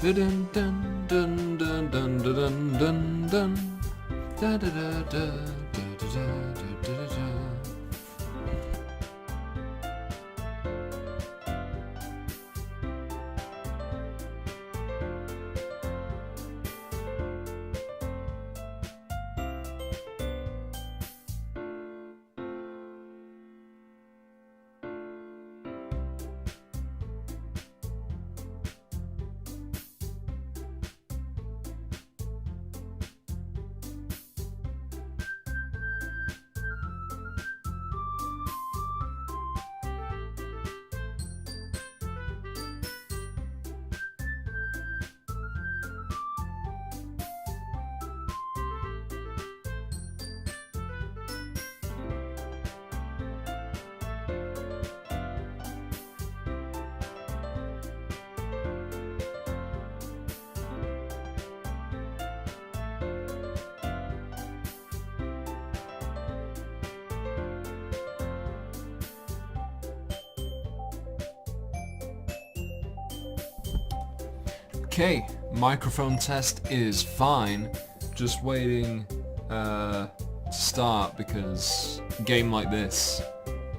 Dun dun dun dun dun dun dun dun. Da da da da da da da da da. Okay, microphone test is fine. Just waiting to start because a game like this,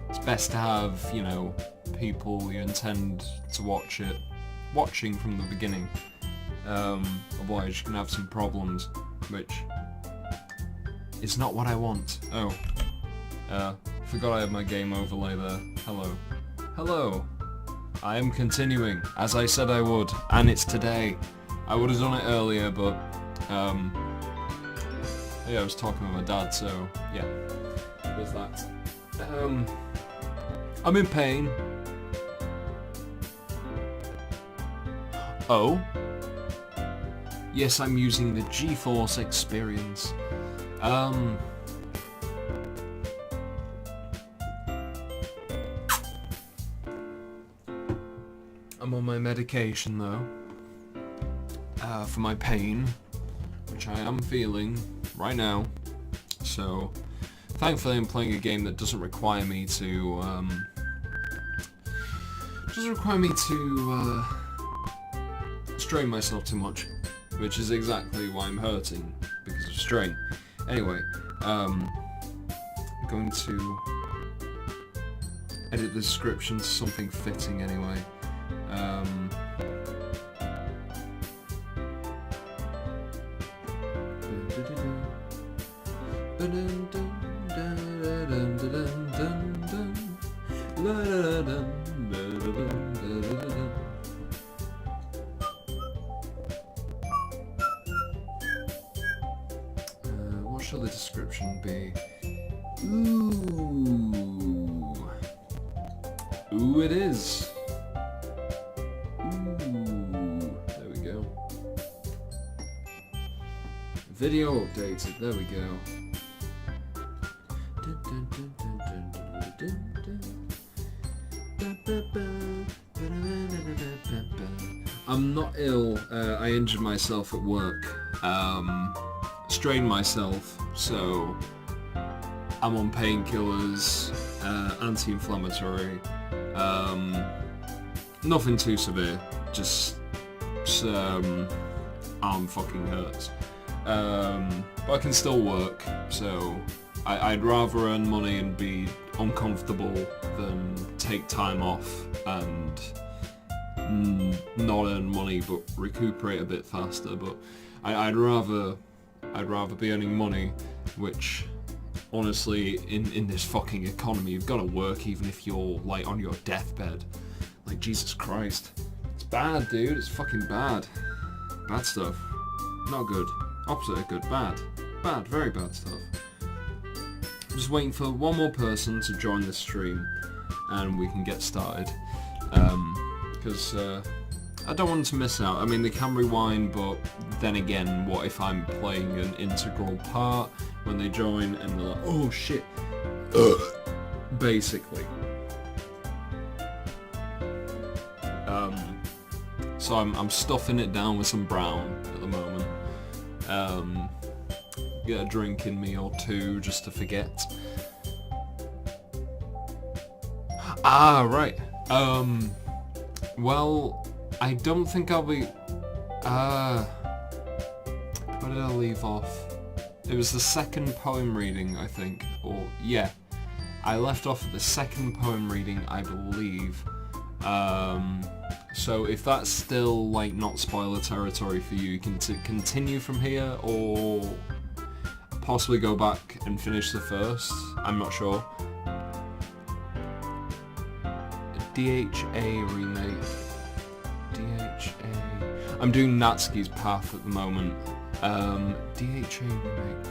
it's best to have, you know, people you intend to watch it watching from the beginning. Otherwise you can have some problems, which is not what I want. Oh, forgot I had my game overlay there. Hello. Hello. I am continuing, as I said I would, and it's today. I would have done it earlier, but, yeah, I was talking with my dad, so, yeah, there's that. I'm in pain. Oh? Yes, I'm using the GeForce experience. I'm on my medication though, for my pain, which I am feeling right now, so thankfully I'm playing a game that doesn't require me to, strain myself too much, which is exactly why I'm hurting, because of strain. Anyway, I'm going to edit the description to something fitting anyway. What shall the description be? Ooh, it is. There we go. Video updated, there we go. I'm not ill, I injured myself at work. Strained myself, so I'm on painkillers, anti-inflammatory. Nothing too severe, just arm fucking hurts. But I can still work, so I'd rather earn money and be uncomfortable than take time off and not earn money but recuperate a bit faster. But I'd rather be earning money, which honestly in this fucking economy you've got to work even if you're like on your deathbed. Like, Jesus Christ. It's bad, dude. It's fucking bad. Bad stuff. Not good. Opposite of good. Bad. Bad. Very bad stuff. I'm just waiting for one more person to join the stream and we can get started. Because I don't want to miss out. I mean, they can rewind, but then again, what if I'm playing an integral part when they join and they're like, oh shit. Basically. So I'm stuffing it down with some brown at the moment. Get a drink in me or two just to forget. Ah, right. Well, I don't think I'll be... Where did I leave off? It was the second poem reading, I think. Or, yeah. I left off at the second poem reading, I believe. So if that's still, like, not spoiler territory for you, you can continue from here, or possibly go back and finish the first. I'm not sure. DHA remake. DHA. I'm doing Natsuki's Path at the moment. DHA remake.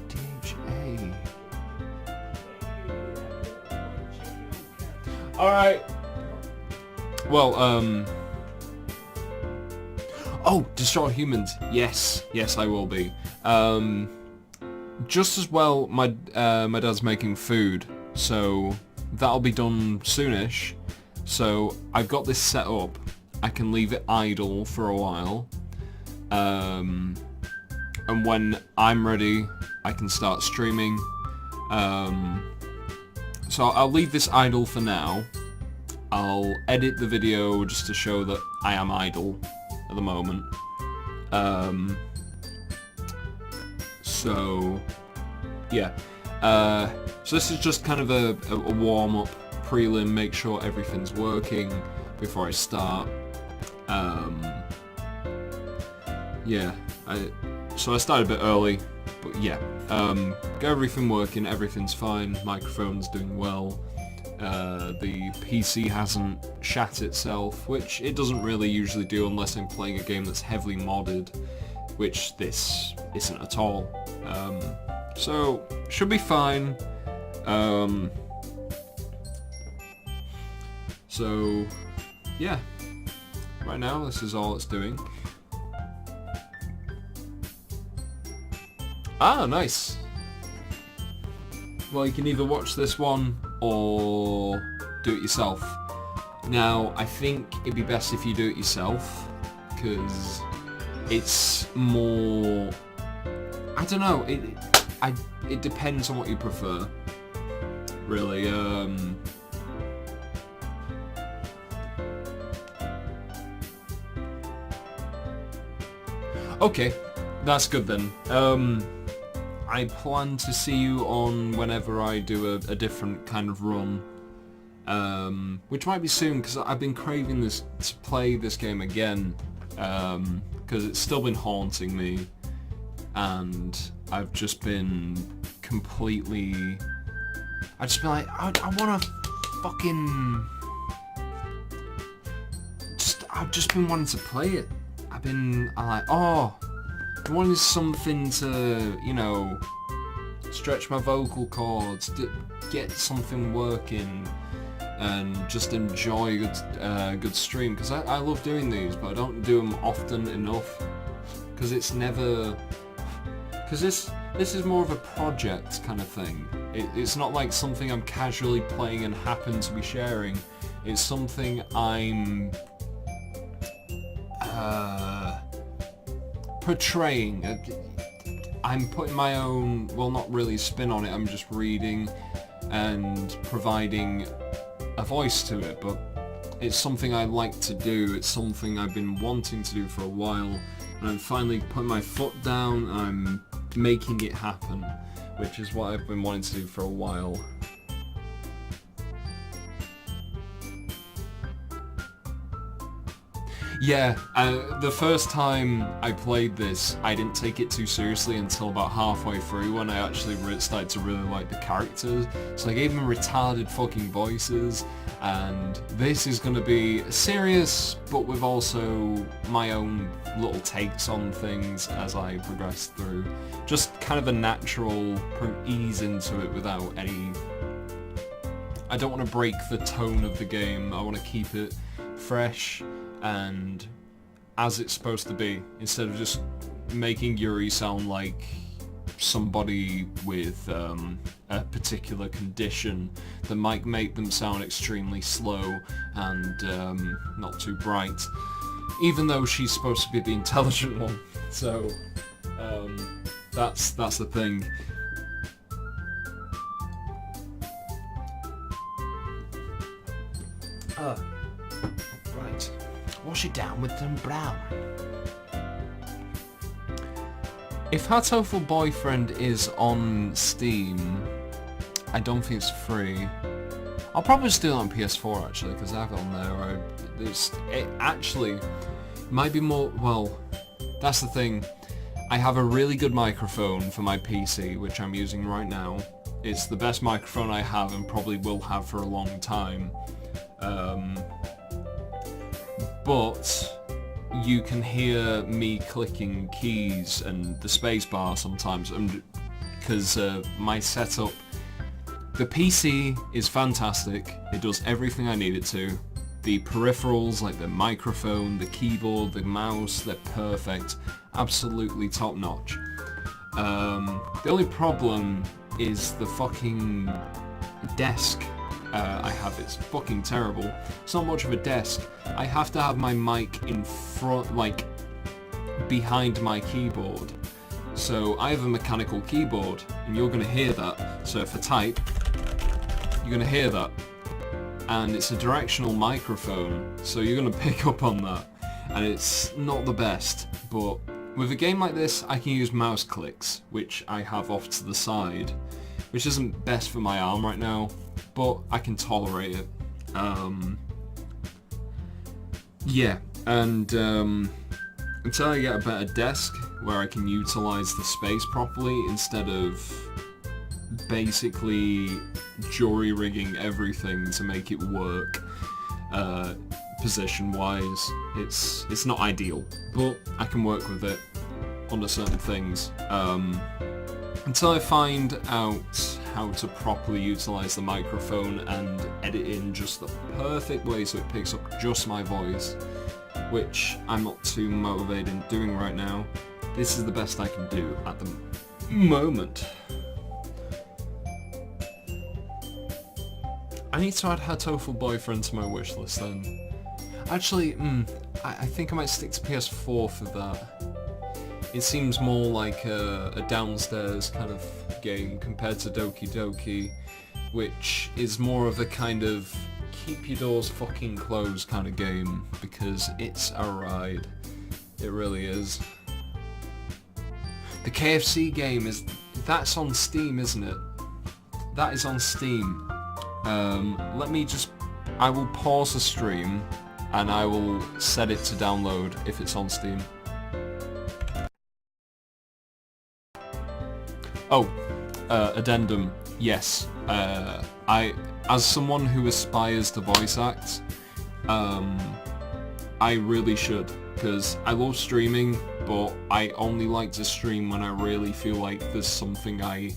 DHA. Alright. Well, oh, Destroy Humans. Yes, I will be. Just as well, my dad's making food, so that'll be done soonish. So I've got this set up. I can leave it idle for a while. And when I'm ready, I can start streaming. So I'll leave this idle for now. I'll edit the video just to show that I am idle at the moment. So yeah. So this is just kind of a warm-up prelim, make sure everything's working before I start. Yeah. So I started a bit early, but yeah. Got everything working, everything's fine, microphone's doing well. The PC hasn't shat itself, which it doesn't really usually do unless I'm playing a game that's heavily modded, which this isn't at all. So, should be fine. So, yeah. Right now, this is all it's doing. Ah, nice! Well, you can either watch this one or do it yourself. Now, I think it'd be best if you do it yourself, because it's more... I don't know, it depends on what you prefer, really. Okay, that's good then. I plan to see you on whenever I do a different kind of run, which might be soon, because I've been craving to play this game again, because it's still been haunting me, and I've just been completely... I've just been like, I want to fucking... I've just been wanting to play it. I'm like, oh... I wanted something to, you know, stretch my vocal cords, get something working, and just enjoy a good stream. Because I love doing these, but I don't do them often enough. Because it's never... Because this is more of a project kind of thing. It's not like something I'm casually playing and happen to be sharing. It's something I'm... portraying. I'm putting my own, well, not really spin on it, I'm just reading and providing a voice to it, but it's something I like to do, it's something I've been wanting to do for a while, and I'm finally putting my foot down, I'm making it happen, which is what I've been wanting to do for a while. Yeah, the first time I played this, I didn't take it too seriously until about halfway through when I actually started to really like the characters. So I gave them retarded fucking voices, and this is going to be serious, but with also my own little takes on things as I progress through. Just kind of a natural ease into it without any... I don't want to break the tone of the game, I want to keep it fresh and as it's supposed to be, instead of just making Yuri sound like somebody with a particular condition that might make them sound extremely slow and not too bright, even though she's supposed to be the intelligent one. So that's the thing. Right. What wash it down with some brown. If Hatoful Boyfriend is on Steam, I don't think it's free. I'll probably just do it on PS4 actually, because I have it on there. It actually might be more, well, that's the thing. I have a really good microphone for my PC, which I'm using right now. It's the best microphone I have and probably will have for a long time. But you can hear me clicking keys and the spacebar sometimes, because my setup, the PC is fantastic. It does everything I need it to. The peripherals, like the microphone, the keyboard, the mouse, they're perfect. Absolutely top notch. The only problem is the fucking desk I have. It's fucking terrible. It's not much of a desk. I have to have my mic in front, like behind my keyboard. So I have a mechanical keyboard, and you're gonna hear that. So if I type, you're gonna hear that. And it's a directional microphone, so you're gonna pick up on that. And it's not the best, but with a game like this, I can use mouse clicks, which I have off to the side, which isn't best for my arm right now, but I can tolerate it. Yeah, and until I get a better desk where I can utilize the space properly instead of basically jury-rigging everything to make it work, position-wise, it's not ideal, but I can work with it under certain things. Until I find out how to properly utilize the microphone and edit in just the perfect way so it picks up just my voice, which I'm not too motivated in doing right now, this is the best I can do at the moment. I need to add Hatoful Boyfriend to my wishlist then. Actually, I think I might stick to PS4 for that. It seems more like a downstairs kind of game compared to Doki Doki, which is more of a kind of keep your doors fucking closed kind of game, because it's a ride. It really is. The KFC game that's on Steam, isn't it? That is on Steam. I will pause the stream and I will set it to download if it's on Steam. Oh, addendum, yes. As someone who aspires to voice act, I really should, because I love streaming, but I only like to stream when I really feel like there's something I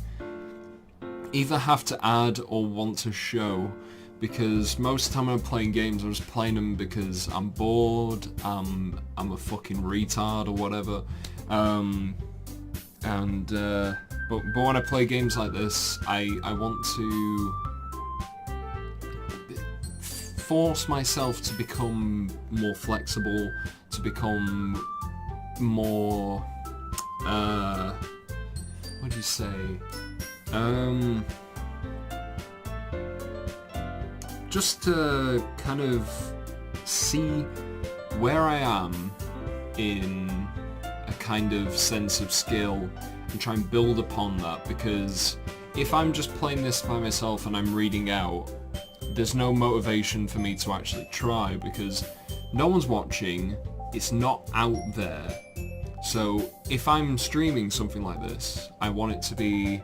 either have to add or want to show, because most of the time I'm playing games, I'm just playing them because I'm bored, I'm a fucking retard or whatever, but when I play games like this, I want to force myself to become more flexible, to become more, what do you say? Just to kind of see where I am in a kind of sense of skill and try and build upon that, because if I'm just playing this by myself and I'm reading out, there's no motivation for me to actually try, because no one's watching, it's not out there. So if I'm streaming something like this, I want it to be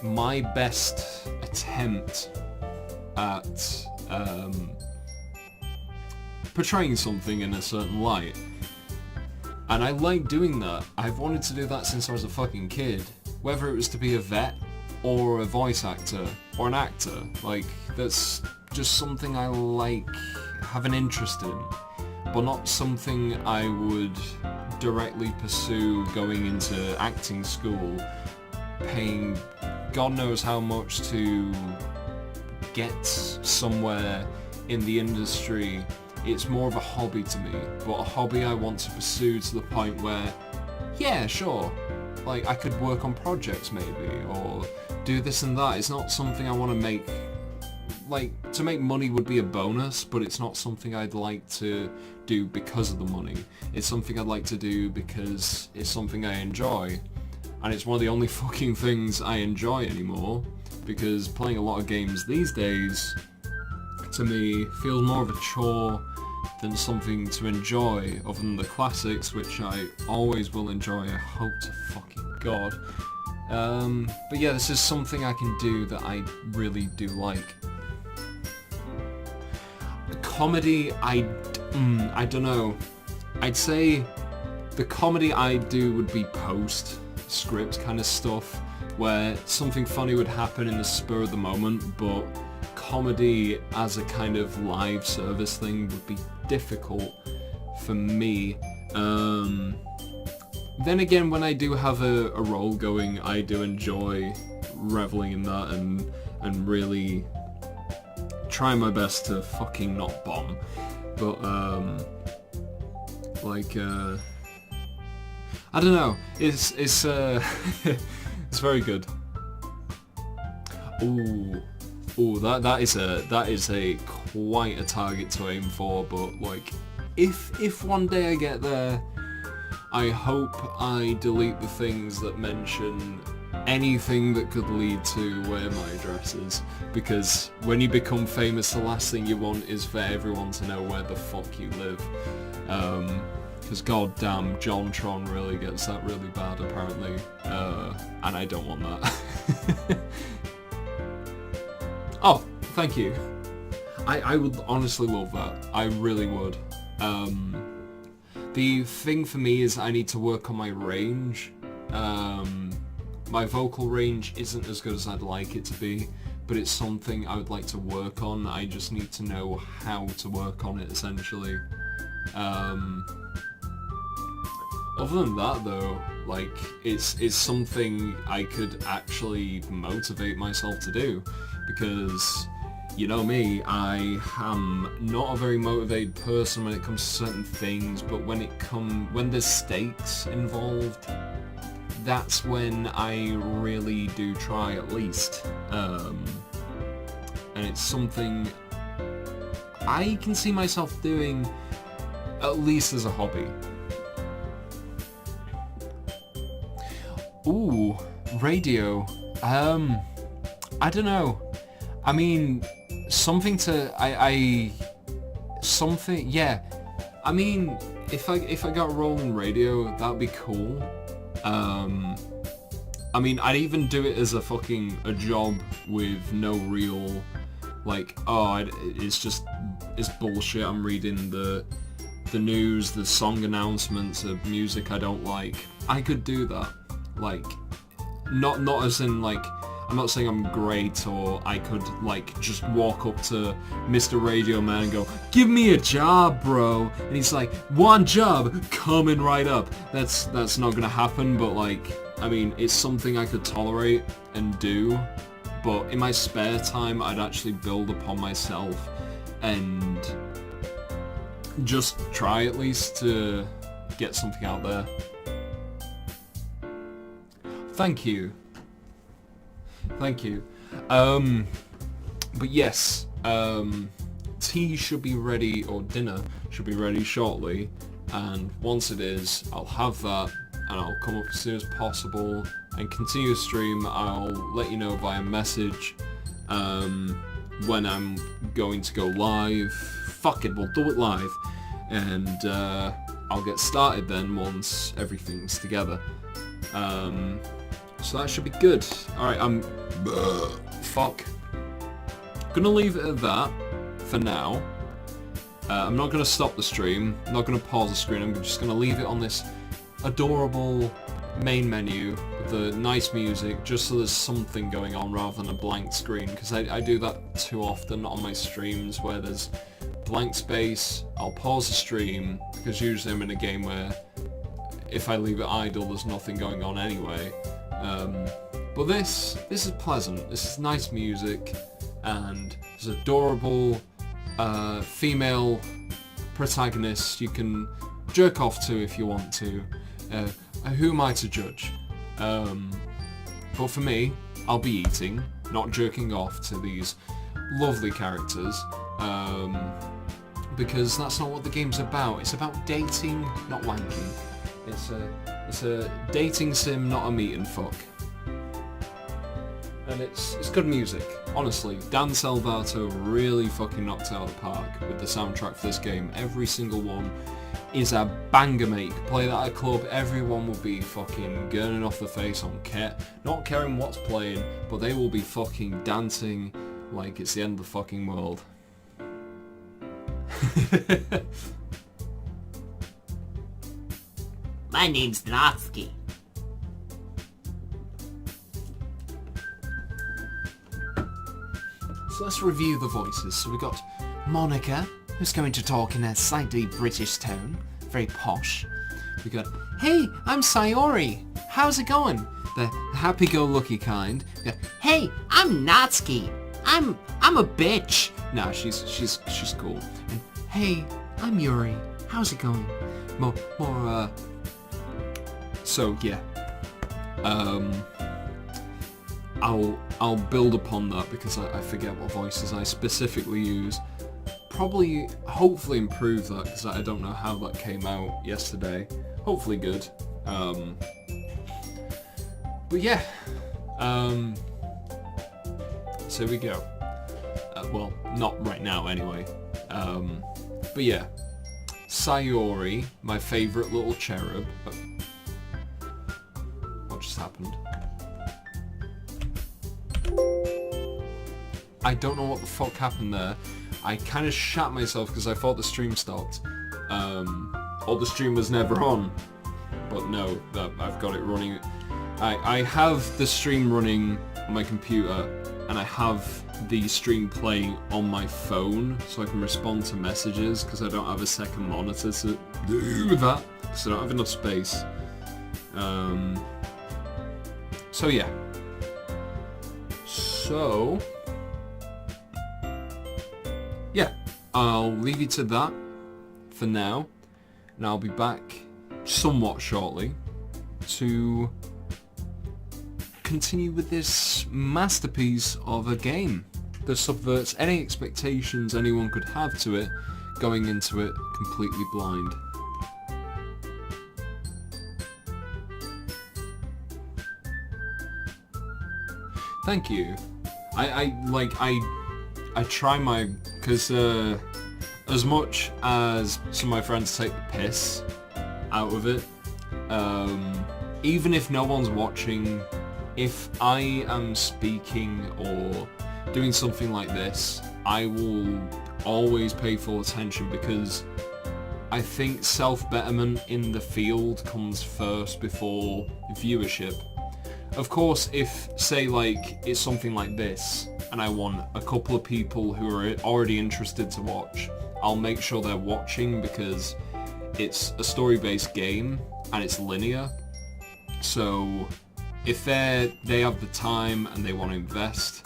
my best attempt at portraying something in a certain light. And I like doing that. I've wanted to do that since I was a fucking kid. Whether it was to be a vet, or a voice actor, or an actor. Like, that's just something I like, have an interest in. But not something I would directly pursue going into acting school, paying God knows how much to get somewhere in the industry. It's more of a hobby to me, but a hobby I want to pursue to the point where, yeah, sure, like I could work on projects maybe, or do this and that. It's not something I want to make like, to make money would be a bonus, but it's not something I'd like to do because of the money. It's something I'd like to do because it's something I enjoy. And it's one of the only fucking things I enjoy anymore, because playing a lot of games these days, to me, feels more of a chore than something to enjoy, other than the classics, which I always will enjoy, I hope to fucking God. But yeah, this is something I can do that I really do like. Comedy, I don't know. I'd say the comedy I do would be post-script kind of stuff, where something funny would happen in the spur of the moment, but comedy as a kind of live service thing would be difficult for me. Then again, when I do have a role going, I do enjoy reveling in that and really try my best to fucking not bomb. But, I don't know, it's it's very good. Ooh, that is a quite a target to aim for, but like, if one day I get there, I hope I delete the things that mention anything that could lead to where my address is, because when you become famous, the last thing you want is for everyone to know where the fuck you live. Because goddamn, JonTron really gets that really bad apparently, and I don't want that. Oh, thank you. I would honestly love that. I really would. The thing for me is I need to work on my range. My vocal range isn't as good as I'd like it to be, but it's something I would like to work on. I just need to know how to work on it, essentially. Other than that though, like, it's something I could actually motivate myself to do, because, you know me, I am not a very motivated person when it comes to certain things, but when there's stakes involved, that's when I really do try, at least. And it's something I can see myself doing, at least as a hobby. Ooh, radio. I don't know. I mean, something to something. Yeah. I mean, if I got a role in radio, that'd be cool. I mean, I'd even do it as a job with no real, like, it's bullshit. I'm reading the news, the song announcements of music I don't like. I could do that. Like, not as in, like, I'm not saying I'm great, or I could, like, just walk up to Mr. Radio Man and go, "Give me a job, bro," and he's like, "One job coming right up." That's not gonna happen, but, like, I mean, it's something I could tolerate and do, but in my spare time, I'd actually build upon myself and just try, at least, to get something out there. Thank you. Thank you. But yes, tea should be ready, or dinner should be ready shortly, and once it is, I'll have that, and I'll come up as soon as possible and continue to stream. I'll let you know via message when I'm going to go live. Fuck it, we'll do it live, and I'll get started then once everything's together. So that should be good. Alright, fuck. Gonna leave it at that for now. I'm not gonna stop the stream. I'm not gonna pause the screen. I'm just gonna leave it on this adorable main menu with the nice music, just so there's something going on rather than a blank screen, because I do that too often on my streams where there's blank space. I'll pause the stream, because usually I'm in a game where if I leave it idle, there's nothing going on anyway. But this is pleasant. This is nice music, and there's adorable female protagonist you can jerk off to if you want to. Who am I to judge? But for me, I'll be eating, not jerking off to these lovely characters, because that's not what the game's about. It's about dating, not wanking. It's a dating sim, not a meet and fuck. And it's good music, honestly. Dan Salvato really fucking knocked it out of the park with the soundtrack for this game. Every single one is a banger, mate. You could play that at a club, everyone will be fucking gurning off the face on not caring what's playing, but they will be fucking dancing like it's the end of the fucking world. My name's Natsuki. So let's review the voices. So we got Monica, who's going to talk in a slightly British tone, very posh. We got, hey, I'm Sayori. How's it going? The happy-go-lucky kind. We got, hey, I'm Natsuki. I'm a bitch. Nah, she's cool. And hey, I'm Yuri. How's it going? So yeah. I'll build upon that because I forget what voices I specifically use. Hopefully improve that because I don't know how that came out yesterday. Hopefully good. But yeah. So here we go. Well, not right now anyway. But yeah. Sayori, my favourite little cherub. What just happened? I don't know what the fuck happened there. I kind of shat myself because I thought the stream stopped. Or the stream was never on. But no, I've got it running. I have the stream running on my computer, and I have the stream playing on my phone, so I can respond to messages, because I don't have a second monitor to do that, because I don't have enough space. So yeah. So... yeah, I'll leave you to that for now, and I'll be back somewhat shortly to continue with this masterpiece of a game that subverts any expectations anyone could have to it, going into it completely blind. Thank you. I try my... because as much as some of my friends take the piss out of it, even if no one's watching, if I am speaking or doing something like this, I will always pay full attention, because I think self-betterment in the field comes first before viewership. Of course, if, say, like, it's something like this, and I want a couple of people who are already interested to watch, I'll make sure they're watching, because it's a story-based game, and it's linear. So, if they have the time and they want to invest,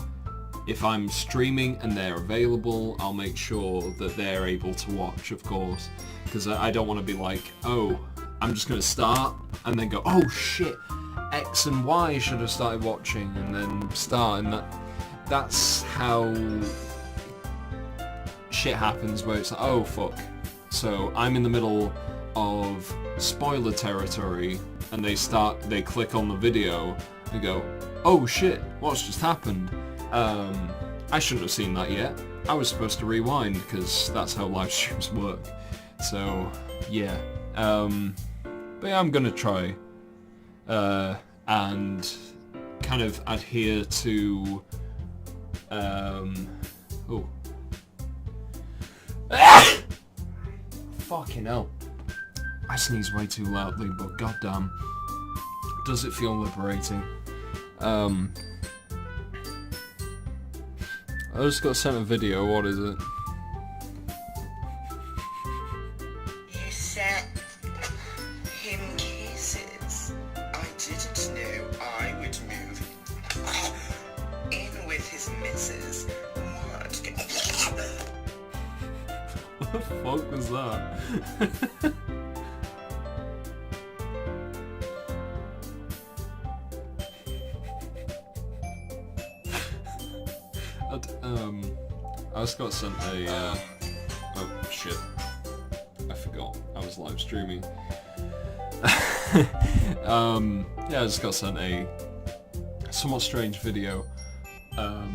if I'm streaming and they're available, I'll make sure that they're able to watch, of course. Because I don't want to be like, oh, I'm just going to start, and then go, oh shit, X and Y should have started watching, and then start, and that's how shit happens, where it's like, oh fuck. So I'm in the middle of spoiler territory, and they click on the video and go, oh shit, what's just happened? I shouldn't have seen that yet. I was supposed to rewind, because that's how live streams work. So yeah, but yeah, I'm gonna try and kind of adhere to oh fucking hell, I sneeze way too loudly, but goddamn does it feel liberating. I just got sent a video. What is it? You sent him kisses. I didn't know I would move in with his missus. What? What the fuck was that? I just got sent a, oh shit, I forgot, I was live streaming. Yeah, I just got sent a somewhat strange video, of,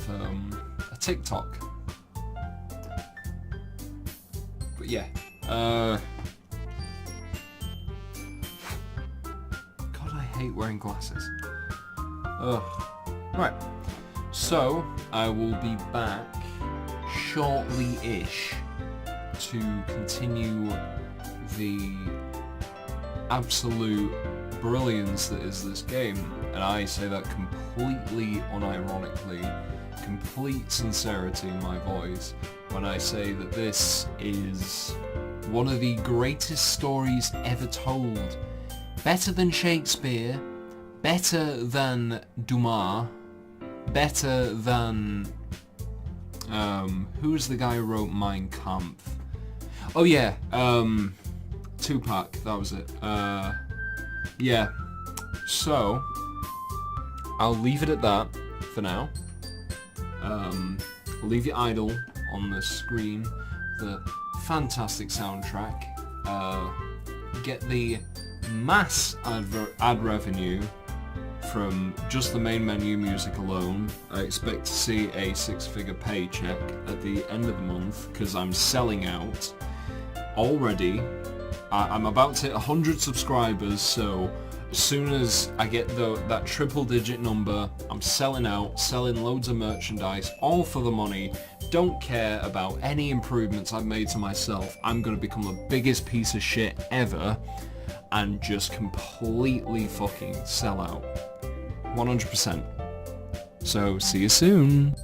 a TikTok. But yeah, God, I hate wearing glasses. Ugh. Right, so I will be back shortly-ish to continue the absolute brilliance that is this game, and I say that completely unironically, complete sincerity in my voice, when I say that this is one of the greatest stories ever told. Better than Shakespeare, better than Dumas, better than... who's the guy who wrote Mein Kampf? Oh yeah, Tupac, that was it. Yeah, so, I'll leave it at that for now. Leave you idle on the screen, the fantastic soundtrack, get the mass ad revenue from just the main menu music alone. I expect to see a 6-figure paycheck at the end of the month because I'm selling out already. I'm about to hit 100 subscribers, so as soon as I get that triple digit number, I'm selling out, selling loads of merchandise, all for the money. Don't care about any improvements I've made to myself. I'm going to become the biggest piece of shit ever and just completely fucking sell out. 100%. So, see you soon.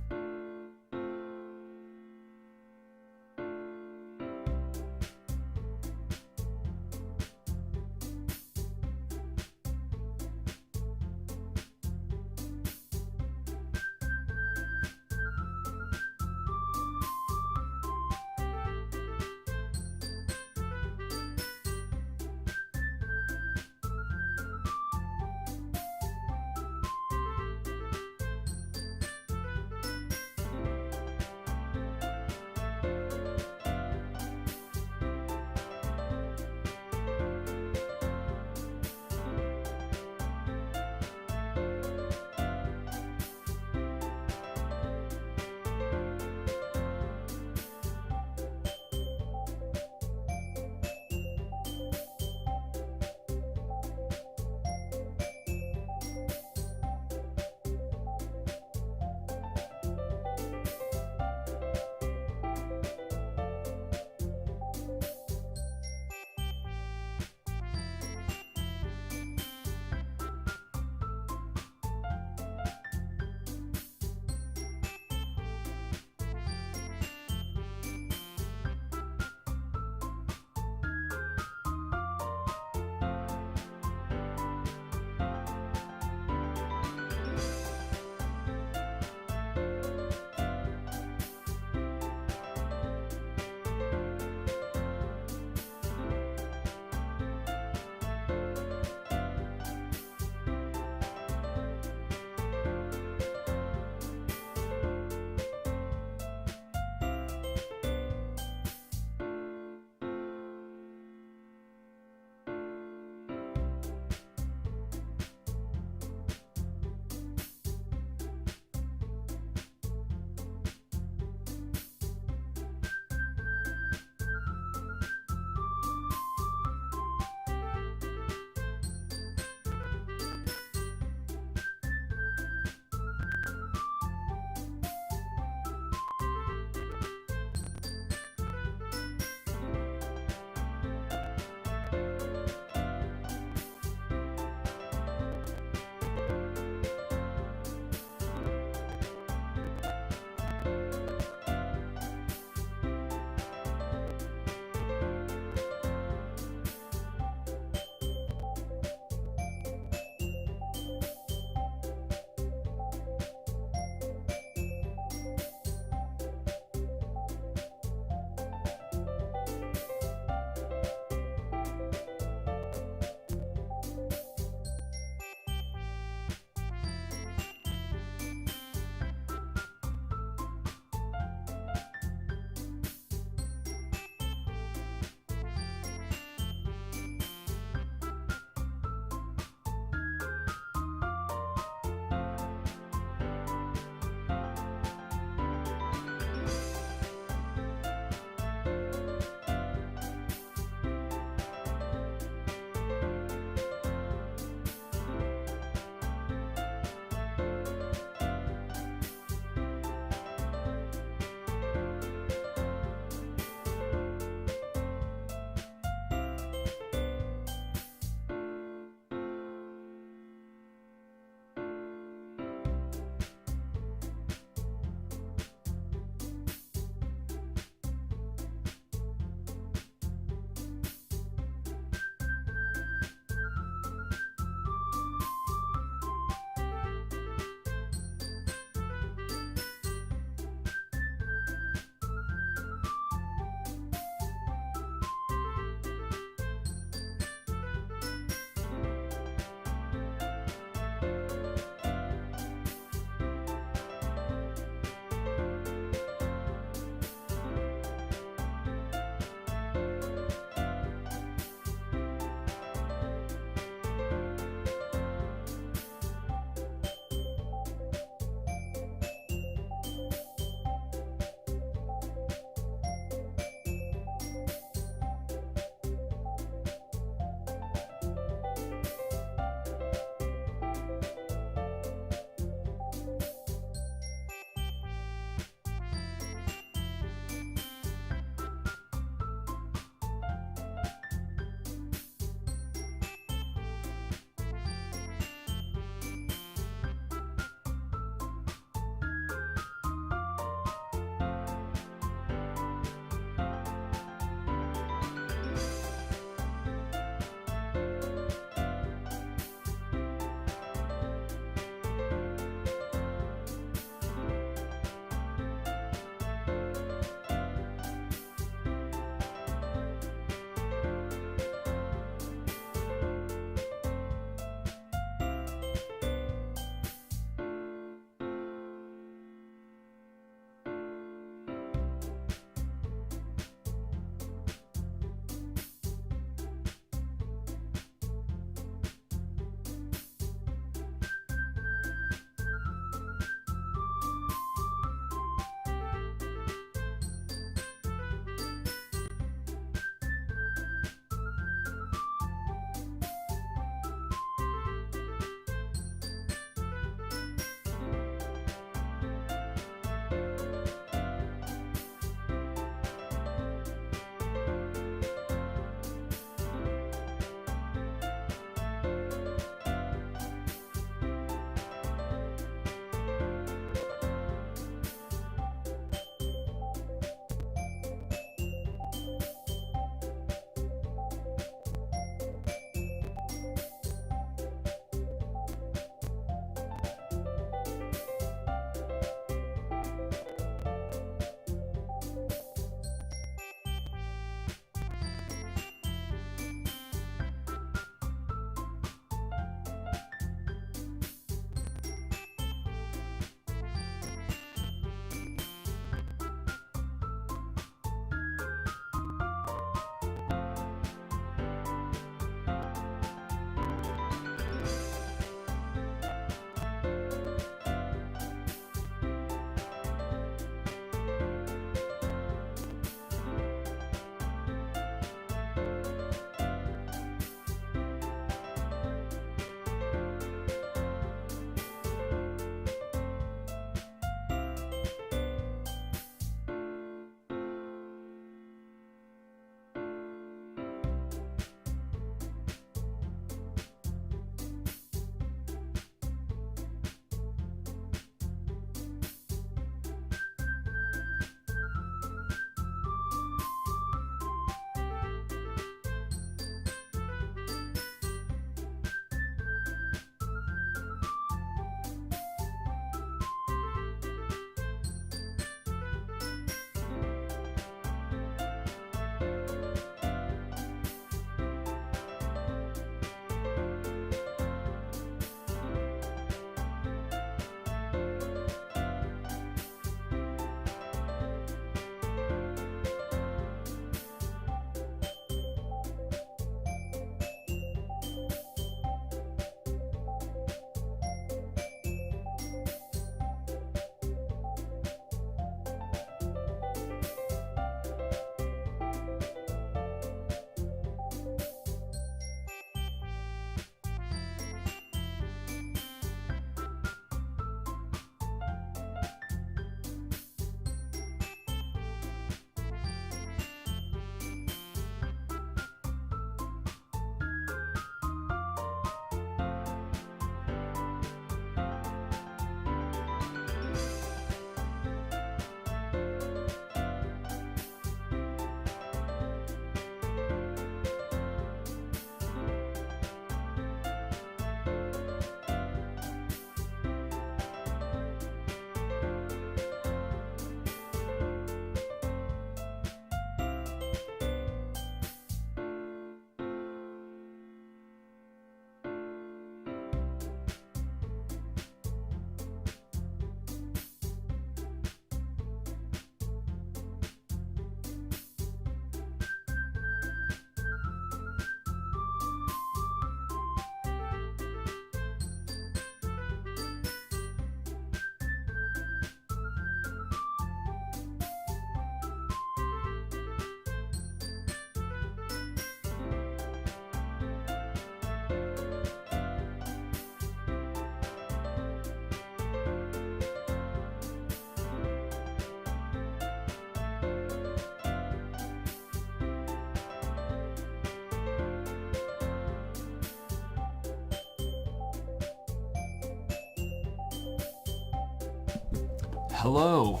hello.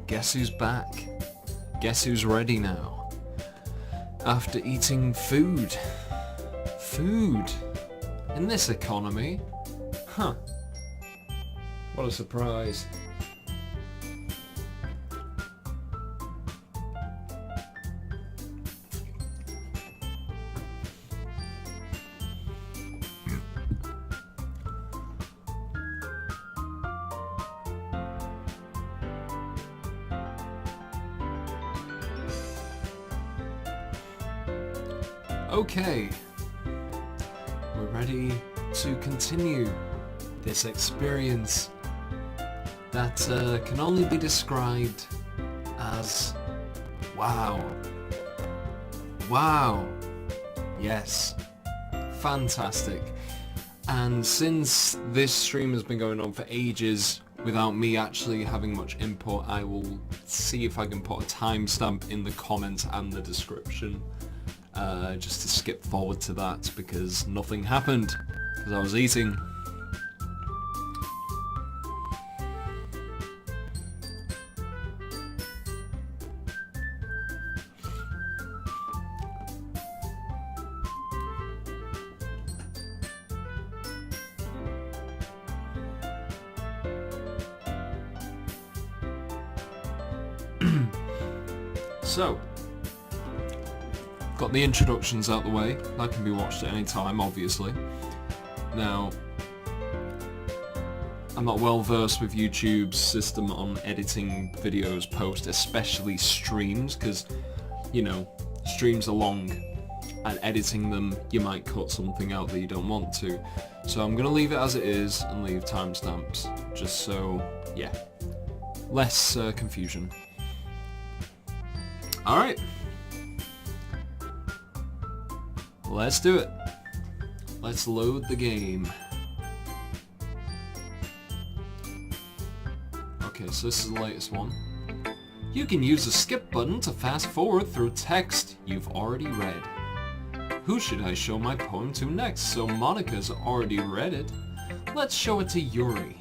Guess who's back? Guess who's ready now? After eating food. Food. In this economy? Huh. What a surprise. Okay, we're ready to continue this experience that can only be described as wow. Wow. Yes. Fantastic. And since this stream has been going on for ages without me actually having much input, I will see if I can put a timestamp in the comments and the description. Just to skip forward to that because nothing happened because I was eating. So, got the introductions out the way. That can be watched at any time, obviously. Now, I'm not well versed with YouTube's system on editing videos post, especially streams, because, you know, streams are long, and editing them, you might cut something out that you don't want to. So I'm going to leave it as it is and leave timestamps, just so, yeah, less confusion. Alright. Let's do it. Let's load the game. Okay, so this is the latest one. You can use the skip button to fast forward through text you've already read. Who should I show my poem to next? So Monica's already read it. Let's show it to Yuri.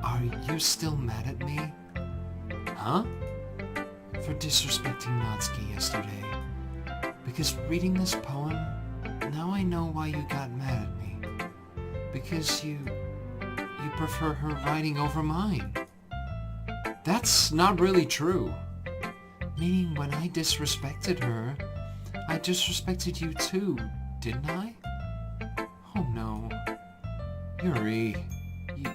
Are you still mad at me? Huh? For disrespecting Natsuki yesterday. Because reading this poem, now I know why you got mad at me. Because you prefer her writing over mine. That's not really true. Meaning when I disrespected her, I disrespected you too, didn't I? Oh no. Yuri,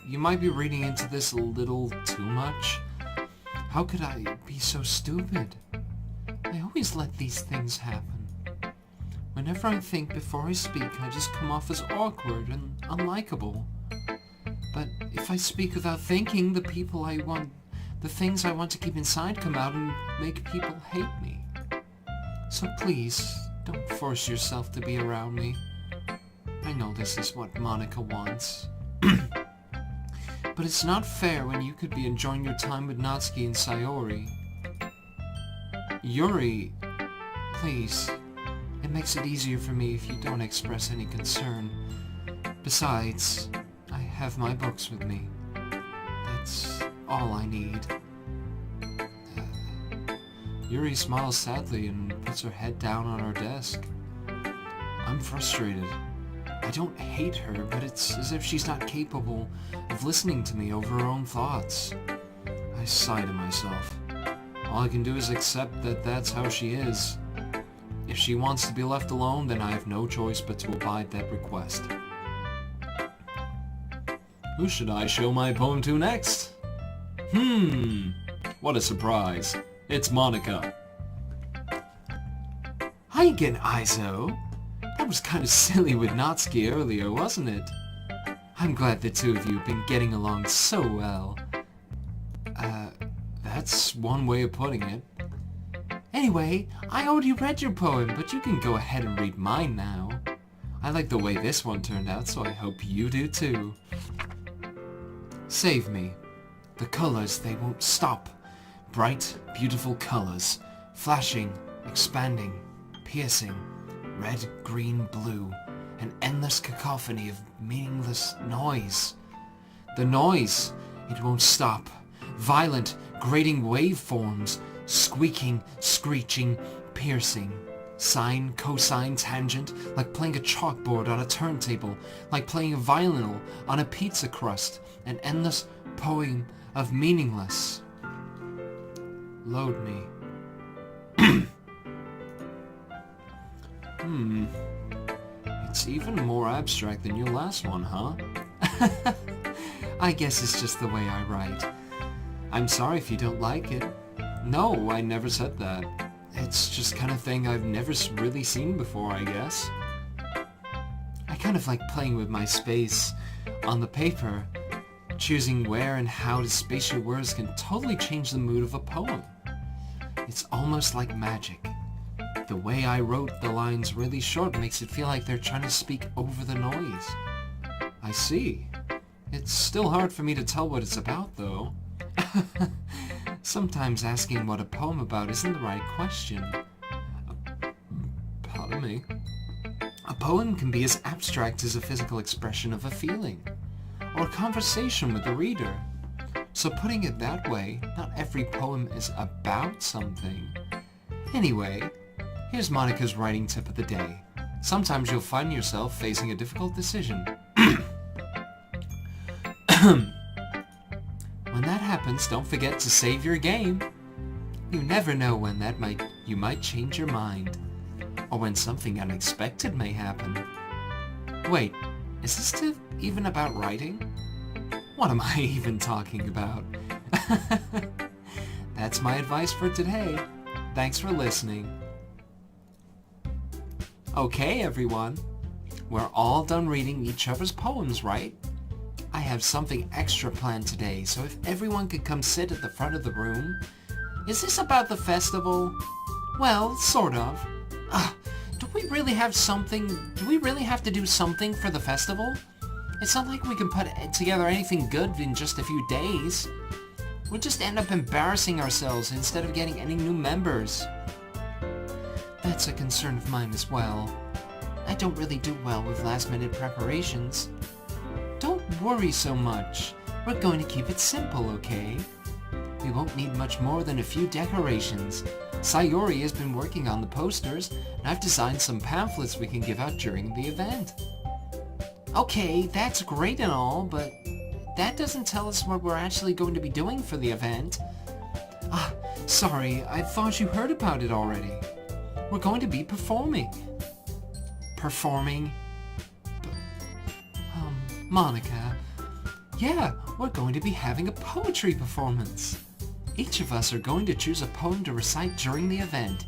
you might be reading into this a little too much. How could I be so stupid? I always let these things happen. Whenever I think before I speak, I just come off as awkward and unlikable. But if I speak without thinking, the things I want to keep inside come out and make people hate me. So please, don't force yourself to be around me. I know this is what Monica wants. But it's not fair when you could be enjoying your time with Natsuki and Sayori. Yuri, please. It makes it easier for me if you don't express any concern. Besides, I have my books with me. That's all I need. Yuri smiles sadly and puts her head down on her desk. I'm frustrated. I don't hate her, but it's as if she's not capable of listening to me over her own thoughts. I sigh to myself. All I can do is accept that that's how she is. If she wants to be left alone, then I have no choice but to abide that request. Who should I show my poem to next? What a surprise. It's Monica. Hi again, Izo. That was kind of silly with Natsuki earlier, wasn't it? I'm glad the two of you have been getting along so well. That's one way of putting it. Anyway, I already read your poem, but you can go ahead and read mine now. I like the way this one turned out, so I hope you do too. Save me. The colors, they won't stop. Bright, beautiful colors. Flashing, expanding, piercing. Red, green, blue. an endless cacophony of meaningless noise. The noise, it won't stop. Violent, grating waveforms, squeaking, screeching, piercing. Sine, cosine, tangent, like playing a chalkboard on a turntable, like playing a violin on a pizza crust, an endless poem of meaningless. Load me. It's even more abstract than your last one, huh? I guess it's just the way I write. I'm sorry if you don't like it. No, I never said that. It's just kind of thing I've never really seen before, I guess. I kind of like playing with my space on the paper. Choosing where and how to space your words can totally change the mood of a poem. It's almost like magic. The way I wrote the lines really short makes it feel like they're trying to speak over the noise. I see. It's still hard for me to tell what it's about, though. Sometimes asking what a poem about isn't the right question. Pardon me. A poem can be as abstract as a physical expression of a feeling, or a conversation with the reader. So putting it that way, not every poem is about something. Anyway, here's Monica's writing tip of the day. Sometimes you'll find yourself facing a difficult decision. When that happens, don't forget to save your game. You never know when you might change your mind, or when something unexpected may happen. Wait, is this tip even about writing? What am I even talking about? That's my advice for today. Thanks for listening. Okay, everyone. We're all done reading each other's poems, right? I have something extra planned today, so if everyone could come sit at the front of the room. Is this about the festival? Well, sort of. Do we really have to do something for the festival? It's not like we can put together anything good in just a few days. We'll just end up embarrassing ourselves instead of getting any new members. That's a concern of mine as well. I don't really do well with last-minute preparations. Don't worry so much. We're going to keep it simple, okay? We won't need much more than a few decorations. Sayori has been working on the posters, and I've designed some pamphlets we can give out during the event. Okay, that's great and all, but that doesn't tell us what we're actually going to be doing for the event. Sorry, I thought you heard about it already. We're going to be performing. Performing? Monica. Yeah, we're going to be having a poetry performance. Each of us are going to choose a poem to recite during the event.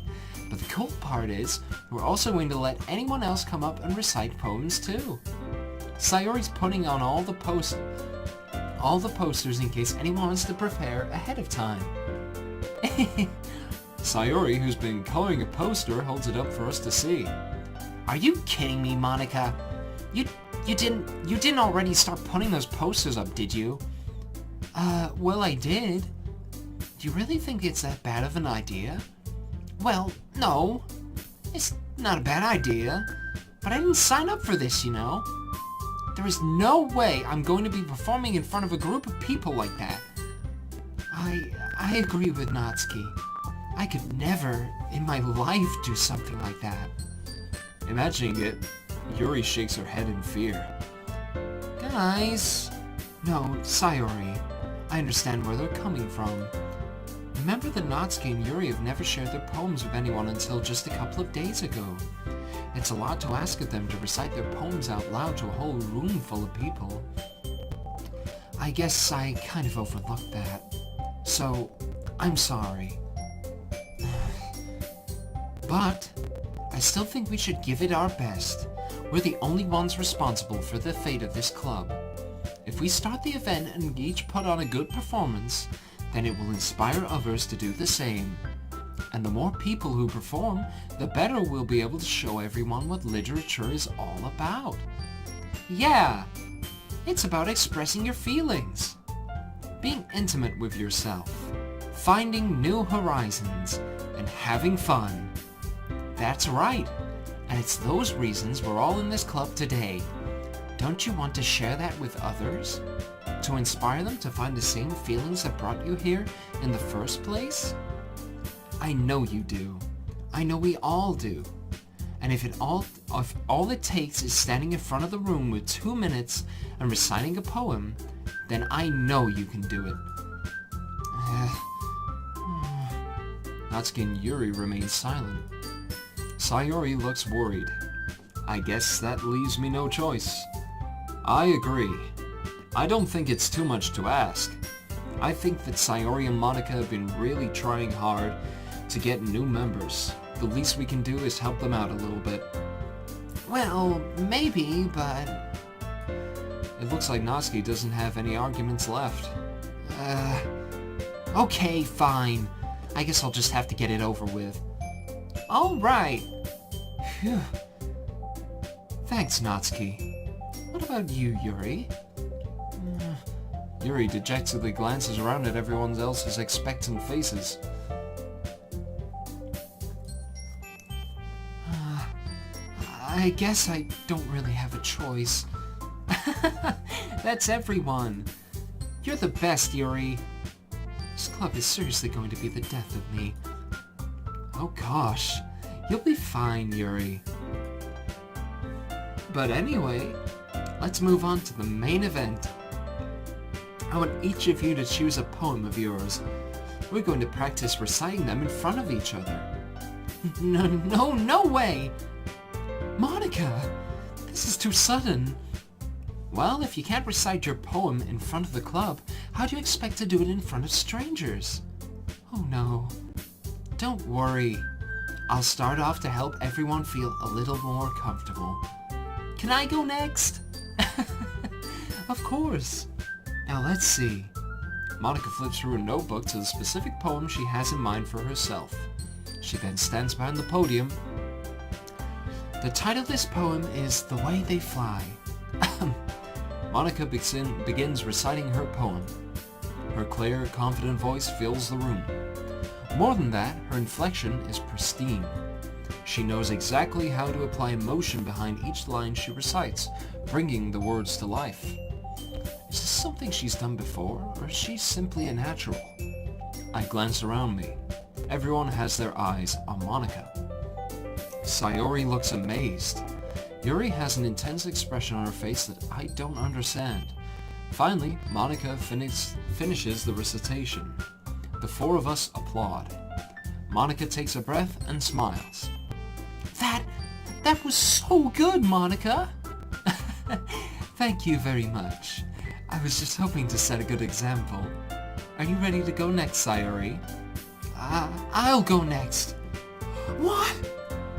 But the cool part is, we're also going to let anyone else come up and recite poems too. Sayori's putting on all the posters in case anyone wants to prepare ahead of time. Sayori, who's been coloring a poster, holds it up for us to see. Are you kidding me, Monica? You didn't already start putting those posters up, did you? Well, I did. Do you really think it's that bad of an idea? Well, no. It's not a bad idea. But I didn't sign up for this, you know. There is no way I'm going to be performing in front of a group of people like that. I agree with Natsuki. I could never in my life do something like that. Imagining it, Yuri shakes her head in fear. Guys! No, Sayori. I understand where they're coming from. Remember that Natsuki and Yuri have never shared their poems with anyone until just a couple of days ago. It's a lot to ask of them to recite their poems out loud to a whole room full of people. I guess I kind of overlooked that. So, I'm sorry. But, I still think we should give it our best. We're the only ones responsible for the fate of this club. If we start the event and each put on a good performance, then it will inspire others to do the same. And the more people who perform, the better we'll be able to show everyone what literature is all about. Yeah, it's about expressing your feelings, being intimate with yourself, finding new horizons, and having fun. That's right. And it's those reasons we're all in this club today. Don't you want to share that with others? To inspire them to find the same feelings that brought you here in the first place? I know you do. I know we all do. And if all it takes is standing in front of the room with 2 minutes and reciting a poem, then I know you can do it. Natsuki and Yuri remain silent. Sayori looks worried. I guess that leaves me no choice. I agree. I don't think it's too much to ask. I think that Sayori and Monica have been really trying hard to get new members. The least we can do is help them out a little bit. Well, maybe, but... It looks like Natsuki doesn't have any arguments left. Okay, fine. I guess I'll just have to get it over with. Alright. Phew. Thanks, Natsuki. What about you, Yuri? Yuri dejectedly glances around at everyone else's expectant faces. I guess I don't really have a choice. That's everyone. You're the best, Yuri. This club is seriously going to be the death of me. Oh gosh, you'll be fine, Yuri. But anyway, let's move on to the main event. I want each of you to choose a poem of yours. We're going to practice reciting them in front of each other. No way! Monica, this is too sudden. Well, if you can't recite your poem in front of the club, how do you expect to do it in front of strangers? Oh no. Don't worry. I'll start off to help everyone feel a little more comfortable. Can I go next? Of course. Now let's see. Monica flips through a notebook to the specific poem she has in mind for herself. She then stands behind the podium. The title of this poem is The Way They Fly. Monica begins reciting her poem. Her clear, confident voice fills the room. More than that, her inflection is pristine. She knows exactly how to apply emotion behind each line she recites, bringing the words to life. Is this something she's done before, or is she simply a natural? I glance around me. Everyone has their eyes on Monica. Sayori looks amazed. Yuri has an intense expression on her face that I don't understand. Finally, Monica finishes the recitation. The four of us applaud. Monica takes a breath and smiles. That was so good, Monica! Thank you very much. I was just hoping to set a good example. Are you ready to go next, Sayori? I'll go next. What?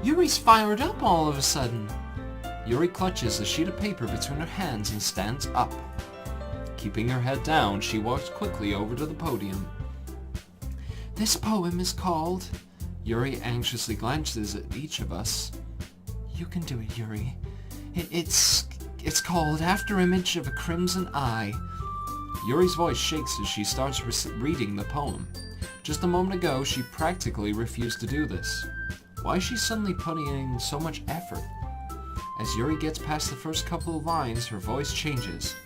Yuri's fired up all of a sudden. Yuri clutches a sheet of paper between her hands and stands up. Keeping her head down, she walks quickly over to the podium. This poem is called... Yuri anxiously glances at each of us. You can do it, Yuri. It's called After Image of a Crimson Eye. Yuri's voice shakes as she starts reading the poem. Just a moment ago, she practically refused to do this. Why is she suddenly putting in so much effort? As Yuri gets past the first couple of lines, her voice changes.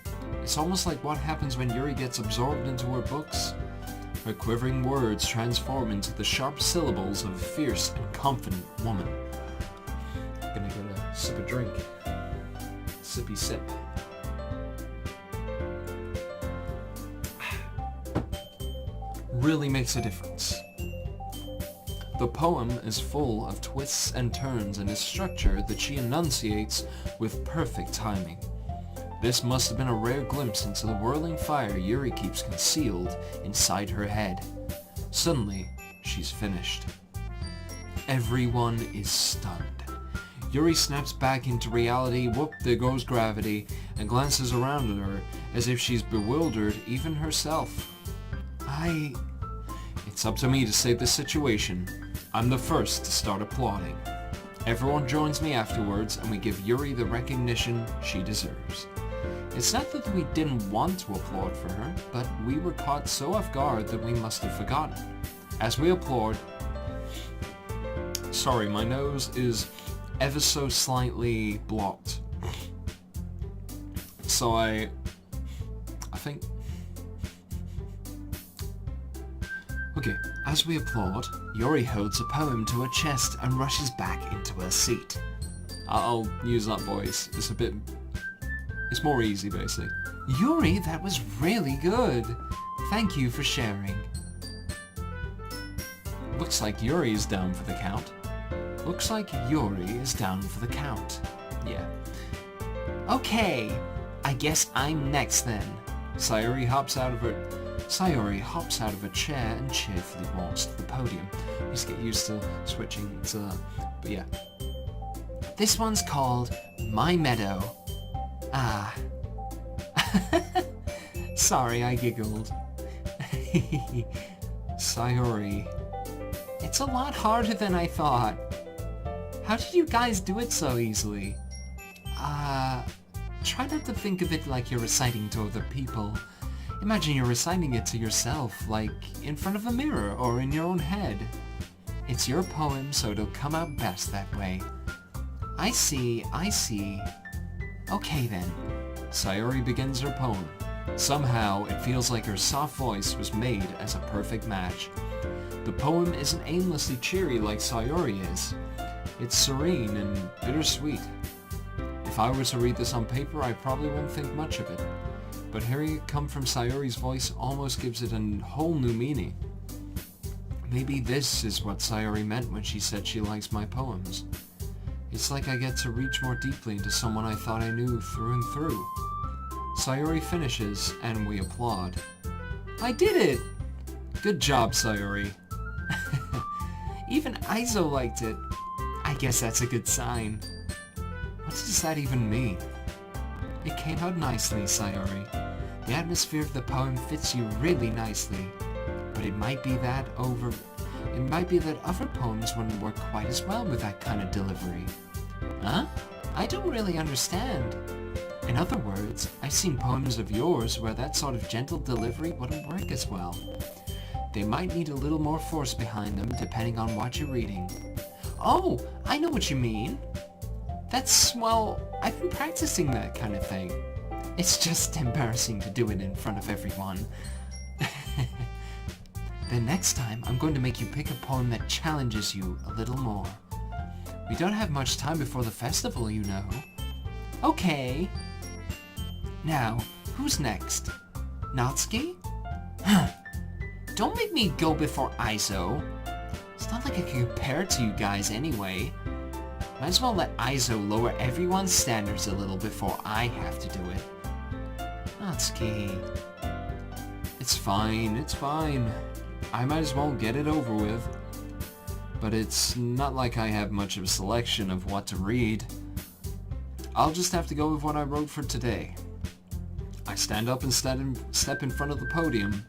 It's almost like what happens when Yuri gets absorbed into her books. Her quivering words transform into the sharp syllables of a fierce and confident woman. Gonna get a sip of drink. Sippy sip. Really makes a difference. The poem is full of twists and turns and is structured that she enunciates with perfect timing. This must have been a rare glimpse into the whirling fire Yuri keeps concealed inside her head. Suddenly, she's finished. Everyone is stunned. Yuri snaps back into reality, whoop, there goes gravity, and glances around at her as if she's bewildered even herself. It's up to me to save this situation. I'm the first to start applauding. Everyone joins me afterwards and we give Yuri the recognition she deserves. It's not that we didn't want to applaud for her, but we were caught so off guard that we must have forgotten. As we applaud... Sorry, my nose is ever so slightly blocked. So I think... Okay, as we applaud, Yuri holds a poem to her chest and rushes back into her seat. I'll use that voice. It's more easy, basically. Yuri, that was really good. Thank you for sharing. Looks like Yuri is down for the count. Looks like Yuri is down for the count. Yeah. Okay, I guess I'm next then. Sayori hops out of her chair and cheerfully walks to the podium. Just get used to switching to that. But yeah. This one's called My Meadow. Ah. Sorry, I giggled. Sayori. It's a lot harder than I thought. How did you guys do it so easily? Try not to think of it like you're reciting to other people. Imagine you're reciting it to yourself, like in front of a mirror or in your own head. It's your poem, so it'll come out best that way. I see. Okay then. Sayori begins her poem. Somehow, it feels like her soft voice was made as a perfect match. The poem isn't aimlessly cheery like Sayori is. It's serene and bittersweet. If I were to read this on paper, I probably wouldn't think much of it. But hearing it come from Sayori's voice almost gives it a whole new meaning. Maybe this is what Sayori meant when she said she likes my poems. It's like I get to reach more deeply into someone I thought I knew through and through. Sayori finishes, and we applaud. I did it! Good job, Sayori. Even Aizo liked it. I guess that's a good sign. What does that even mean? It came out nicely, Sayori. The atmosphere of the poem fits you really nicely. But it might be that other poems wouldn't work quite as well with that kind of delivery. Huh? I don't really understand. In other words, I've seen poems of yours where that sort of gentle delivery wouldn't work as well. They might need a little more force behind them depending on what you're reading. Oh, I know what you mean. Well, I've been practicing that kind of thing. It's just embarrassing to do it in front of everyone. The next time, I'm going to make you pick a poem that challenges you a little more. We don't have much time before the festival, you know. Okay. Now, who's next? Natsuki? Don't make me go before Aizo. It's not like I can compare to you guys anyway. Might as well let Aizo lower everyone's standards a little before I have to do it. Natsuki. It's fine. I might as well get it over with. But it's not like I have much of a selection of what to read. I'll just have to go with what I wrote for today. I stand up and step in front of the podium.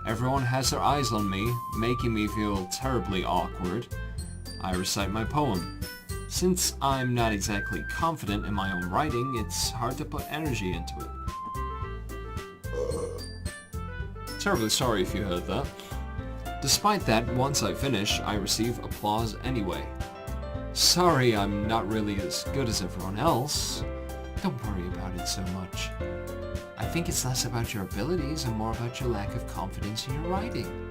Everyone has their eyes on me, making me feel terribly awkward. I recite my poem. Since I'm not exactly confident in my own writing, it's hard to put energy into it. Terribly sorry if you heard that. Despite that, once I finish, I receive applause anyway. Sorry I'm not really as good as everyone else. Don't worry about it so much. I think it's less about your abilities and more about your lack of confidence in your writing.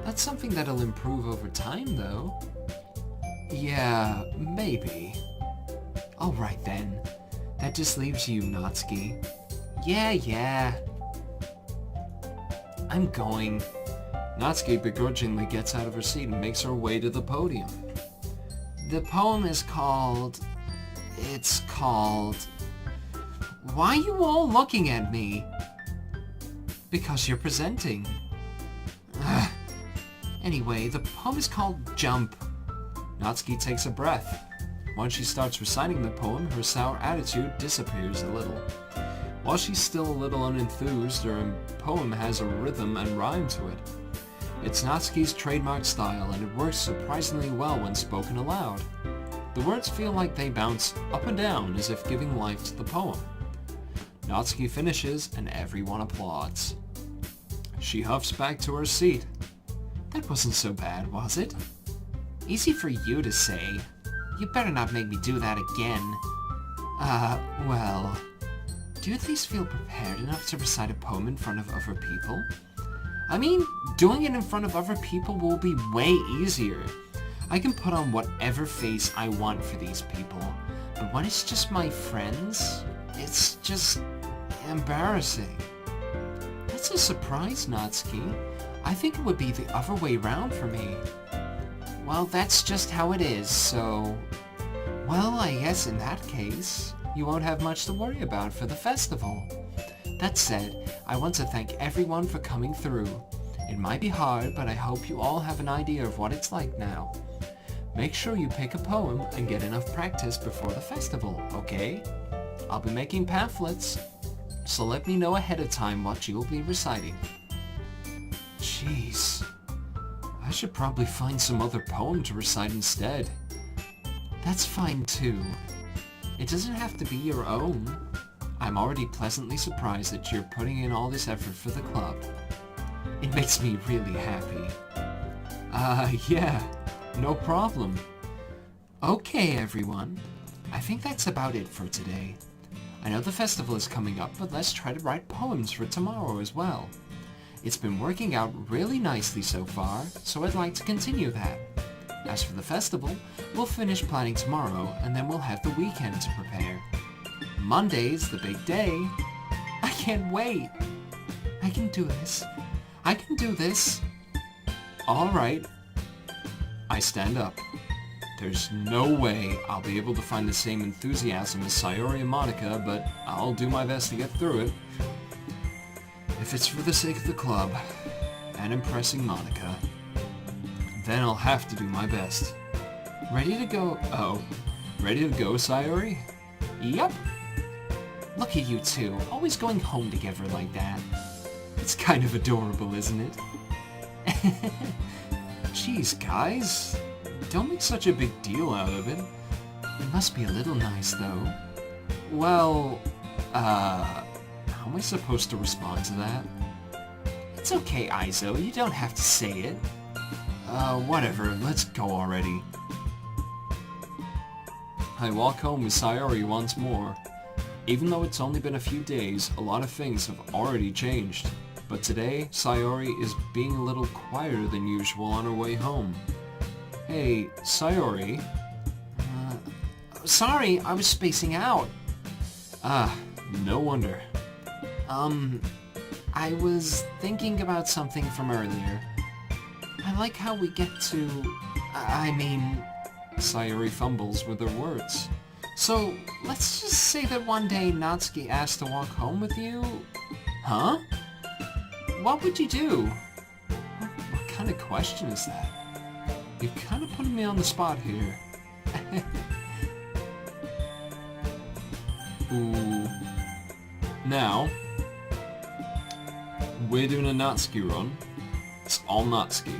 That's something that'll improve over time, though. Yeah, maybe. Alright then. That just leaves you, Natsuki. Yeah. I'm going. Natsuki begrudgingly gets out of her seat and makes her way to the podium. The poem is called... Why are you all looking at me? Because you're presenting. Ugh. Anyway, the poem is called Jump. Natsuki takes a breath. Once she starts reciting the poem, her sour attitude disappears a little. While she's still a little unenthused, her poem has a rhythm and rhyme to it. It's Natsuki's trademark style, and it works surprisingly well when spoken aloud. The words feel like they bounce up and down as if giving life to the poem. Natsuki finishes, and everyone applauds. She huffs back to her seat. That wasn't so bad, was it? Easy for you to say. You better not make me do that again. Well... Do you at least feel prepared enough to recite a poem in front of other people? I mean, doing it in front of other people will be way easier. I can put on whatever face I want for these people, but when it's just my friends, it's just embarrassing. That's a surprise, Natsuki. I think it would be the other way round for me. Well, that's just how it is, so... Well, I guess in that case, you won't have much to worry about for the festival. That said, I want to thank everyone for coming through. It might be hard, but I hope you all have an idea of what it's like now. Make sure you pick a poem and get enough practice before the festival, okay? I'll be making pamphlets, so let me know ahead of time what you'll be reciting. Jeez. I should probably find some other poem to recite instead. That's fine too. It doesn't have to be your own. I'm already pleasantly surprised that you're putting in all this effort for the club. It makes me really happy. Yeah, no problem. Okay, everyone. I think that's about it for today. I know the festival is coming up, but let's try to write poems for tomorrow as well. It's been working out really nicely so far, so I'd like to continue that. As for the festival, we'll finish planning tomorrow, and then we'll have the weekend to prepare. Monday's the big day. I can't wait. I can do this. I can do this. Alright. I stand up. There's no way I'll be able to find the same enthusiasm as Sayori and Monica, but I'll do my best to get through it. If it's for the sake of the club, and impressing Monica, then I'll have to do my best. Ready to go? Oh. Ready to go, Sayori? Yup. Look at you two, always going home together like that. It's kind of adorable, isn't it? Jeez, guys. Don't make such a big deal out of it. It must be a little nice, though. Well, how am I supposed to respond to that? It's okay, Aizo, you don't have to say it. Whatever, let's go already. I walk home with Sayori once more. Even though it's only been a few days, a lot of things have already changed. But today, Sayori is being a little quieter than usual on her way home. Hey, Sayori? Sorry, I was spacing out. No wonder. I was thinking about something from earlier. I like how we get to... Sayori fumbles with her words. So, let's just say that one day Natsuki asked to walk home with you? Huh? What would you do? What kind of question is that? You're kind of putting me on the spot here. Ooh. Now, we're doing a Natsuki run. It's all Natsuki.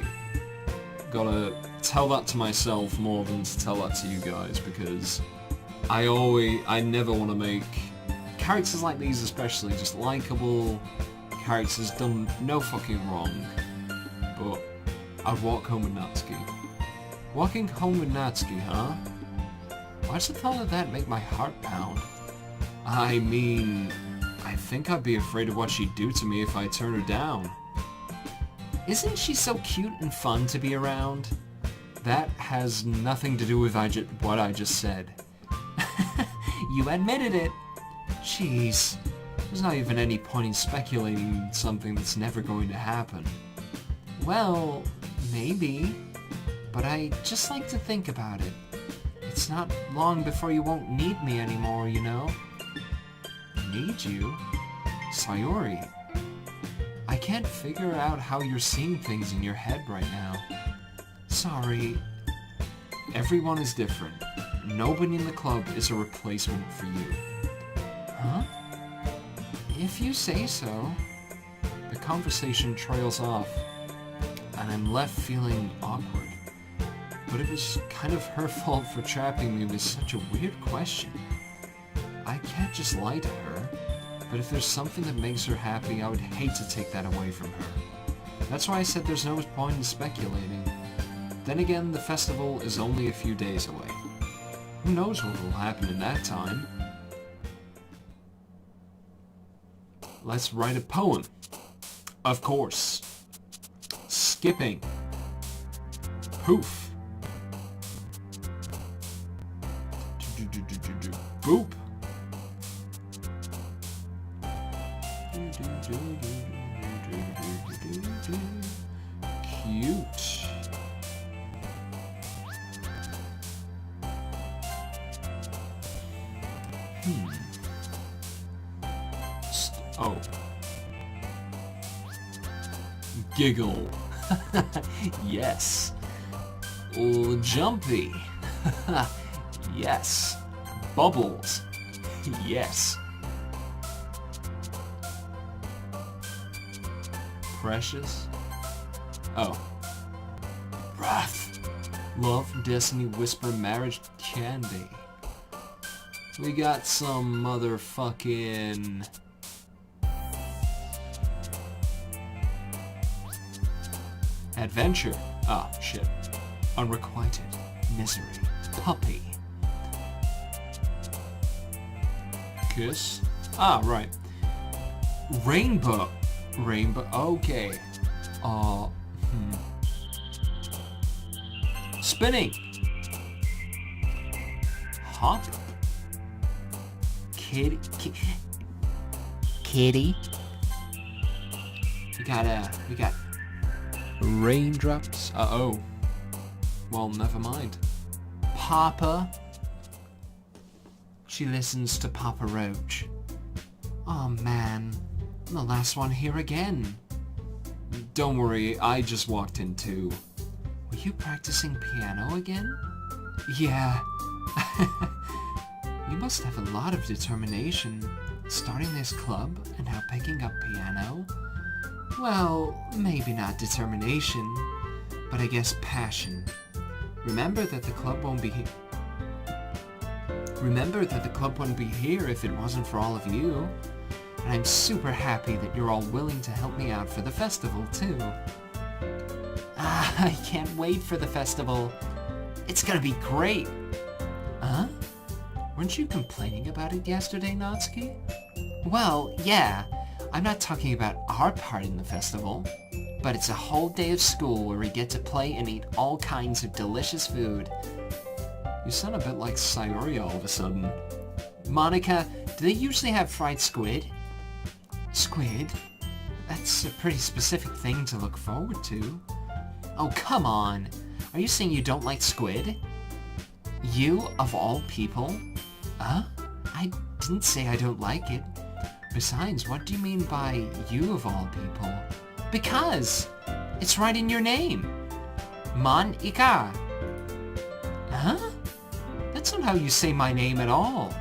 Gotta tell that to myself more than to tell that to you guys, because I never want to make characters like these especially just likable characters done no fucking wrong. But I'd walk home with Natsuki. Walking home with Natsuki, huh? Why does the thought of that make my heart pound? I mean, I think I'd be afraid of what she'd do to me if I turn her down. Isn't she so cute and fun to be around? That has nothing to do with what I just said. You admitted it. Jeez. There's not even any point in speculating something that's never going to happen. Well, maybe. But I just like to think about it. It's not long before you won't need me anymore, you know? Need you? Sayori. I can't figure out how you're seeing things in your head right now. Sorry. Everyone is different. Nobody in the club is a replacement for you. Huh? If you say so. The conversation trails off, and I'm left feeling awkward. But it was kind of her fault for trapping me with such a weird question. I can't just lie to her. But if there's something that makes her happy, I would hate to take that away from her. That's why I said there's no point in speculating. Then again, the festival is only a few days away. Who knows what will happen in that time? Let's write a poem. Of course. Skipping. Poof. Boop. Cute. Oh. Giggle. Yes. Jumpy. Yes. Bubbles. Yes. Precious. Oh. Wrath. Love, destiny, whisper, marriage, candy. We got some motherfucking... adventure. Ah, shit. Unrequited. Misery. Puppy. Kiss. Ah, right. Rainbow. Rainbow. Okay. Spinning. Hop. Kitty. Kitty. We got raindrops. Uh-oh. Well, never mind. Papa. She listens to Papa Roach. Oh man, the last one here again. Don't worry, I just walked in too. Were you practicing piano again? Yeah. You must have a lot of determination, starting this club and now picking up piano. Well, maybe not determination, but I guess passion. Remember that the club won't be here. Remember that the club wouldn't be here if it wasn't for all of you. And I'm super happy that you're all willing to help me out for the festival, too. I can't wait for the festival. It's gonna be great. Huh? Weren't you complaining about it yesterday, Natsuki? Well, yeah. I'm not talking about our part in the festival, but it's a whole day of school where we get to play and eat all kinds of delicious food. You sound a bit like Sayori all of a sudden. Monica, do they usually have fried squid? Squid? That's a pretty specific thing to look forward to. Oh, come on. Are you saying you don't like squid? You, of all people? Huh? I didn't say I don't like it. Besides, what do you mean by you of all people? Because it's right in your name. Monica. Huh? That's not how you say my name at all.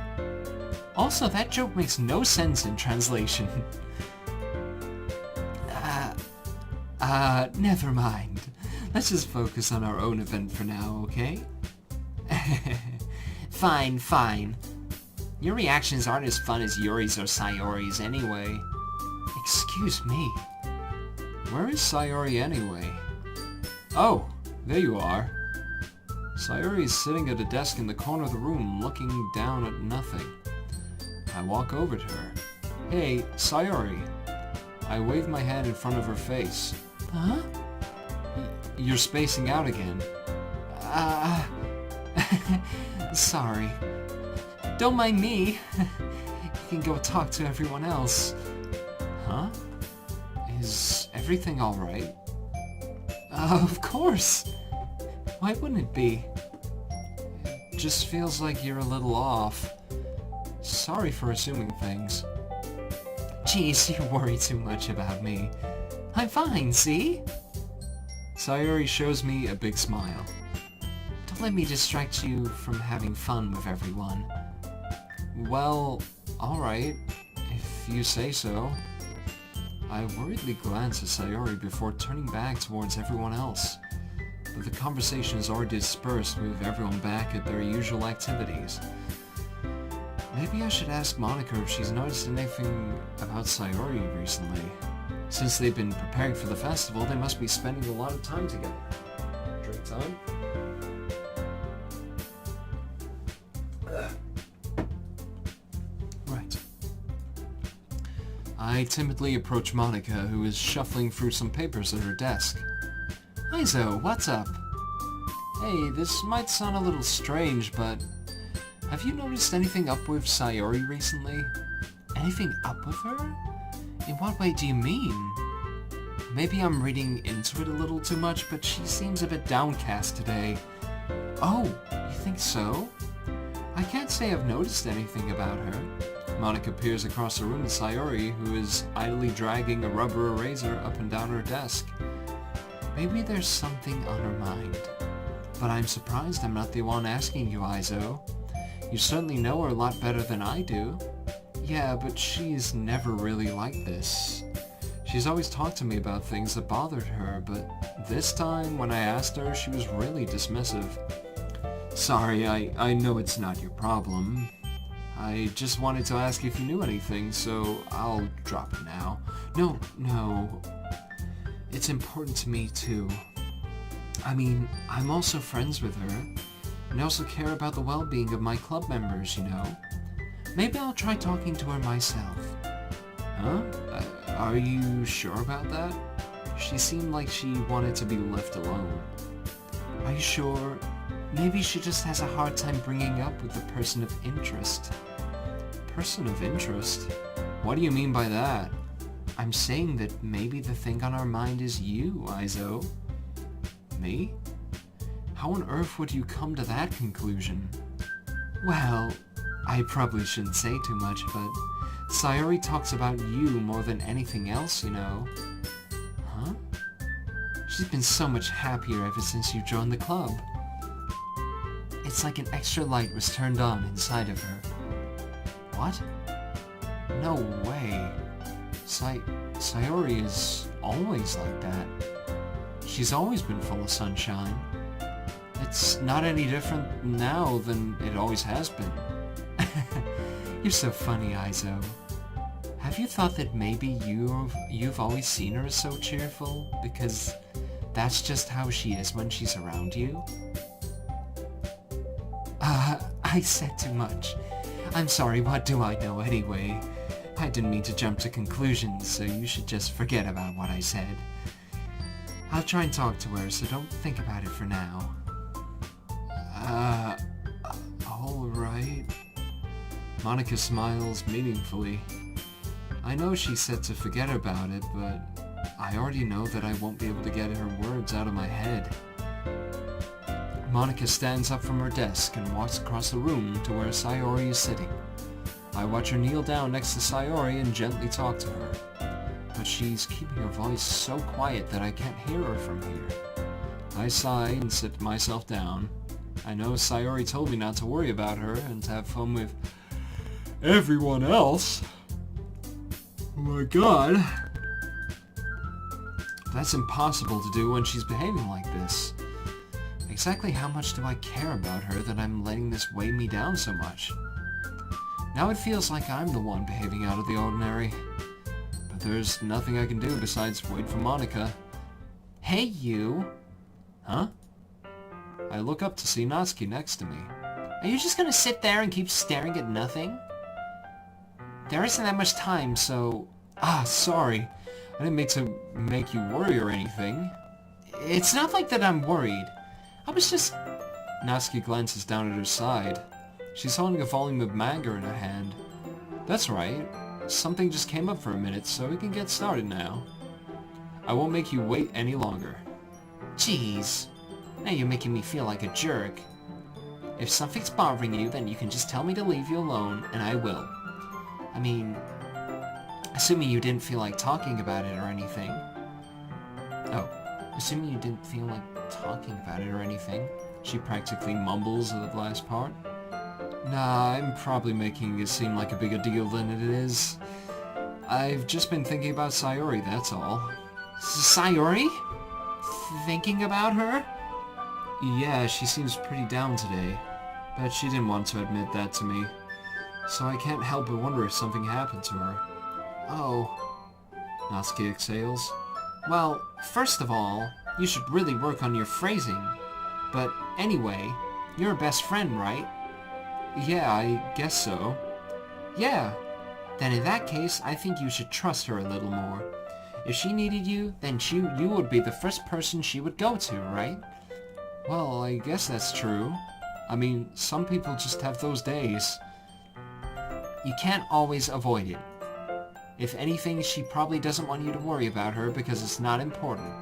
Also, that joke makes no sense in translation. Never mind. Let's just focus on our own event for now, okay? Fine, fine. Your reactions aren't as fun as Yuri's or Sayori's anyway. Excuse me. Where is Sayori anyway? Oh, there you are. Sayori is sitting at a desk in the corner of the room, looking down at nothing. I walk over to her. Hey, Sayori. I wave my hand in front of her face. Huh? You're spacing out again. Sorry. Don't mind me. You can go talk to everyone else. Huh? Is everything alright? Of course! Why wouldn't it be? It just feels like you're a little off. Sorry for assuming things. Jeez, you worry too much about me. I'm fine, see? Sayori shows me a big smile. Don't let me distract you from having fun with everyone. Well, alright, if you say so. I worriedly glance at Sayori before turning back towards everyone else. But the conversation is already dispersed with everyone back at their usual activities. Maybe I should ask Monica if she's noticed anything about Sayori recently. Since they've been preparing for the festival, they must be spending a lot of time together. Drink time? I timidly approach Monica, who is shuffling through some papers at her desk. Izo, what's up? Hey, this might sound a little strange, but have you noticed anything up with Sayori recently? Anything up with her? In what way do you mean? Maybe I'm reading into it a little too much, but she seems a bit downcast today. Oh, you think so? I can't say I've noticed anything about her. Monica peers across the room at Sayori, who is idly dragging a rubber eraser up and down her desk. Maybe there's something on her mind. But I'm surprised I'm not the one asking you, Izo. You certainly know her a lot better than I do. Yeah, but she's never really like this. She's always talked to me about things that bothered her, but this time, when I asked her, she was really dismissive. Sorry, I know it's not your problem. I just wanted to ask if you knew anything, so I'll drop it now. No. It's important to me, too. I mean, I'm also friends with her, and I also care about the well-being of my club members, you know? Maybe I'll try talking to her myself. Huh? Are you sure about that? She seemed like she wanted to be left alone. Are you sure? Maybe she just has a hard time bringing up with the person of interest. Person of interest? What do you mean by that? I'm saying that maybe the thing on our mind is you, Izo. Me? How on earth would you come to that conclusion? Well, I probably shouldn't say too much, but Sayori talks about you more than anything else, you know. Huh? She's been so much happier ever since you joined the club. It's like an extra light was turned on inside of her. What? No way. Sayori is always like that. She's always been full of sunshine. It's not any different now than it always has been. You're so funny, Izo. Have you thought that maybe you've always seen her as so cheerful because that's just how she is when she's around you? I said too much. I'm sorry, what do I know anyway? I didn't mean to jump to conclusions, so you should just forget about what I said. I'll try and talk to her, so don't think about it for now. Alright. Monica smiles meaningfully. I know she said to forget about it, but I already know that I won't be able to get her words out of my head. Monica stands up from her desk and walks across the room to where Sayori is sitting. I watch her kneel down next to Sayori and gently talk to her, but she's keeping her voice so quiet that I can't hear her from here. I sigh and sit myself down. I know Sayori told me not to worry about her and to have fun with everyone else. Oh my god. That's impossible to do when she's behaving like this. Exactly how much do I care about her that I'm letting this weigh me down so much? Now it feels like I'm the one behaving out of the ordinary. But there's nothing I can do besides wait for Monica. Hey, you! Huh? I look up to see Natsuki next to me. Are you just gonna sit there and keep staring at nothing? There isn't that much time, so... sorry. I didn't mean to make you worry or anything. It's not like that I'm worried. I was just... Natsuki glances down at her side. She's holding a volume of manga in her hand. That's right. Something just came up for a minute, so we can get started now. I won't make you wait any longer. Jeez. Now you're making me feel like a jerk. If something's bothering you, then you can just tell me to leave you alone, and I will. I mean, assuming you didn't feel like talking about it or anything. Oh, assuming you didn't feel like talking about it or anything. She practically mumbles at the last part. Nah, I'm probably making it seem like a bigger deal than it is. I've just been thinking about Sayori, that's all. Sayori? Thinking about her? Yeah, she seems pretty down today. Bet she didn't want to admit that to me. So I can't help but wonder if something happened to her. Oh. Natsuki exhales. Well, first of all, you should really work on your phrasing. But anyway, you're her best friend, right? Yeah, I guess so. Yeah. Then in that case, I think you should trust her a little more. If she needed you, then you would be the first person she would go to, right? Well, I guess that's true. I mean, some people just have those days. You can't always avoid it. If anything, she probably doesn't want you to worry about her because it's not important.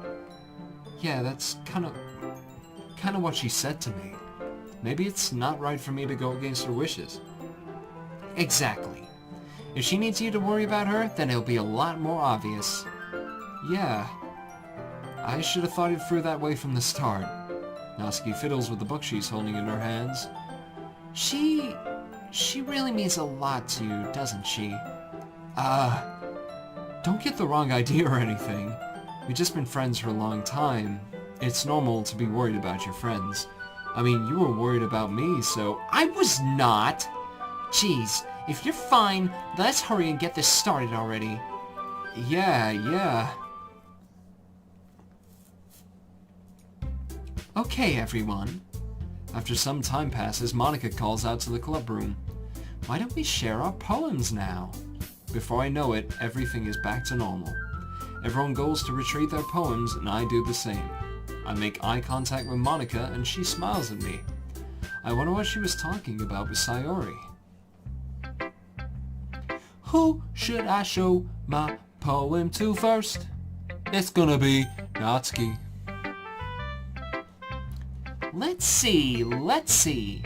Yeah, that's kind of what she said to me. Maybe it's not right for me to go against her wishes. Exactly. If she needs you to worry about her, then it'll be a lot more obvious. Yeah. I should have thought it through that way from the start. Natsuki fiddles with the book she's holding in her hands. She really means a lot to you, doesn't she? Don't get the wrong idea or anything. We've just been friends for a long time. It's normal to be worried about your friends. I mean, you were worried about me, so... I was not! Jeez, if you're fine, let's hurry and get this started already. Yeah. Okay, everyone. After some time passes, Monica calls out to the club room. Why don't we share our poems now? Before I know it, everything is back to normal. Everyone goes to retrieve their poems, and I do the same. I make eye contact with Monica, and she smiles at me. I wonder what she was talking about with Sayori. Who should I show my poem to first? It's gonna be Natsuki. Let's see.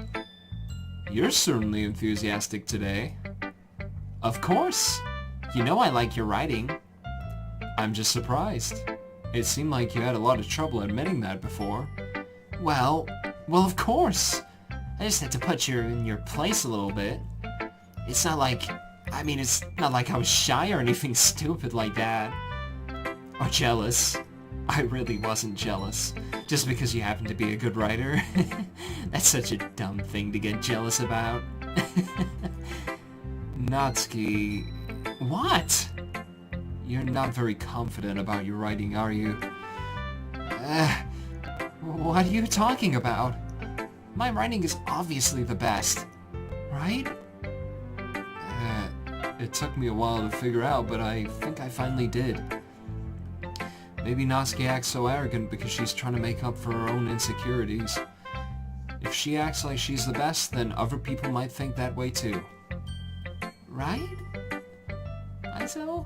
You're certainly enthusiastic today. Of course. You know I like your writing. I'm just surprised. It seemed like you had a lot of trouble admitting that before. Well, of course. I just had to put you in your place a little bit. It's not like I was shy or anything stupid like that. Or jealous. I really wasn't jealous. Just because you happen to be a good writer. That's such a dumb thing to get jealous about. Natsuki... What? You're not very confident about your writing, are you? What are you talking about? My writing is obviously the best. Right? It took me a while to figure out, but I think I finally did. Maybe Natsuki acts so arrogant because she's trying to make up for her own insecurities. If she acts like she's the best, then other people might think that way too. Right? Aizo?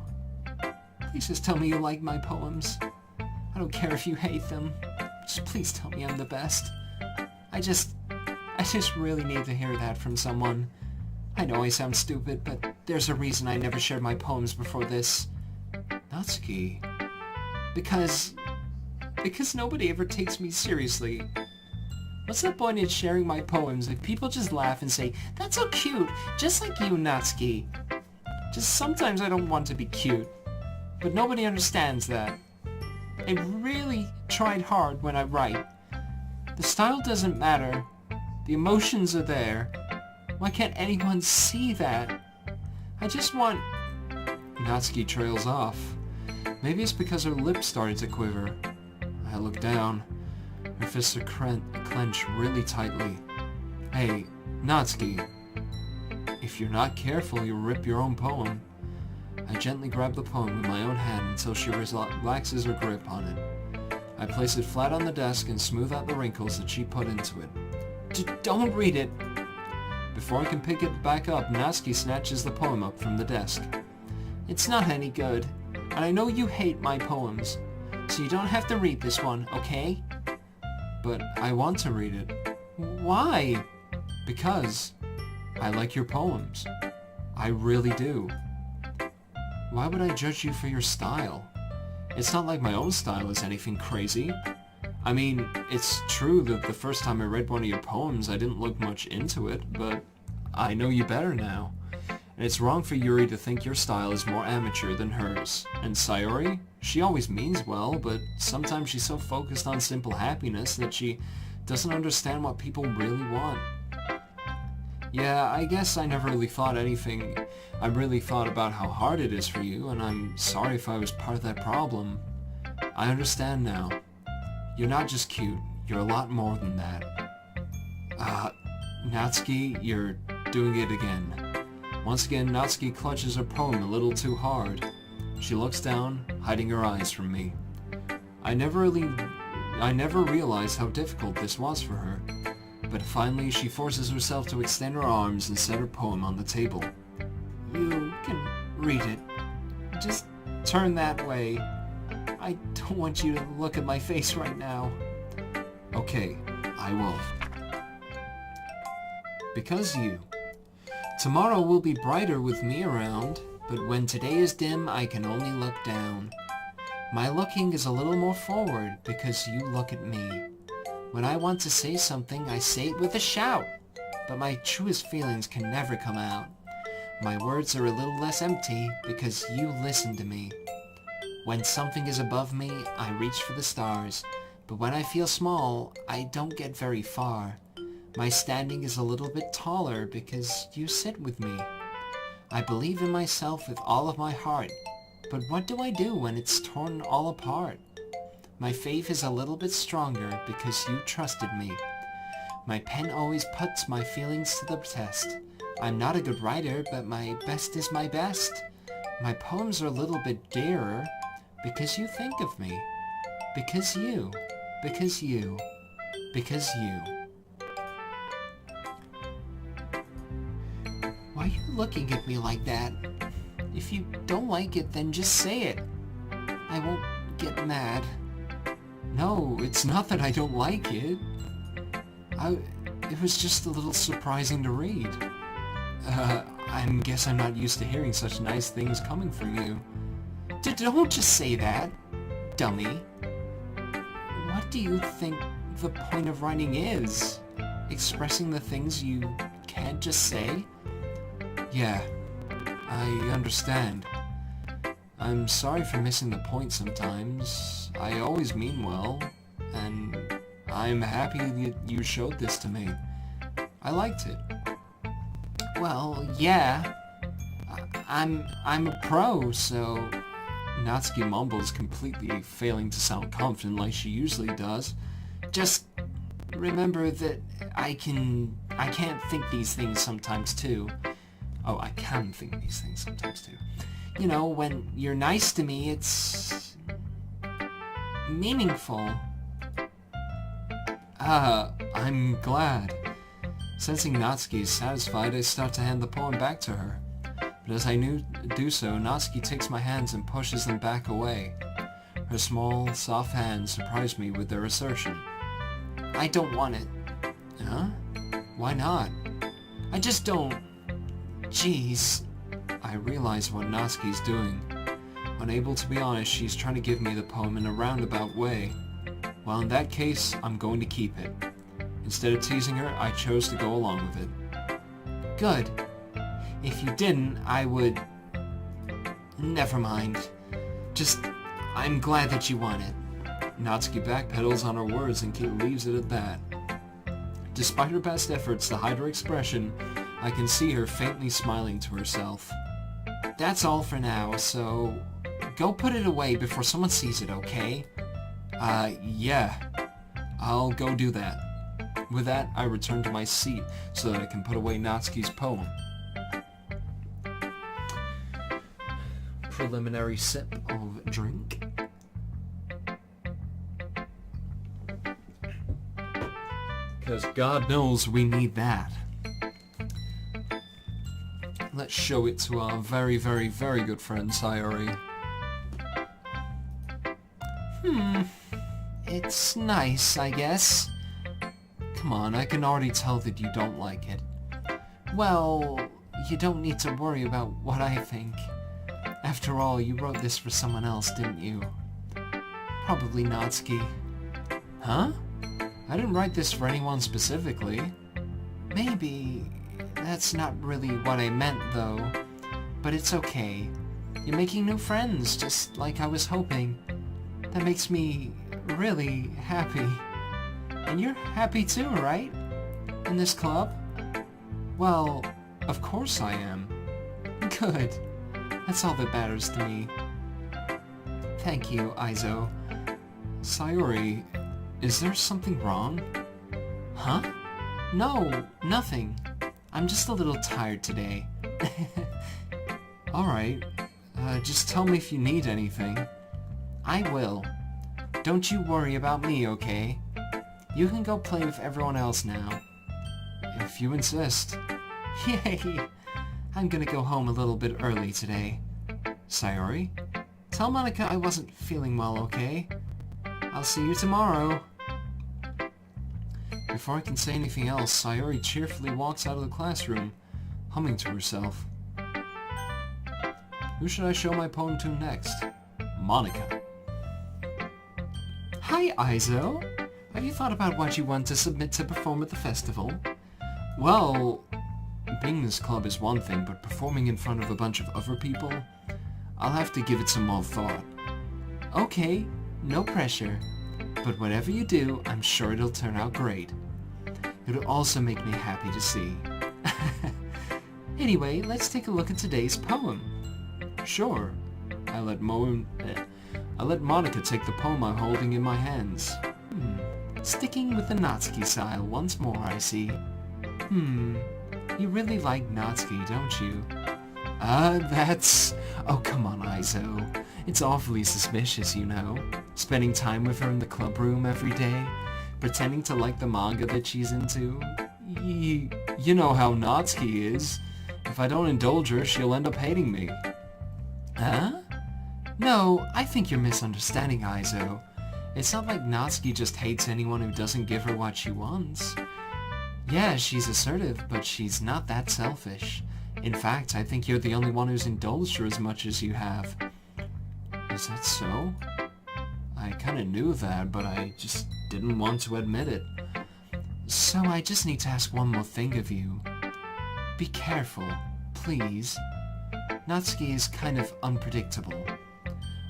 Please just tell me you like my poems. I don't care if you hate them. Just please tell me I'm the best. I just really need to hear that from someone. I know I sound stupid, but there's a reason I never shared my poems before this. Natsuki... Because nobody ever takes me seriously. What's the point in sharing my poems if people just laugh and say, "That's so cute, just like you, Natsuki." Just sometimes I don't want to be cute, but nobody understands that. I really tried hard when I write. The style doesn't matter. The emotions are there. Why can't anyone see that? I just want... Natsuki trails off. Maybe it's because her lips started to quiver. I look down. Her fists are clenched really tightly. Hey, Natsuki. If you're not careful, you'll rip your own poem. I gently grab the poem with my own hand until she relaxes her grip on it. I place it flat on the desk and smooth out the wrinkles that she put into it. Don't read it. Before I can pick it back up, Natsuki snatches the poem up from the desk. It's not any good. And I know you hate my poems, so you don't have to read this one, okay? But I want to read it. Why? Because I like your poems. I really do. Why would I judge you for your style? It's not like my own style is anything crazy. I mean, it's true that the first time I read one of your poems I didn't look much into it, but I know you better now. And it's wrong for Yuri to think your style is more amateur than hers. And Sayori? She always means well, but sometimes she's so focused on simple happiness that she doesn't understand what people really want. Yeah, I guess I never really thought anything. I really thought about how hard it is for you, and I'm sorry if I was part of that problem. I understand now. You're not just cute, you're a lot more than that. Natsuki, you're doing it again. Once again, Natsuki clutches her poem a little too hard. She looks down, hiding her eyes from me. I never realized how difficult this was for her, but finally she forces herself to extend her arms and set her poem on the table. You can read it. Just turn that way. I don't want you to look at my face right now. Okay, I will. Because you. Tomorrow will be brighter with me around, but when today is dim, I can only look down. My looking is a little more forward because you look at me. When I want to say something, I say it with a shout, but my truest feelings can never come out. My words are a little less empty because you listen to me. When something is above me, I reach for the stars, but when I feel small, I don't get very far. My standing is a little bit taller because you sit with me. I believe in myself with all of my heart, but what do I do when it's torn all apart? My faith is a little bit stronger because you trusted me. My pen always puts my feelings to the test. I'm not a good writer, but my best is my best. My poems are a little bit dearer because you think of me. Because you. Because you. Because you. Why are you looking at me like that? If you don't like it, then just say it. I won't get mad. No, it's not that I don't like it. It was just a little surprising to read. I guess I'm not used to hearing such nice things coming from you. Don't just say that, dummy. What do you think the point of writing is? Expressing the things you can't just say? Yeah, I understand. I'm sorry for missing the point sometimes. I always mean well, and I'm happy that you showed this to me. I liked it. Well, yeah. I'm a pro, so... Natsuki mumbles, completely failing to sound confident like she usually does. Just remember that I can't think these things sometimes too. Oh, I can think these things sometimes too. You know, when you're nice to me, it's... meaningful. I'm glad. Sensing Natsuki is satisfied, I start to hand the poem back to her. But as I do so, Natsuki takes my hands and pushes them back away. Her small, soft hands surprise me with their assertion. I don't want it. Huh? Why not? I just don't... Jeez. I realize what Natsuki's doing. Unable to be honest, she's trying to give me the poem in a roundabout way. Well, in that case, I'm going to keep it. Instead of teasing her, I chose to go along with it. Good. If you didn't, I would... Never mind. Just, I'm glad that you want it. Natsuki backpedals on her words and Kate leaves it at that. Despite her best efforts to hide her expression, I can see her faintly smiling to herself. That's all for now, so... Go put it away before someone sees it, okay? Yeah. I'll go do that. With that, I return to my seat so that I can put away Natsuki's poem. Preliminary sip of drink. Because God knows we need that. Let's show it to our very, very, very good friend Sayori. It's nice, I guess. Come on, I can already tell that you don't like it. Well, you don't need to worry about what I think. After all, you wrote this for someone else, didn't you? Probably Natsuki. Huh? I didn't write this for anyone specifically. Maybe... That's not really what I meant, though. But it's okay. You're making new friends, just like I was hoping. That makes me really happy. And you're happy too, right? In this club? Well, of course I am. Good. That's all that matters to me. Thank you, Aizo. Sayori, is there something wrong? Huh? No, nothing. I'm just a little tired today. Alright, just tell me if you need anything. I will. Don't you worry about me, okay? You can go play with everyone else now. If you insist. Yay! I'm gonna go home a little bit early today. Sayori? Tell Monica I wasn't feeling well, okay? I'll see you tomorrow. Before I can say anything else, Sayori cheerfully walks out of the classroom, humming to herself. Who should I show my poem to next? Monica. Hi, Izo. Have you thought about what you want to submit to perform at the festival? Well, being in this club is one thing, but performing in front of a bunch of other people, I'll have to give it some more thought. Okay, no pressure. But whatever you do, I'm sure it'll turn out great. It'll also make me happy to see. Anyway, let's take a look at today's poem. Sure. I let Monica take the poem I'm holding in my hands. Sticking with the Natsuki style once more, I see. You really like Natsuki, don't you? Oh, come on, Izo. It's awfully suspicious, you know. Spending time with her in the club room every day, pretending to like the manga that she's into. You know how Natsuki is. If I don't indulge her, she'll end up hating me. Huh? No, I think you're misunderstanding, Izo. It's not like Natsuki just hates anyone who doesn't give her what she wants. Yeah, she's assertive, but she's not that selfish. In fact, I think you're the only one who's indulged her as much as you have. Is that so? I kinda knew that, but I just didn't want to admit it. So I just need to ask one more thing of you. Be careful, please. Natsuki is kind of unpredictable.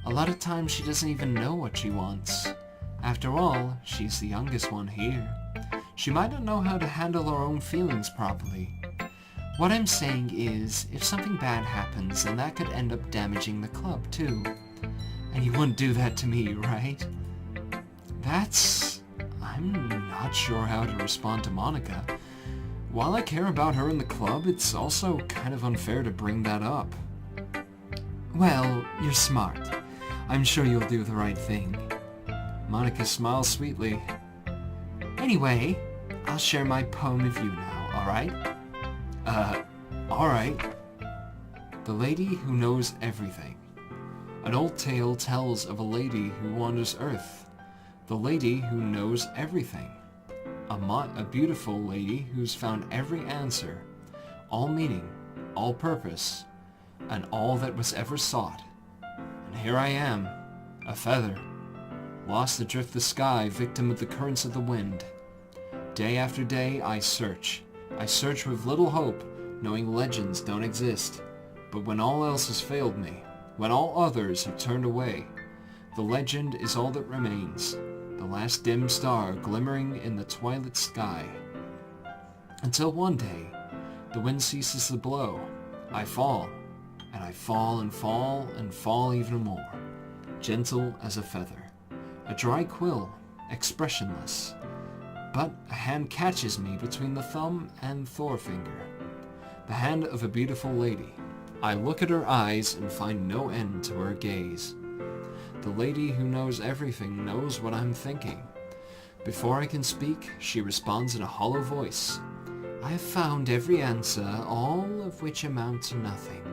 A lot of times she doesn't even know what she wants. After all, she's the youngest one here. She might not know how to handle her own feelings properly. What I'm saying is, if something bad happens, then that could end up damaging the club too. And you wouldn't do that to me, right? I'm not sure how to respond to Monica. While I care about her in the club, it's also kind of unfair to bring that up. Well, you're smart. I'm sure you'll do the right thing. Monica smiles sweetly. Anyway, I'll share my poem with you now, alright? Alright. The Lady Who Knows Everything. An old tale tells of a lady who wanders Earth. The lady who knows everything. A beautiful lady who's found every answer, all meaning, all purpose, and all that was ever sought. And here I am, a feather, lost adrift the sky, victim of the currents of the wind. Day after day I search with little hope, knowing legends don't exist. But when all else has failed me, when all others have turned away, the legend is all that remains, the last dim star glimmering in the twilight sky. Until one day, the wind ceases to blow, I fall, and I fall and fall and fall even more, gentle as a feather, a dry quill, expressionless. But a hand catches me between the thumb and forefinger, the hand of a beautiful lady. I look at her eyes and find no end to her gaze. The lady who knows everything knows what I'm thinking. Before I can speak, she responds in a hollow voice. I have found every answer, all of which amount to nothing.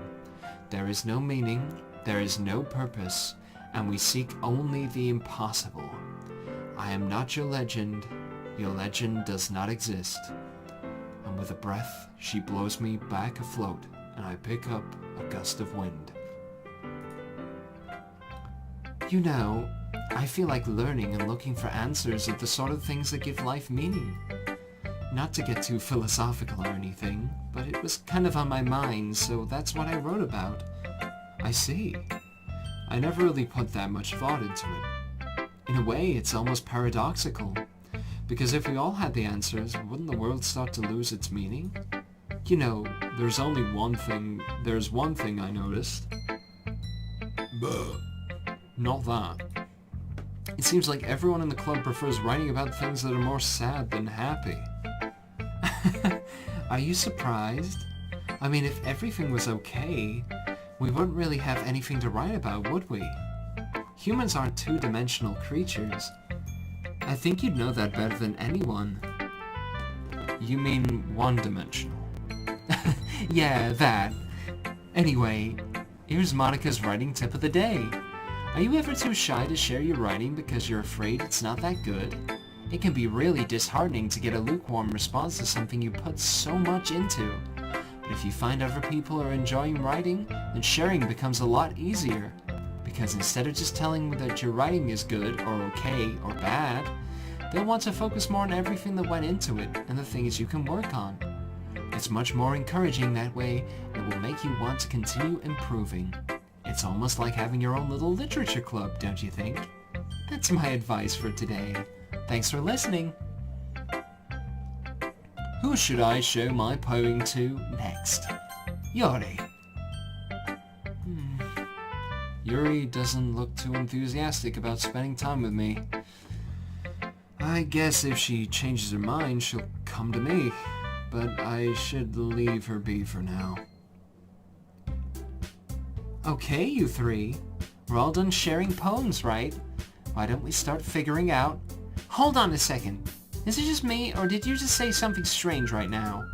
There is no meaning, there is no purpose, and we seek only the impossible. I am not your legend does not exist. And with a breath, she blows me back afloat, and I pick up a gust of wind. You know, I feel like learning and looking for answers are the sort of things that give life meaning. Not to get too philosophical or anything, but it was kind of on my mind, so that's what I wrote about. I see. I never really put that much thought into it. In a way, it's almost paradoxical. Because if we all had the answers, wouldn't the world start to lose its meaning? You know, there's one thing I noticed. Not that. It seems like everyone in the club prefers writing about things that are more sad than happy. Are you surprised? I mean, if everything was okay, we wouldn't really have anything to write about, would we? Humans aren't two-dimensional creatures. I think you'd know that better than anyone. You mean one-dimensional? Yeah, that. Anyway, here's Monica's writing tip of the day. Are you ever too shy to share your writing because you're afraid it's not that good? It can be really disheartening to get a lukewarm response to something you put so much into. But if you find other people are enjoying writing, then sharing becomes a lot easier. Because instead of just telling that your writing is good, or okay, or bad, they'll want to focus more on everything that went into it and the things you can work on. It's much more encouraging that way, and it will make you want to continue improving. It's almost like having your own little literature club, don't you think? That's my advice for today. Thanks for listening. Who should I show my poem to next? Yuri. Yuri doesn't look too enthusiastic about spending time with me. I guess if she changes her mind, she'll come to me. But I should leave her be for now. Okay, you three. We're all done sharing poems, right? Why don't we start figuring out... Hold on a second. Is it just me, or did you just say something strange right now?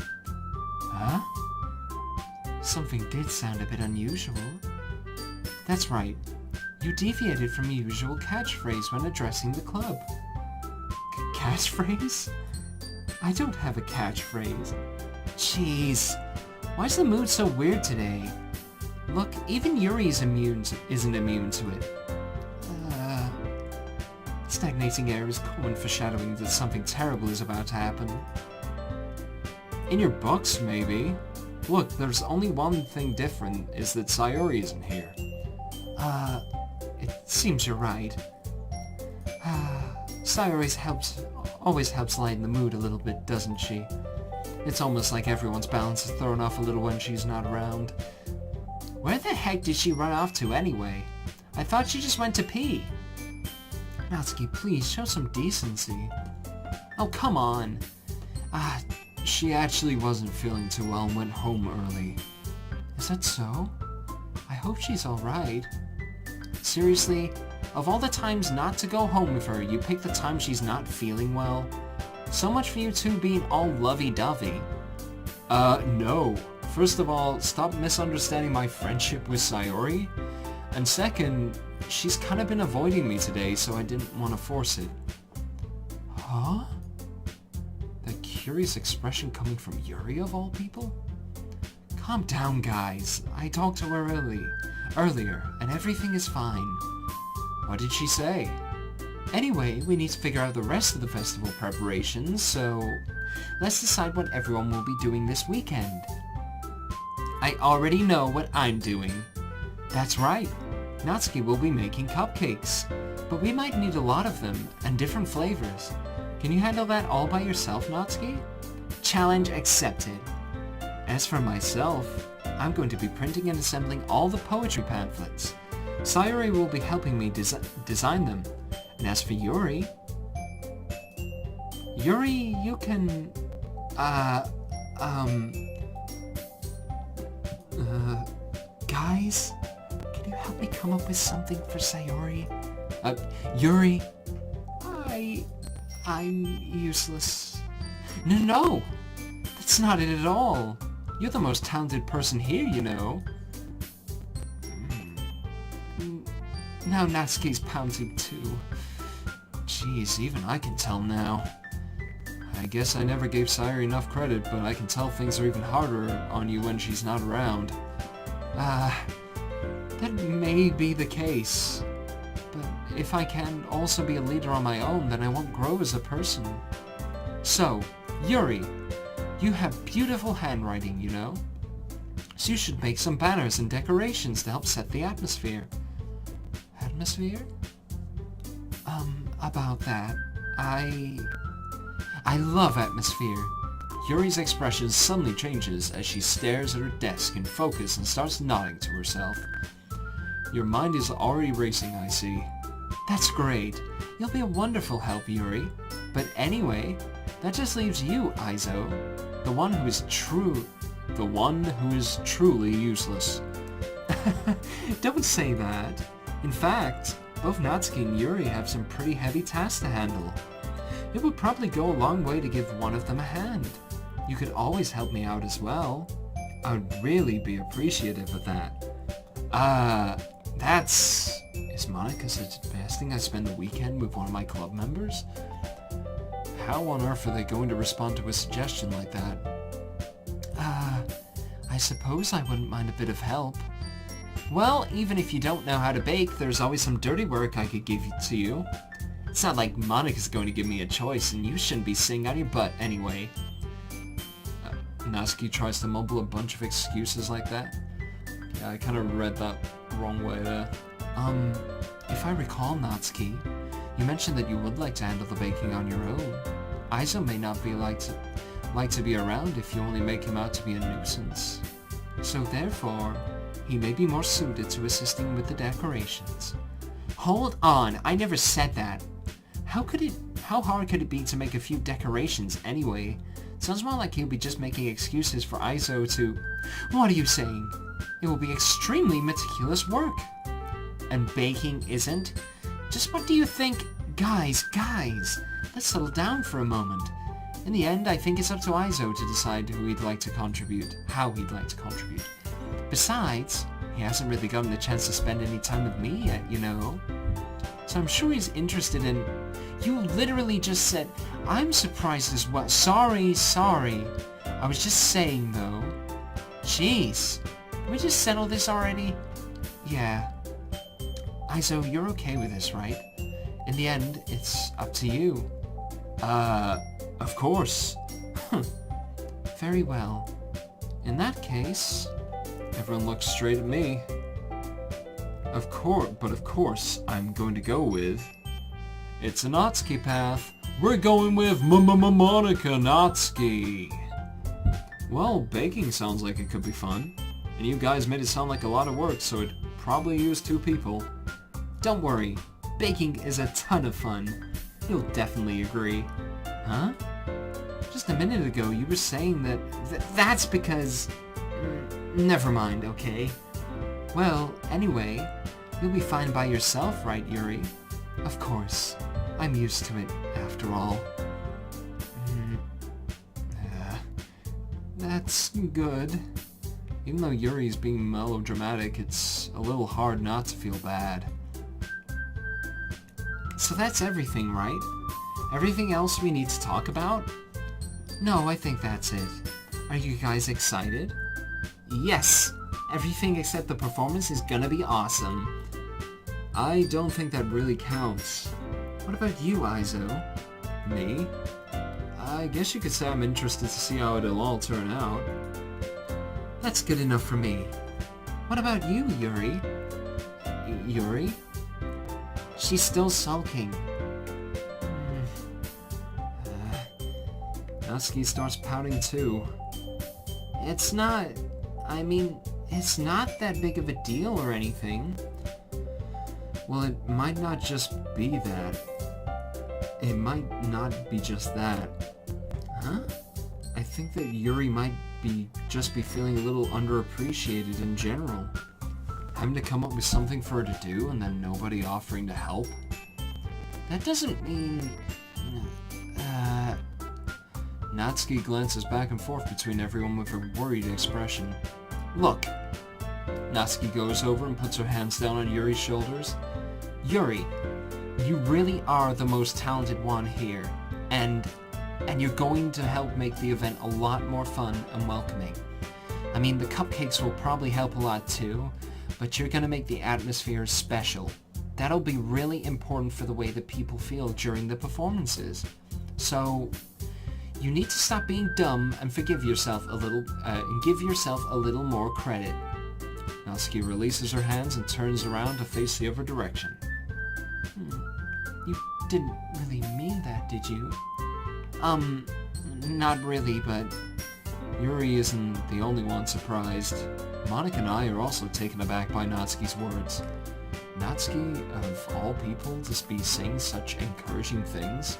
Huh? Something did sound a bit unusual. That's right. You deviated from your usual catchphrase when addressing the club. Catchphrase? I don't have a catchphrase. Jeez. Why's the mood so weird today? Look, even Yuri isn't immune to it. Stagnating air is common foreshadowing that something terrible is about to happen. In your books, maybe. Look, there's only one thing different, is that Sayori isn't here. It seems you're right. Sayori always helps lighten the mood a little bit, doesn't she? It's almost like everyone's balance is thrown off a little when she's not around. Where the heck did she run off to anyway? I thought she just went to pee. Natsuki, please, show some decency. Oh, come on. She actually wasn't feeling too well and went home early. Is that so? I hope she's alright. Seriously, of all the times not to go home with her, you pick the time she's not feeling well? So much for you two being all lovey-dovey. No. First of all, stop misunderstanding my friendship with Sayori. And second, she's kind of been avoiding me today, so I didn't want to force it. Huh? That curious expression coming from Yuri of all people? Calm down, guys. I talked to her earlier, and everything is fine. What did she say? Anyway, we need to figure out the rest of the festival preparations, so let's decide what everyone will be doing this weekend. I already know what I'm doing. That's right. Natsuki will be making cupcakes, but we might need a lot of them, and different flavors. Can you handle that all by yourself, Natsuki? Challenge accepted. As for myself, I'm going to be printing and assembling all the poetry pamphlets. Sayori will be helping me design them. And as for Yuri, you can, guys, can you help me come up with something for Sayori? Yuri, I'm useless. No, that's not it at all. You're the most talented person here, you know. Now Natsuki's pouncing too. Jeez, even I can tell now. I guess I never gave Sayori enough credit, but I can tell things are even harder on you when she's not around. That may be the case. But if I can also be a leader on my own, then I won't grow as a person. So, Yuri, you have beautiful handwriting, you know? So you should make some banners and decorations to help set the atmosphere. Atmosphere? About that, I love atmosphere. Yuri's expression suddenly changes as she stares at her desk in focus and starts nodding to herself. Your mind is already racing, I see. That's great. You'll be a wonderful help, Yuri. But anyway, that just leaves you, Aizo, the one who is The one who is truly useless. Don't say that. In fact, both Natsuki and Yuri have some pretty heavy tasks to handle. It would probably go a long way to give one of them a hand. You could always help me out as well. I would really be appreciative of that. Is Monica suggesting I spend the weekend with one of my club members? How on earth are they going to respond to a suggestion like that? I suppose I wouldn't mind a bit of help. Well, even if you don't know how to bake, there's always some dirty work I could give to you. It's not like Monica's going to give me a choice, and you shouldn't be sitting on your butt anyway. Natsuki tries to mumble a bunch of excuses like that. Yeah, I kind of read that wrong way there. If I recall, Natsuki, you mentioned that you would like to handle the baking on your own. Aizo may not be like to be around if you only make him out to be a nuisance. So therefore, he may be more suited to assisting with the decorations. Hold on, I never said that. How hard could it be to make a few decorations anyway? Sounds more like he'll be just making excuses for Aizo to... What are you saying? It will be extremely meticulous work. And baking isn't? Just what do you think? Guys, let's settle down for a moment. In the end, I think it's up to Aizo to decide who he'd like to contribute, how he'd like to contribute. Besides, he hasn't really gotten the chance to spend any time with me yet, you know? So I'm sure he's interested in... You literally just said, I'm surprised as well. Sorry. I was just saying, though. Jeez. Can we just settle this already? Yeah. Aizo, you're okay with this, right? In the end, it's up to you. Of course. Very well. In that case... Everyone looks straight at me. Of course, I'm going to go with... It's a Natsuki path. We're going with Monica Natsuki. Well, baking sounds like it could be fun. And you guys made it sound like a lot of work, so it'd probably use 2 people. Don't worry, baking is a ton of fun. You'll definitely agree. Huh? Just a minute ago, you were saying that... That's because... Never mind, okay? Well, anyway, you'll be fine by yourself, right, Yuri? Of course. I'm used to it, after all. That's good. Even though Yuri's being melodramatic, it's a little hard not to feel bad. So that's everything, right? Everything else we need to talk about? No, I think that's it. Are you guys excited? Yes! Everything except the performance is gonna be awesome. I don't think that really counts. What about you, Aizo? Me? I guess you could say I'm interested to see how it'll all turn out. That's good enough for me. What about you, Yuri? Yuri? She's still sulking. Natsuki starts pouting too. It's not that big of a deal or anything. Well, it might not just be that. It might not be just that. Huh? I think that Yuri might just be feeling a little underappreciated in general. Having to come up with something for her to do and then nobody offering to help? That doesn't mean... Natsuki glances back and forth between everyone with a worried expression. Look! Natsuki goes over and puts her hands down on Yuri's shoulders. Yuri, you really are the most talented one here, and you're going to help make the event a lot more fun and welcoming. I mean, the cupcakes will probably help a lot too, but you're gonna make the atmosphere special. That'll be really important for the way that people feel during the performances. So, you need to stop being dumb and forgive yourself a little, and give yourself a little more credit. Natsuki releases her hands and turns around to face the other direction. You didn't really mean that, did you? Not really, but Yuri isn't the only one surprised. Monica and I are also taken aback by Natsuki's words. Natsuki, of all people, to be saying such encouraging things?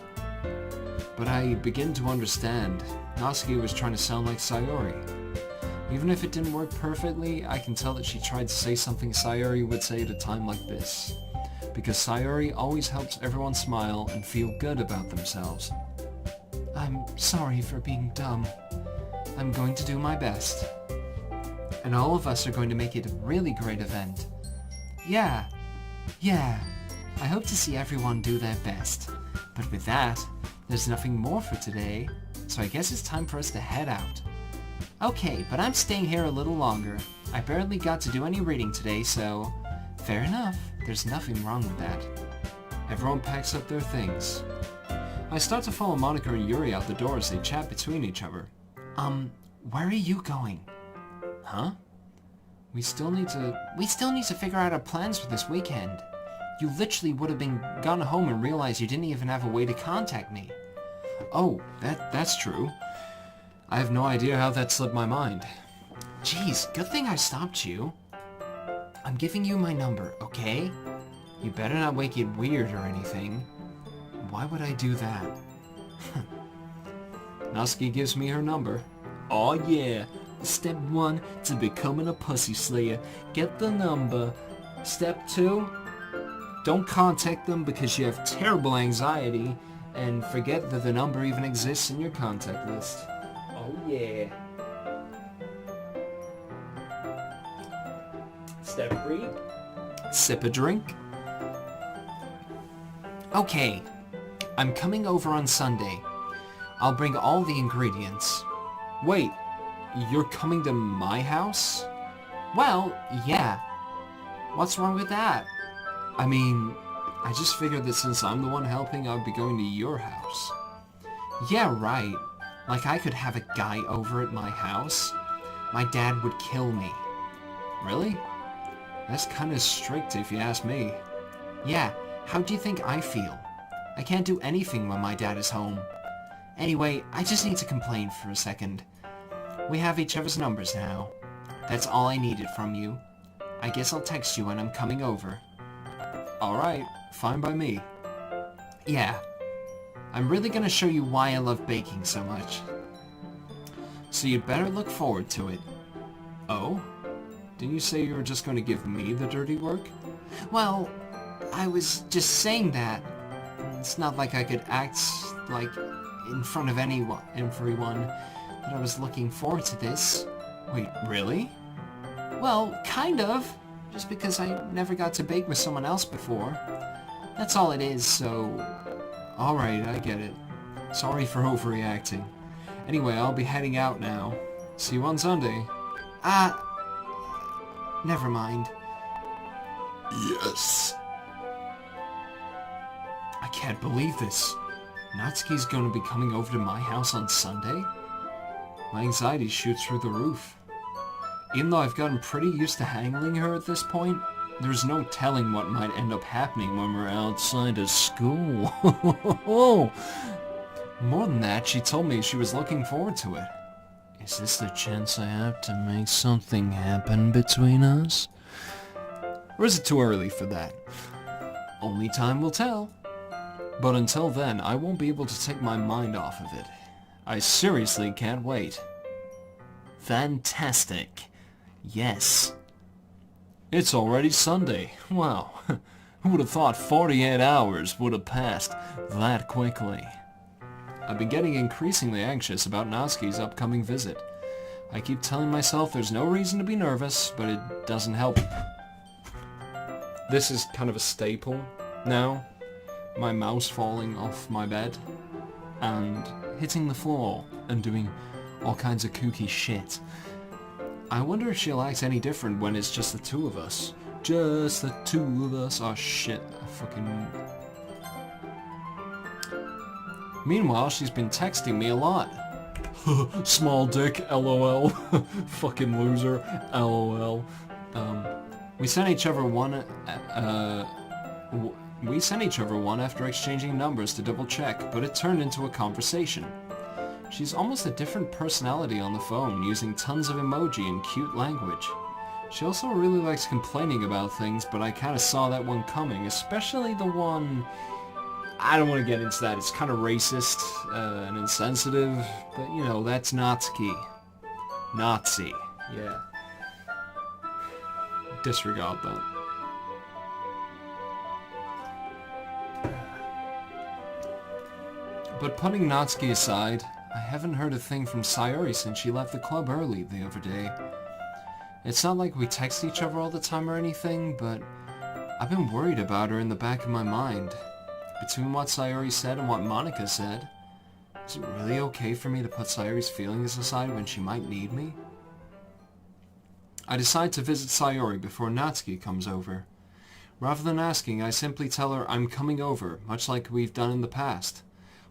But I begin to understand. Natsuki was trying to sound like Sayori. Even if it didn't work perfectly, I can tell that she tried to say something Sayori would say at a time like this. Because Sayori always helps everyone smile and feel good about themselves. I'm sorry for being dumb. I'm going to do my best. And all of us are going to make it a really great event. Yeah. I hope to see everyone do their best. But with that, there's nothing more for today, so I guess it's time for us to head out. Okay, but I'm staying here a little longer. I barely got to do any reading today, so... Fair enough. There's nothing wrong with that. Everyone packs up their things. I start to follow Monica and Yuri out the door as they chat between each other. Where are you going? Huh? We still need to figure out our plans for this weekend. You literally would have been gone home and realized you didn't even have a way to contact me. Oh, that's true. I have no idea how that slipped my mind. Jeez, good thing I stopped you. I'm giving you my number, okay? You better not make it weird or anything. Why would I do that? Natsuki gives me her number. Aw yeah. Step 1 to becoming a pussy slayer. Get the number. Step 2, don't contact them because you have terrible anxiety and forget that the number even exists in your contact list. Oh yeah. Step 3, sip a drink. Okay, I'm coming over on Sunday. I'll bring all the ingredients. Wait, you're coming to my house? Well, yeah. What's wrong with that? I mean, I just figured that since I'm the one helping, I'd be going to your house. Yeah, right. Like I could have a guy over at my house? My dad would kill me. Really? That's kinda strict if you ask me. Yeah, how do you think I feel? I can't do anything when my dad is home. Anyway, I just need to complain for a second. We have each other's numbers now. That's all I needed from you. I guess I'll text you when I'm coming over. Alright, fine by me. Yeah. I'm really gonna show you why I love baking so much. So you'd better look forward to it. Oh? Didn't you say you were just gonna give me the dirty work? Well, I was just saying that. It's not like I could act, like, in front of everyone that I was looking forward to this. Wait, really? Well, kind of. Just because I never got to bake with someone else before. That's all it is, so... Alright, I get it. Sorry for overreacting. Anyway, I'll be heading out now. See you on Sunday. Never mind. Yes. I can't believe this. Natsuki's gonna be coming over to my house on Sunday? My anxiety shoots through the roof. Even though I've gotten pretty used to handling her at this point, there's no telling what might end up happening when we're outside of school. More than that, she told me she was looking forward to it. Is this the chance I have to make something happen between us? Or is it too early for that? Only time will tell. But until then, I won't be able to take my mind off of it. I seriously can't wait. Fantastic. Yes. It's already Sunday. Wow. Who would have thought 48 hours would have passed that quickly? I've been getting increasingly anxious about Natsuki's upcoming visit. I keep telling myself there's no reason to be nervous, but it doesn't help. This is kind of a staple now. My mouse falling off my bed and hitting the floor and doing all kinds of kooky shit. I wonder if she'll act any different when it's just the two of us. Just the two of us. Oh shit, I fucking... Meanwhile, she's been texting me a lot. Small dick, lol. Fucking loser, lol. We sent each other one after exchanging numbers to double check, but it turned into a conversation. She's almost a different personality on the phone, using tons of emoji and cute language. She also really likes complaining about things, but I kinda saw that one coming, especially the one... I don't want to get into that, it's kind of racist and insensitive, but you know, that's Natsuki. Nazi. Yeah. Disregard that. But putting Natsuki aside, I haven't heard a thing from Sayori since she left the club early the other day. It's not like we text each other all the time or anything, but I've been worried about her in the back of my mind. Between what Sayori said and what Monica said, is it really okay for me to put Sayori's feelings aside when she might need me? I decide to visit Sayori before Natsuki comes over. Rather than asking, I simply tell her I'm coming over, much like we've done in the past.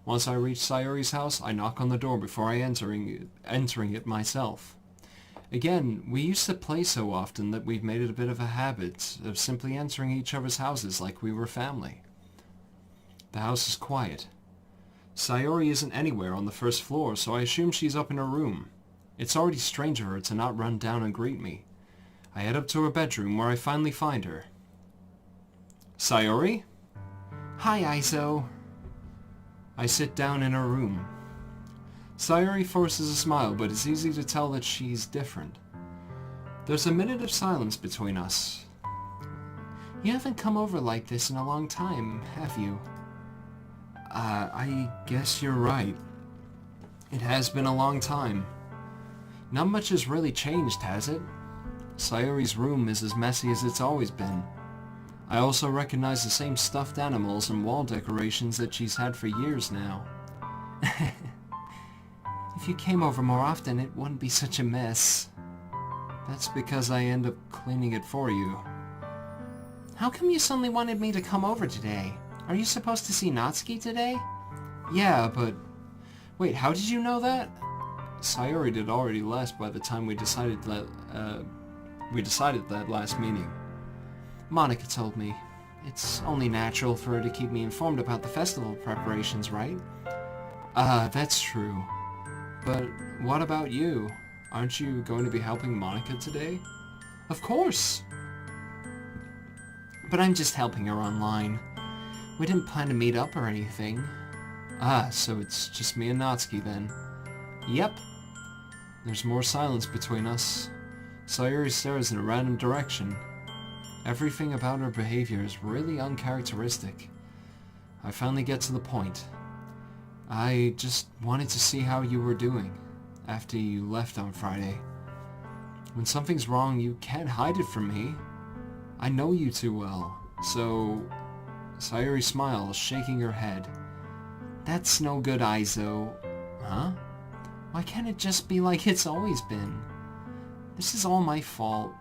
Once I reach Sayori's house, I knock on the door before entering it myself. Again, we used to play so often that we've made it a bit of a habit of simply entering each other's houses like we were family. The house is quiet. Sayori isn't anywhere on the first floor, so I assume she's up in her room. It's already strange of her to not run down and greet me. I head up to her bedroom where I finally find her. Sayori? Hi, Iso. I sit down in her room. Sayori forces a smile, but it's easy to tell that she's different. There's a minute of silence between us. You haven't come over like this in a long time, have you? I guess you're right. It has been a long time. Not much has really changed, has it? Sayori's room is as messy as it's always been. I also recognize the same stuffed animals and wall decorations that she's had for years now. If you came over more often, it wouldn't be such a mess. That's because I end up cleaning it for you. How come you suddenly wanted me to come over today? Are you supposed to see Natsuki today? Yeah, but... Wait, how did you know that? Sayori did already left by the time we decided that last meeting. Monica told me. It's only natural for her to keep me informed about the festival preparations, right? That's true. But what about you? Aren't you going to be helping Monica today? Of course! But I'm just helping her online. We didn't plan to meet up or anything. Ah, so it's just me and Natsuki then. Yep. There's more silence between us. Sayori stares in a random direction. Everything about her behavior is really uncharacteristic. I finally get to the point. I just wanted to see how you were doing after you left on Friday. When something's wrong, you can't hide it from me. I know you too well, so... Sayori smiles, shaking her head. That's no good, Iso. Huh? Why can't it just be like it's always been? This is all my fault.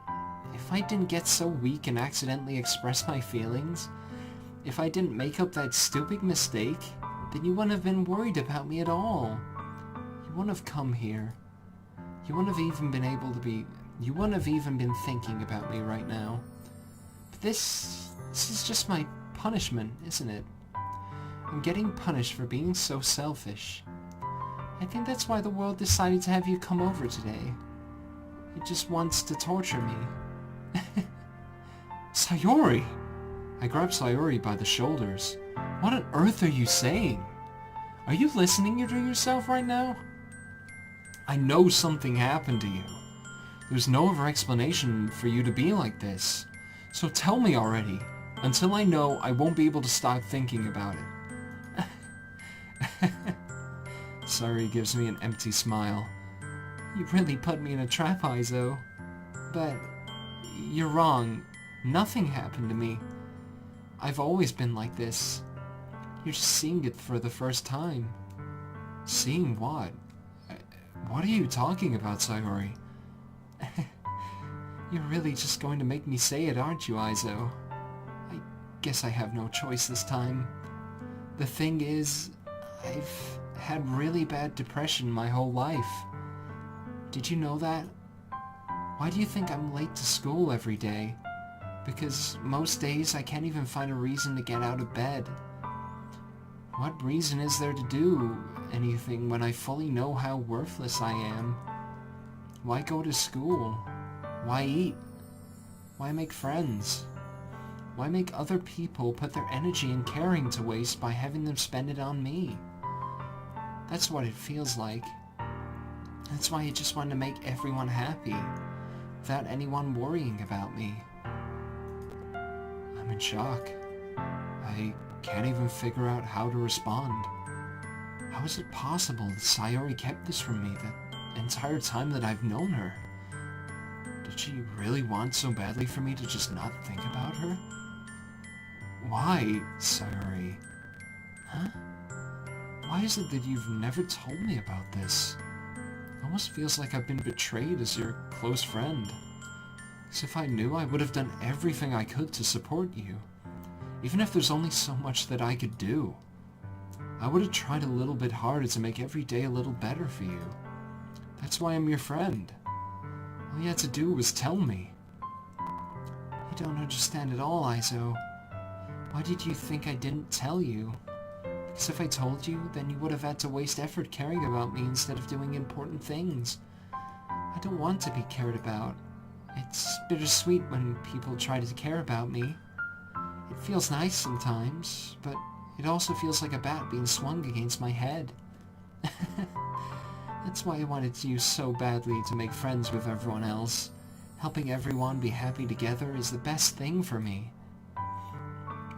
If I didn't get so weak and accidentally express my feelings, if I didn't make up that stupid mistake, then you wouldn't have been worried about me at all. You wouldn't have come here. You wouldn't have even been thinking about me right now. But this is just my punishment, isn't it? I'm getting punished for being so selfish. I think that's why the world decided to have you come over today. It just wants to torture me. Sayori! I grab Sayori by the shoulders. What on earth are you saying? Are you listening to yourself right now? I know something happened to you. There's no other explanation for you to be like this. So tell me already. Until I know, I won't be able to stop thinking about it. Sayori gives me an empty smile. You really put me in a trap, Iso. But you're wrong. Nothing happened to me. I've always been like this. You're just seeing it for the first time. Seeing what? What are you talking about, Sayori? You're really just going to make me say it, aren't you, Iso? I guess I have no choice this time. The thing is, I've had really bad depression my whole life. Did you know that? Why do you think I'm late to school every day? Because most days I can't even find a reason to get out of bed. What reason is there to do anything when I fully know how worthless I am? Why go to school? Why eat? Why make friends? Why make other people put their energy and caring to waste by having them spend it on me? That's what it feels like. That's why I just want to make everyone happy. without anyone worrying about me. I'm in shock. I can't even figure out how to respond. How is it possible that Sayori kept this from me the entire time that I've known her? Did she really want so badly for me to just not think about her? Why, Sayori? Huh? Why is it that you've never told me about this? It almost feels like I've been betrayed as your close friend. As if I knew, I would have done everything I could to support you. Even if there's only so much that I could do. I would have tried a little bit harder to make every day a little better for you. That's why I'm your friend. All you had to do was tell me. You don't understand at all, Izo. Why did you think I didn't tell you? Because if I told you, then you would have had to waste effort caring about me instead of doing important things. I don't want to be cared about. It's bittersweet when people try to care about me. It feels nice sometimes, but it also feels like a bat being swung against my head. That's why I wanted you so badly to make friends with everyone else. Helping everyone be happy together is the best thing for me.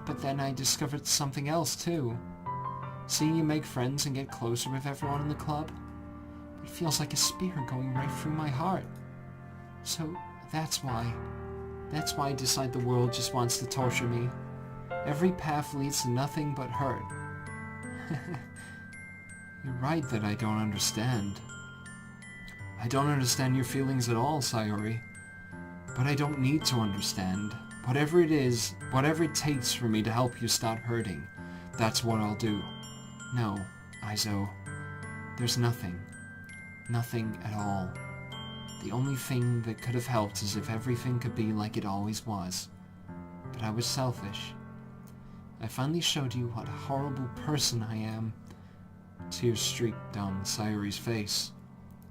But then I discovered something else too. Seeing you make friends and get closer with everyone in the club, it feels like a spear going right through my heart. So that's why I decide the world just wants to torture me. Every path leads to nothing but hurt. You're right that I don't understand. I don't understand your feelings at all, Sayori. But I don't need to understand. Whatever it is, whatever it takes for me to help you stop hurting, that's what I'll do. No, Izo. There's nothing. Nothing at all. The only thing that could have helped is if everything could be like it always was. But I was selfish. I finally showed you what a horrible person I am. Tears streaked down Sayori's face.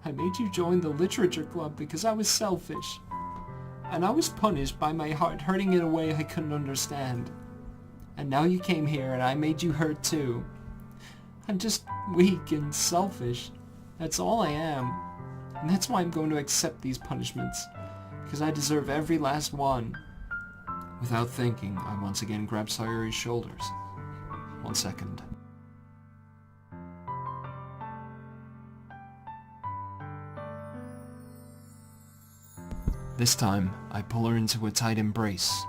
I made you join the literature club because I was selfish. And I was punished by my heart hurting in a way I couldn't understand. And now you came here and I made you hurt too. I'm just weak and selfish. That's all I am. And that's why I'm going to accept these punishments. Because I deserve every last one. Without thinking, I once again grabbed Sayori's shoulders. 1 second. This time, I pull her into a tight embrace.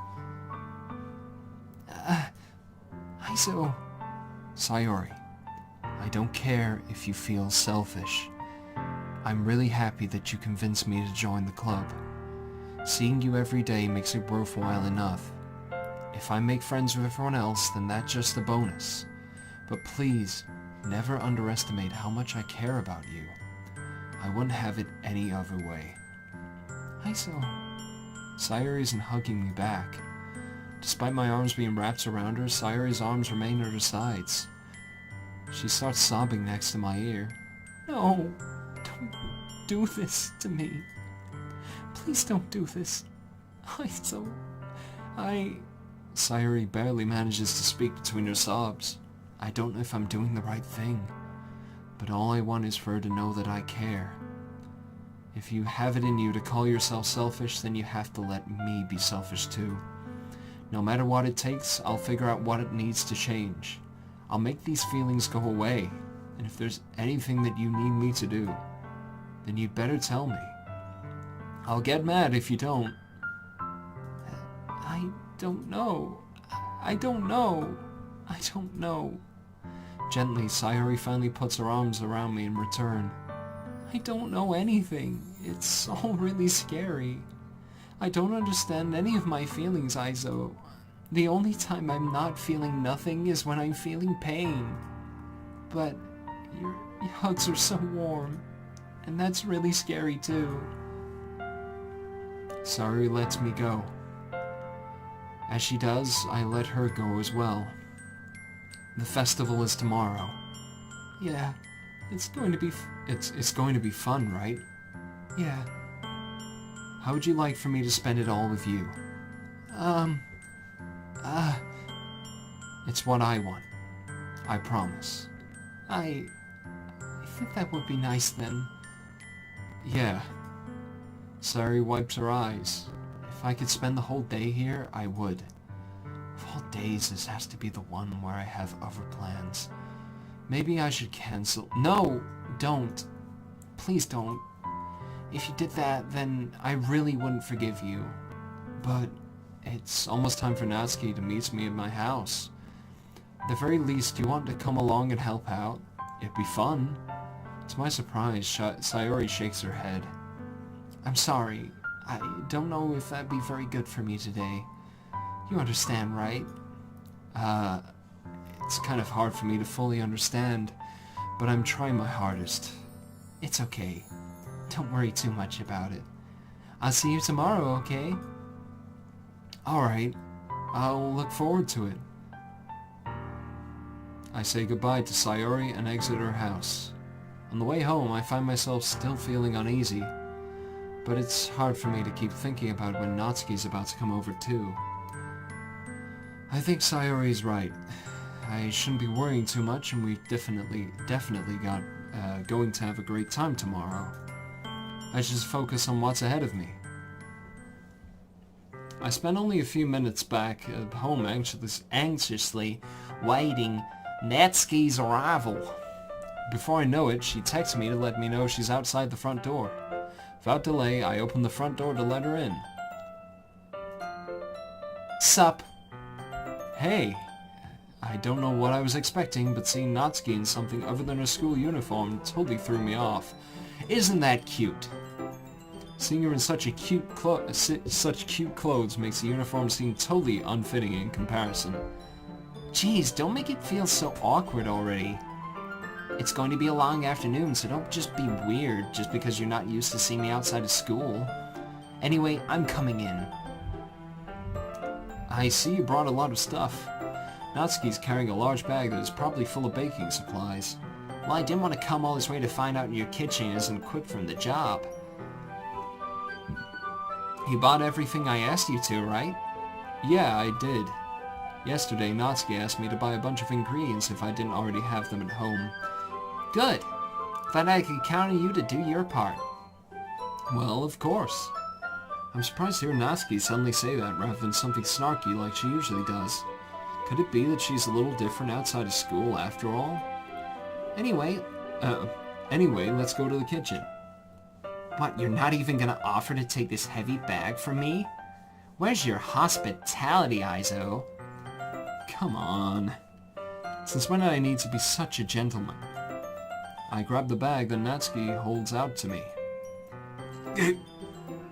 Izo. Sayori, I don't care if you feel selfish. I'm really happy that you convinced me to join the club. Seeing you every day makes it worthwhile enough. If I make friends with everyone else, then that's just a bonus. But please, never underestimate how much I care about you. I wouldn't have it any other way. Izo. Sayori isn't hugging me back. Despite my arms being wrapped around her, Sayori's arms remain at her sides. She starts sobbing next to my ear. No, don't do this to me. Please don't do this. Sayori barely manages to speak between her sobs. I don't know if I'm doing the right thing, but all I want is for her to know that I care. If you have it in you to call yourself selfish, then you have to let me be selfish too. No matter what it takes, I'll figure out what it needs to change. I'll make these feelings go away, and if there's anything that you need me to do, then you'd better tell me. I'll get mad if you don't. I don't know. Gently, Sayori finally puts her arms around me in return. I don't know anything. It's all really scary. I don't understand any of my feelings, Izo. The only time I'm not feeling nothing is when I'm feeling pain. But your hugs are so warm, and that's really scary too. Sayori lets me go. As she does, I let her go as well. The festival is tomorrow. Yeah, it's going to be fun, right? Yeah. How would you like for me to spend it all with you? It's what I want. I promise. I think that would be nice then. Yeah. Sayori wipes her eyes. If I could spend the whole day here, I would. Of all days, this has to be the one where I have other plans. Maybe I should cancel. No, don't. Please don't. If you did that, then I really wouldn't forgive you. But it's almost time for Natsuki to meet me at my house. At the very least, you want to come along and help out? It'd be fun. To my surprise, Sayori shakes her head. I'm sorry. I don't know if that'd be very good for me today. You understand, right? It's kind of hard for me to fully understand, but I'm trying my hardest. It's okay. Don't worry too much about it. I'll see you tomorrow, okay? Alright. I'll look forward to it. I say goodbye to Sayori and exit her house. On the way home, I find myself still feeling uneasy, but it's hard for me to keep thinking about when Natsuki's about to come over too. I think Sayori's right. I shouldn't be worrying too much, and we definitely got going to have a great time tomorrow. I should just focus on what's ahead of me. I spent only a few minutes back at home anxiously waiting Natsuki's arrival. Before I know it, she texts me to let me know she's outside the front door. Without delay, I open the front door to let her in. Sup? Hey. I don't know what I was expecting, but seeing Natsuki in something other than her school uniform totally threw me off. Isn't that cute? Seeing her in such cute clothes makes the uniform seem totally unfitting in comparison. Jeez, don't make it feel so awkward already. It's going to be a long afternoon, so don't just be weird just because you're not used to seeing me outside of school. Anyway, I'm coming in. I see you brought a lot of stuff. Natsuki's carrying a large bag that is probably full of baking supplies. Well, I didn't want to come all this way to find out your kitchen isn't equipped for the job. You bought everything I asked you to, right? Yeah, I did. Yesterday, Natsuki asked me to buy a bunch of ingredients if I didn't already have them at home. Good. Thought I could count on you to do your part. Well, of course. I'm surprised to hear Natsuki suddenly say that rather than something snarky like she usually does. Could it be that she's a little different outside of school after all? Anyway, let's go to the kitchen. What, you're not even gonna offer to take this heavy bag from me? Where's your hospitality, Izo? Come on. Since when did I need to be such a gentleman? I grab the bag that Natsuki holds out to me.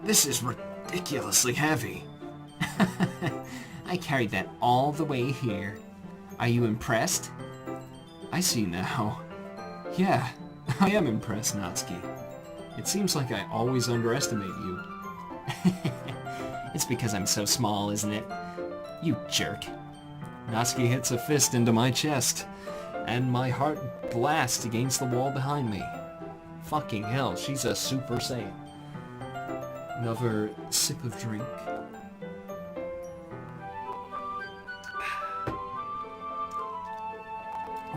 This is ridiculously heavy. I carried that all the way here. Are you impressed? I see now. Yeah, I am impressed, Natsuki. It seems like I always underestimate you. It's because I'm so small, isn't it? You jerk. Natsuki hits a fist into my chest, and my heart blasts against the wall behind me. Fucking hell, she's a Super Saiyan. Another sip of drink.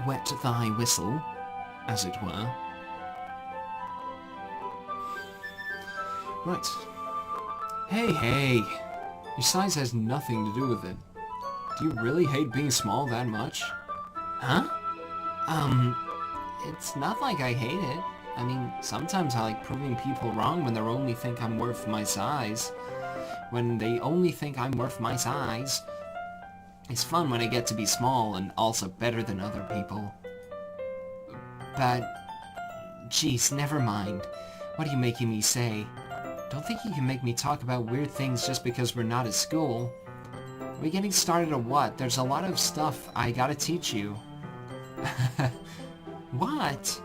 Wet thy whistle, as it were. Right. Hey! Your size has nothing to do with it. Do you really hate being small that much? Huh? It's not like I hate it. I mean, sometimes I like proving people wrong when they only think I'm worth my size. When they only think I'm worth my size. It's fun when I get to be small and also better than other people. But, jeez, never mind. What are you making me say? Don't think you can make me talk about weird things just because we're not at school. Are we getting started or what? There's a lot of stuff I gotta teach you. What?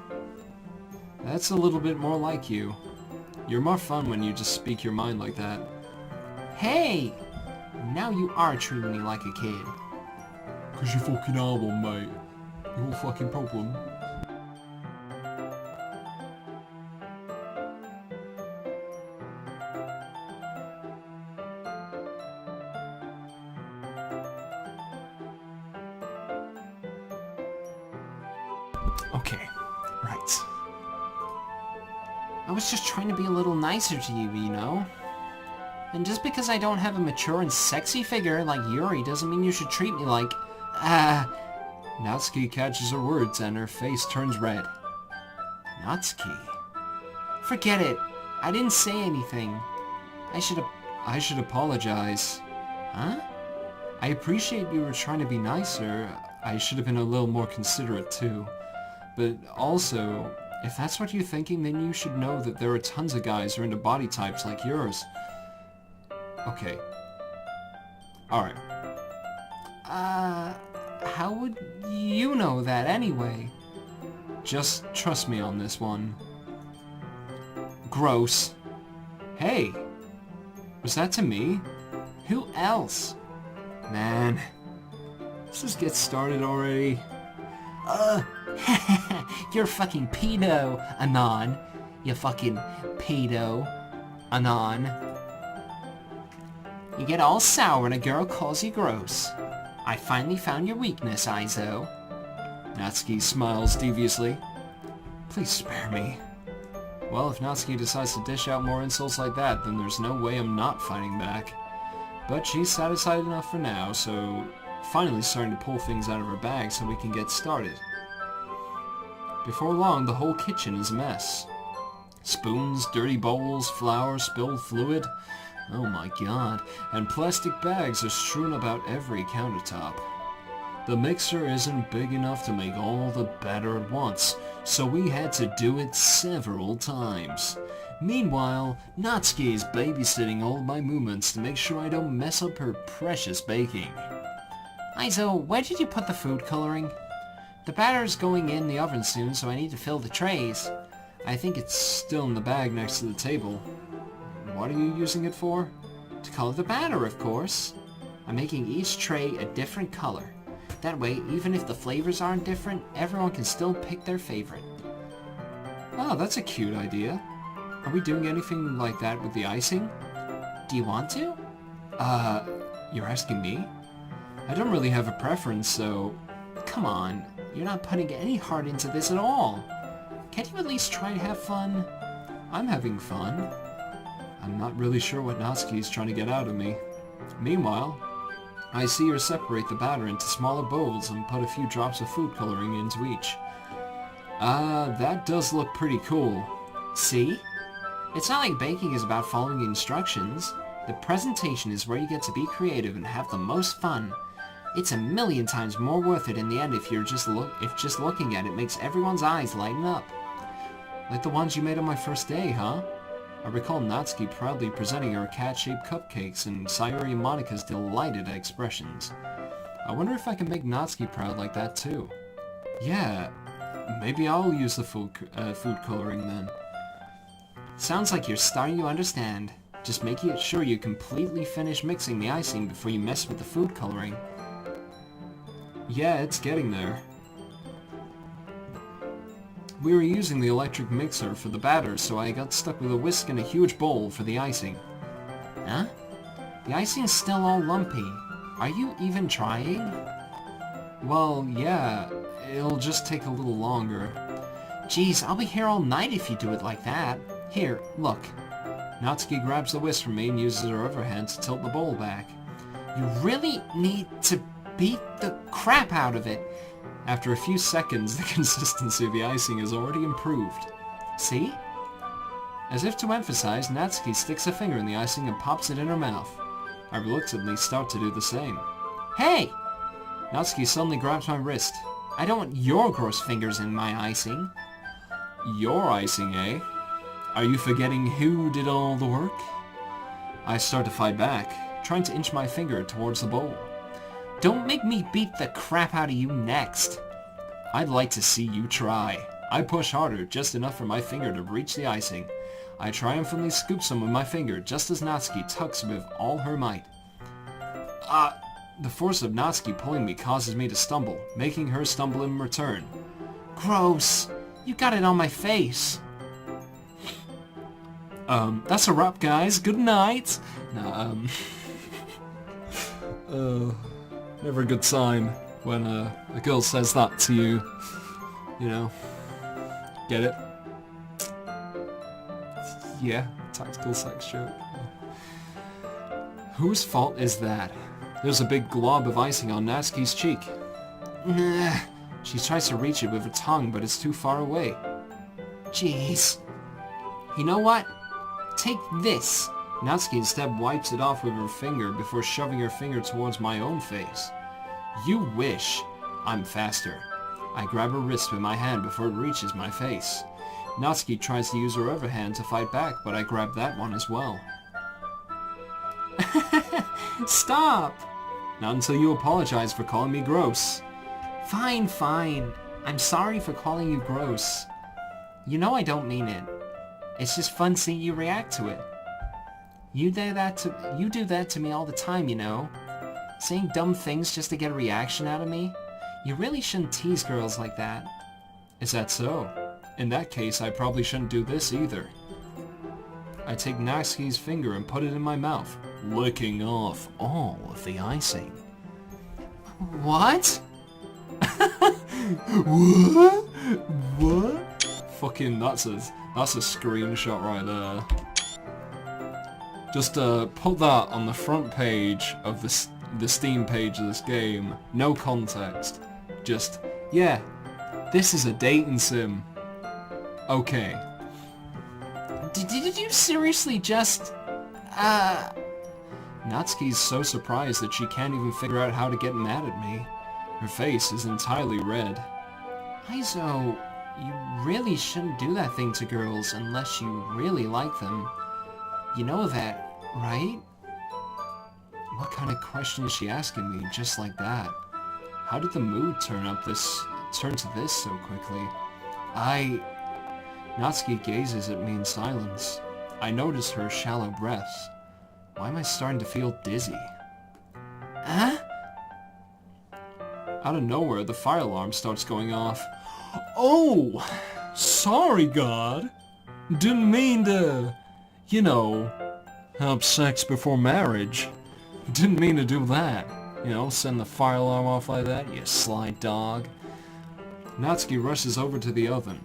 That's a little bit more like you. You're more fun when you just speak your mind like that. Hey! Now you are treating me like a kid. 'Cause you fucking are one, mate. Your fucking problem. Okay, right. I was just trying to be a little nicer to you, you know? And just because I don't have a mature and sexy figure like Yuri doesn't mean you should treat me like... Natsuki catches her words and her face turns red. Natsuki? Forget it. I didn't say anything. I should apologize. Huh? I appreciate you were trying to be nicer. I should have been a little more considerate too. But also, if that's what you're thinking, then you should know that there are tons of guys who are into body types like yours. Okay. Alright. How would you know that anyway? Just trust me on this one. Gross. Hey! Was that to me? Who else? Man. Let's just get started already. You're fucking pedo, Anon. You fucking pedo, Anon. You get all sour when a girl calls you gross. I finally found your weakness, Izo. Natsuki smiles deviously. Please spare me. Well, if Natsuki decides to dish out more insults like that, then there's no way I'm not fighting back. But she's satisfied enough for now, so finally starting to pull things out of her bag so we can get started. Before long, the whole kitchen is a mess. Spoons, dirty bowls, flour, spilled fluid. Oh my god. And plastic bags are strewn about every countertop. The mixer isn't big enough to make all the batter at once, so we had to do it several times. Meanwhile, Natsuki is babysitting all my movements to make sure I don't mess up her precious baking. Izo, where did you put the food coloring? The batter's going in the oven soon, so I need to fill the trays. I think it's still in the bag next to the table. What are you using it for? To color the batter, of course. I'm making each tray a different color. That way, even if the flavors aren't different, everyone can still pick their favorite. Oh, that's a cute idea. Are we doing anything like that with the icing? Do you want to? You're asking me? I don't really have a preference, so... Come on, you're not putting any heart into this at all. Can't you at least try to have fun? I'm having fun. I'm not really sure what Natsuki's trying to get out of me. Meanwhile, I see her separate the batter into smaller bowls and put a few drops of food coloring into each. That does look pretty cool. See? It's not like baking is about following instructions. The presentation is where you get to be creative and have the most fun. It's a million times more worth it in the end if just looking at it makes everyone's eyes lighten up. Like the ones you made on my first day, huh? I recall Natsuki proudly presenting her cat-shaped cupcakes and Sayuri and Monika's delighted expressions. I wonder if I can make Natsuki proud like that too. Yeah, maybe I'll use the food coloring then. Sounds like you're starting to understand. Just making sure you completely finish mixing the icing before you mess with the food coloring. Yeah, it's getting there. We were using the electric mixer for the batter, so I got stuck with a whisk and a huge bowl for the icing. Huh? The icing's still all lumpy. Are you even trying? Well, yeah, it'll just take a little longer. Jeez, I'll be here all night if you do it like that. Here, look. Natsuki grabs the whisk from me and uses her other hand to tilt the bowl back. You really need to beat the crap out of it. After a few seconds, the consistency of the icing has already improved. See? As if to emphasize, Natsuki sticks a finger in the icing and pops it in her mouth. I reluctantly start to do the same. Hey! Natsuki suddenly grabs my wrist. I don't want your gross fingers in my icing. Your icing, eh? Are you forgetting who did all the work? I start to fight back, trying to inch my finger towards the bowl. Don't make me beat the crap out of you next. I'd like to see you try. I push harder, just enough for my finger to reach the icing. I triumphantly scoop some with my finger, just as Natsuki tugs with all her might. The force of Natsuki pulling me causes me to stumble, making her stumble in return. Gross! You got it on my face! That's a wrap, guys. Good night! Never a good sign when a girl says that to you. You know? Get it? Yeah, tactical sex joke. Whose fault is that? There's a big glob of icing on Natsuki's cheek. Nah. She tries to reach it with her tongue, but it's too far away. Jeez. You know what? Take this. Natsuki instead wipes it off with her finger before shoving her finger towards my own face. You wish. I'm faster. I grab her wrist with my hand before it reaches my face. Natsuki tries to use her other hand to fight back, but I grab that one as well. Stop! Not until you apologize for calling me gross. Fine, fine. I'm sorry for calling you gross. You know I don't mean it. It's just fun seeing you react to it. You do that to me all the time, you know. Saying dumb things just to get a reaction out of me. You really shouldn't tease girls like that. Is that so? In that case, I probably shouldn't do this either. I take Natsuki's finger and put it in my mouth, licking off all of the icing. What? What? What? Fucking that's a screenshot right there. Just put that on the front page of the Steam page of this game. No context. Just, yeah, this is a dating sim. Okay. Did you seriously just... Natsuki's so surprised that she can't even figure out how to get mad at me. Her face is entirely red. Aizo, you really shouldn't do that thing to girls unless you really like them. You know that, right? What kind of question is she asking me just like that? How did the mood turn to this so quickly? Natsuki gazes at me in silence. I notice her shallow breaths. Why am I starting to feel dizzy? Huh? Out of nowhere, the fire alarm starts going off. Oh! Sorry, God! Didn't mean to, you know, have sex before marriage. Didn't mean to do that. You know, send the fire alarm off like that, you sly dog. Natsuki rushes over to the oven.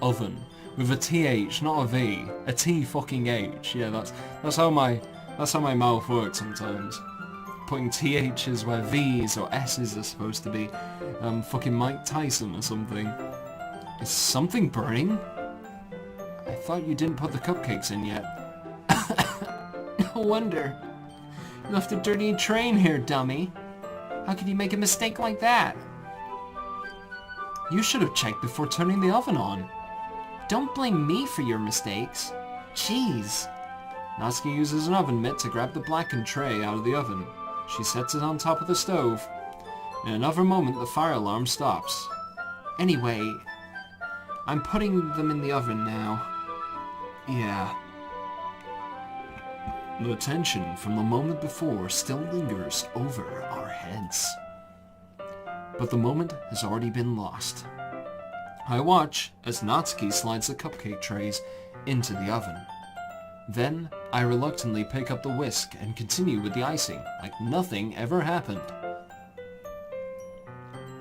Oven. With a TH, not a V. A T fucking H. Yeah, that's how my mouth works sometimes. Putting THs where Vs or S's are supposed to be. Fucking Mike Tyson or something. Is something burning? I thought you didn't put the cupcakes in yet. No wonder. You left a dirty tray in here, dummy. How could you make a mistake like that? You should have checked before turning the oven on. Don't blame me for your mistakes. Jeez. Natsuki uses an oven mitt to grab the blackened tray out of the oven. She sets it on top of the stove. In another moment, the fire alarm stops. Anyway, I'm putting them in the oven now. Yeah. The tension from the moment before still lingers over our heads. But the moment has already been lost. I watch as Natsuki slides the cupcake trays into the oven. Then, I reluctantly pick up the whisk and continue with the icing, like nothing ever happened.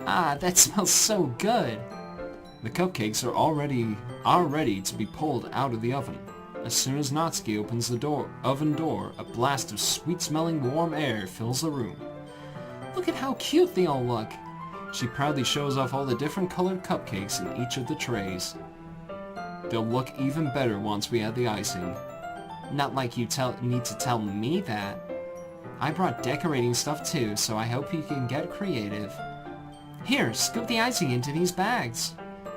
Ah, that smells so good. The cupcakes are ready to be pulled out of the oven. As soon as Natsuki opens the oven door, a blast of sweet-smelling warm air fills the room. Look at how cute they all look. She proudly shows off all the different colored cupcakes in each of the trays. They'll look even better once we add the icing. Not like you need to tell me that. I brought decorating stuff too, so I hope you can get creative. Here, scoop the icing into these bags.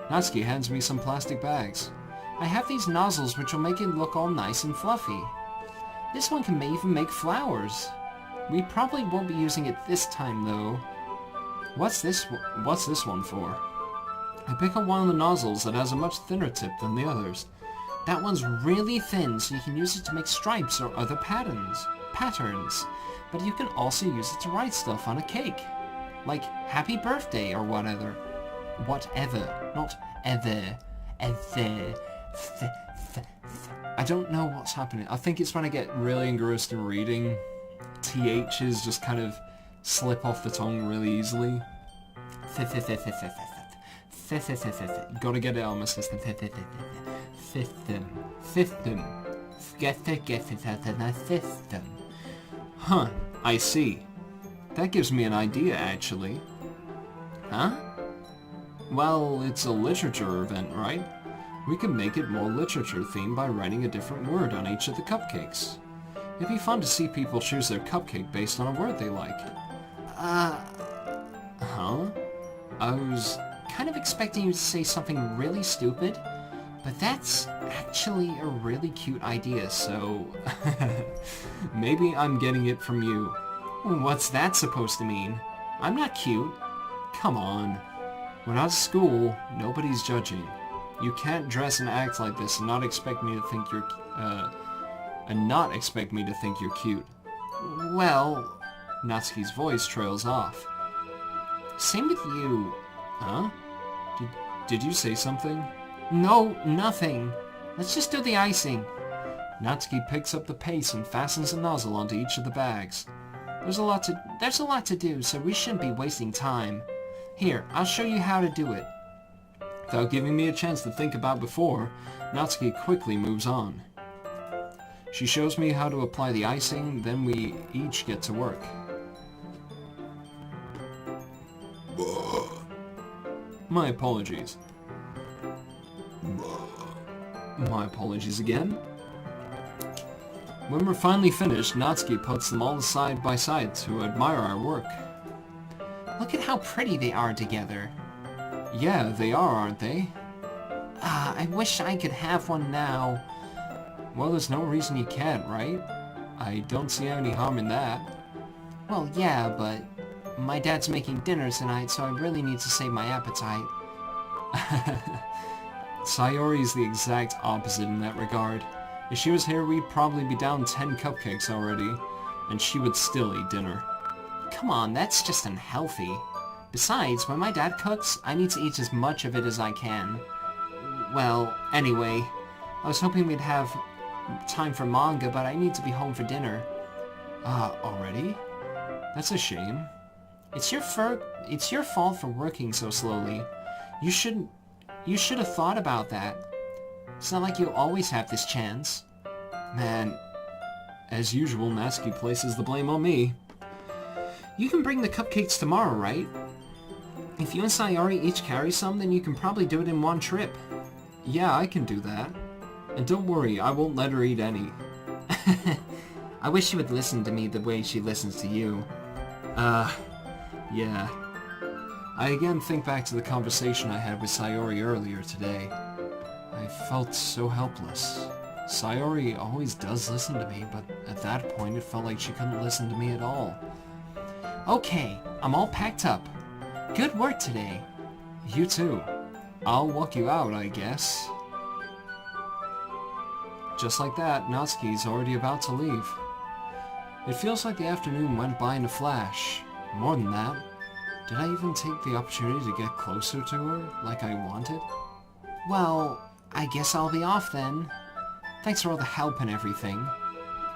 Natsuki hands me some plastic bags. I have these nozzles which will make it look all nice and fluffy. This one can even make flowers. We probably won't be using it this time though. What's this one for? I pick up one of the nozzles that has a much thinner tip than the others. That one's really thin, so you can use it to make stripes or other patterns. But you can also use it to write stuff on a cake. Like, happy birthday or whatever. Whatever, not ever. I don't know what's happening. I think it's when I get really engrossed in reading. THs just kind of slip off the tongue really easily. Gotta get it out of my system. System. get it out of my system. Huh, I see. That gives me an idea, actually. Huh? Well, it's a literature event, right? We can make it more literature-themed by writing a different word on each of the cupcakes. It'd be fun to see people choose their cupcake based on a word they like. Huh? I was kind of expecting you to say something really stupid, but that's actually a really cute idea, so... Maybe I'm getting it from you. What's that supposed to mean? I'm not cute. Come on. We're not at school. Nobody's judging. You can't dress and act like this and not expect me to think you're, cute. Well... Natsuki's voice trails off. Same with you. Huh? Did you say something? No, nothing. Let's just do the icing. Natsuki picks up the paste and fastens a nozzle onto each of the bags. There's a lot to do, so we shouldn't be wasting time. Here, I'll show you how to do it. Without giving me a chance to think about before, Natsuki quickly moves on. She shows me how to apply the icing, then we each get to work. My apologies. My apologies again. When we're finally finished, Natsuki puts them all side by side to admire our work. Look at how pretty they are together. Yeah, they are, aren't they? I wish I could have one now. Well, there's no reason you can't, right? I don't see any harm in that. Well, yeah, but my dad's making dinner tonight, so I really need to save my appetite. Sayori is the exact opposite in that regard. If she was here, we'd probably be down 10 cupcakes already, and she would still eat dinner. Come on, that's just unhealthy. Besides, when my dad cooks, I need to eat as much of it as I can. Well, anyway, I was hoping we'd have time for manga, but I need to be home for dinner. Already? That's a shame. It's your fault for working so slowly. You should have thought about that. It's not like you'll always have this chance. Man, as usual, Natsuki places the blame on me. You can bring the cupcakes tomorrow, right? If you and Sayori each carry some, then you can probably do it in one trip. Yeah, I can do that. And don't worry, I won't let her eat any. I wish she would listen to me the way she listens to you. Yeah. I again think back to the conversation I had with Sayori earlier today. I felt so helpless. Sayori always does listen to me, but at that point it felt like she couldn't listen to me at all. Okay, I'm all packed up. Good work today. You too. I'll walk you out, I guess. Just like that, Natsuki's already about to leave. It feels like the afternoon went by in a flash. More than that, did I even take the opportunity to get closer to her like I wanted? Well, I guess I'll be off then. Thanks for all the help and everything.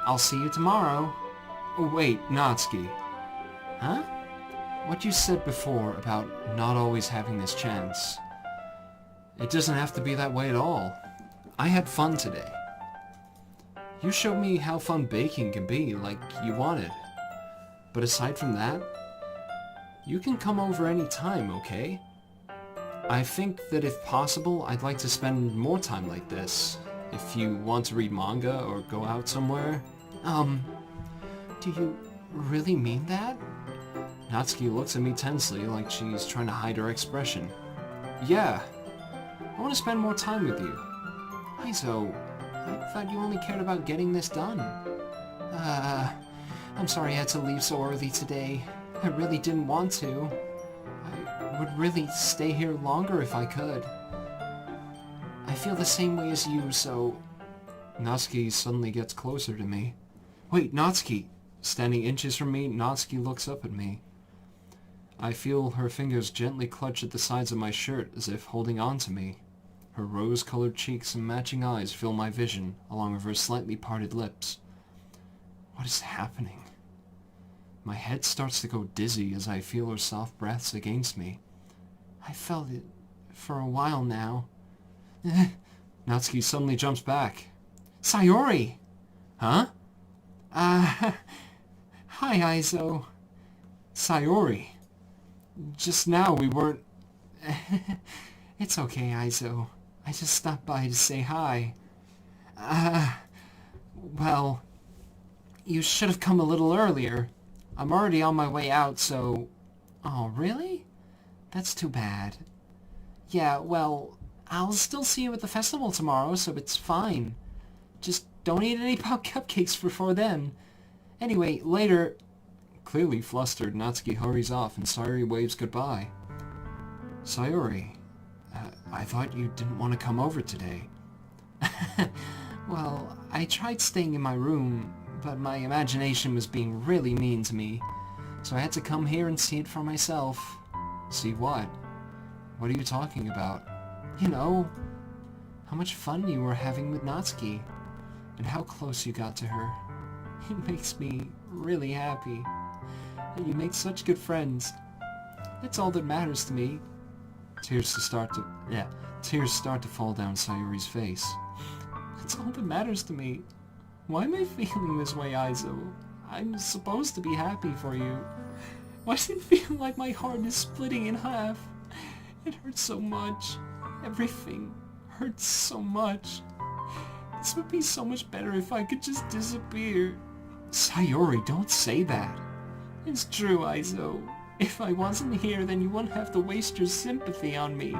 I'll see you tomorrow. Oh wait, Natsuki. Huh? What you said before about not always having this chance. It doesn't have to be that way at all. I had fun today. You showed me how fun baking can be, like you wanted. But aside from that, you can come over any time, okay? I think that if possible, I'd like to spend more time like this. If you want to read manga or go out somewhere. Do you really mean that? Natsuki looks at me tensely, like she's trying to hide her expression. Yeah. I want to spend more time with you. Aizo, I thought you only cared about getting this done. I'm sorry I had to leave so early today. I really didn't want to. I would really stay here longer if I could. I feel the same way as you, so... Natsuki suddenly gets closer to me. Wait, Natsuki! Standing inches from me, Natsuki looks up at me. I feel her fingers gently clutch at the sides of my shirt as if holding on to me. Her rose-colored cheeks and matching eyes fill my vision, along with her slightly parted lips. What is happening? My head starts to go dizzy as I feel her soft breaths against me. I felt it for a while now. Natsuki suddenly jumps back. Sayori! Huh? Hi, Aizo. Sayori. Just now we weren't... It's okay, Aizo. I just stopped by to say hi. Well, you should have come a little earlier. I'm already on my way out, so... Oh, really? That's too bad. Yeah, well, I'll still see you at the festival tomorrow, so it's fine. Just don't eat any pop cupcakes before then. Anyway, later... Clearly flustered, Natsuki hurries off and Sayori waves goodbye. Sayori, I thought you didn't want to come over today. Well, I tried staying in my room, but my imagination was being really mean to me, so I had to come here and see it for myself. See what? What are you talking about? You know, how much fun you were having with Natsuki, and how close you got to her. It makes me really happy. And you make such good friends. That's all that matters to me. Tears start to fall down Sayori's face. That's all that matters to me. Why am I feeling this way, Aizo? I'm supposed to be happy for you. Why does it feel like my heart is splitting in half? It hurts so much. Everything hurts so much. This would be so much better if I could just disappear. Sayori, don't say that. It's true, Aizo. If I wasn't here, then you wouldn't have to waste your sympathy on me.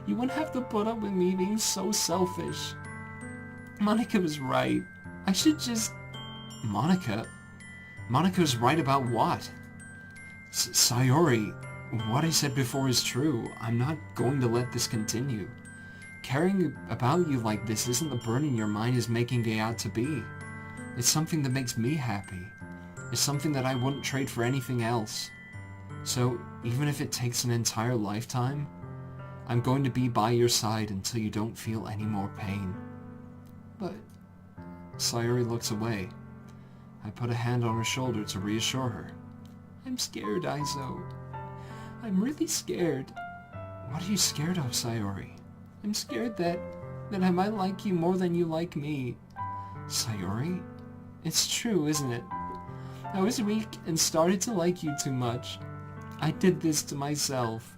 You wouldn't have to put up with me being so selfish. Monica was right. I should just... Monica? Monica's right about what? Sayori, what I said before is true. I'm not going to let this continue. Caring about you like this isn't the burden your mind is making it out to be. It's something that makes me happy. It's something that I wouldn't trade for anything else. So, even if it takes an entire lifetime, I'm going to be by your side until you don't feel any more pain. But... Sayori looks away. I put a hand on her shoulder to reassure her. I'm scared, Aizo. I'm really scared. What are you scared of, Sayori? I'm scared that I might like you more than you like me. Sayori? It's true, isn't it? I was weak and started to like you too much. I did this to myself.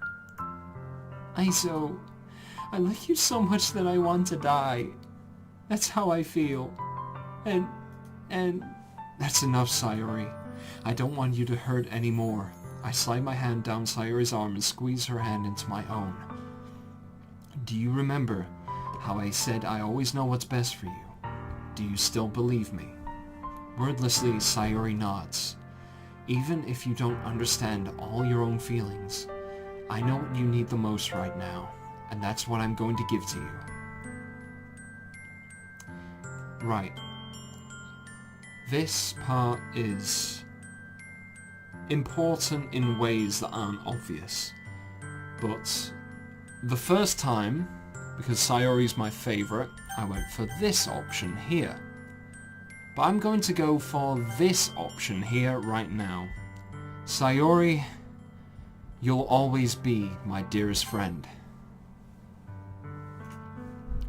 Aizo, I like you so much that I want to die. That's how I feel. And... That's enough, Sayori. I don't want you to hurt anymore. I slide my hand down Sayori's arm and squeeze her hand into my own. Do you remember how I said I always know what's best for you? Do you still believe me? Wordlessly, Sayori nods. Even if you don't understand all your own feelings, I know what you need the most right now, and that's what I'm going to give to you. Right. This part is important in ways that aren't obvious, but the first time, because Sayori's my favourite, I went for this option here. But I'm going to go for this option here right now. Sayori, you'll always be my dearest friend.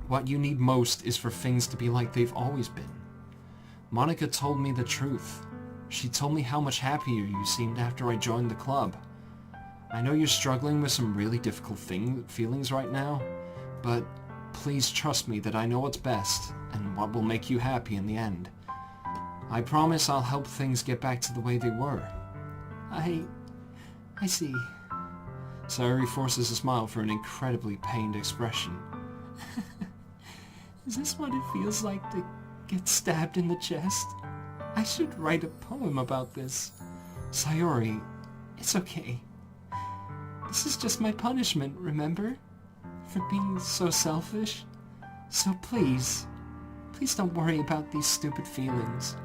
What you need most is for things to be like they've always been. Monica told me the truth. She told me how much happier you seemed after I joined the club. I know you're struggling with some really difficult feelings right now, but please trust me that I know what's best and what will make you happy in the end. I promise I'll help things get back to the way they were. I see. Sayori forces a smile for an incredibly pained expression. Is this what it feels like to get stabbed in the chest? I should write a poem about this. Sayori, it's okay. This is just my punishment, remember? For being so selfish. So please don't worry about these stupid feelings.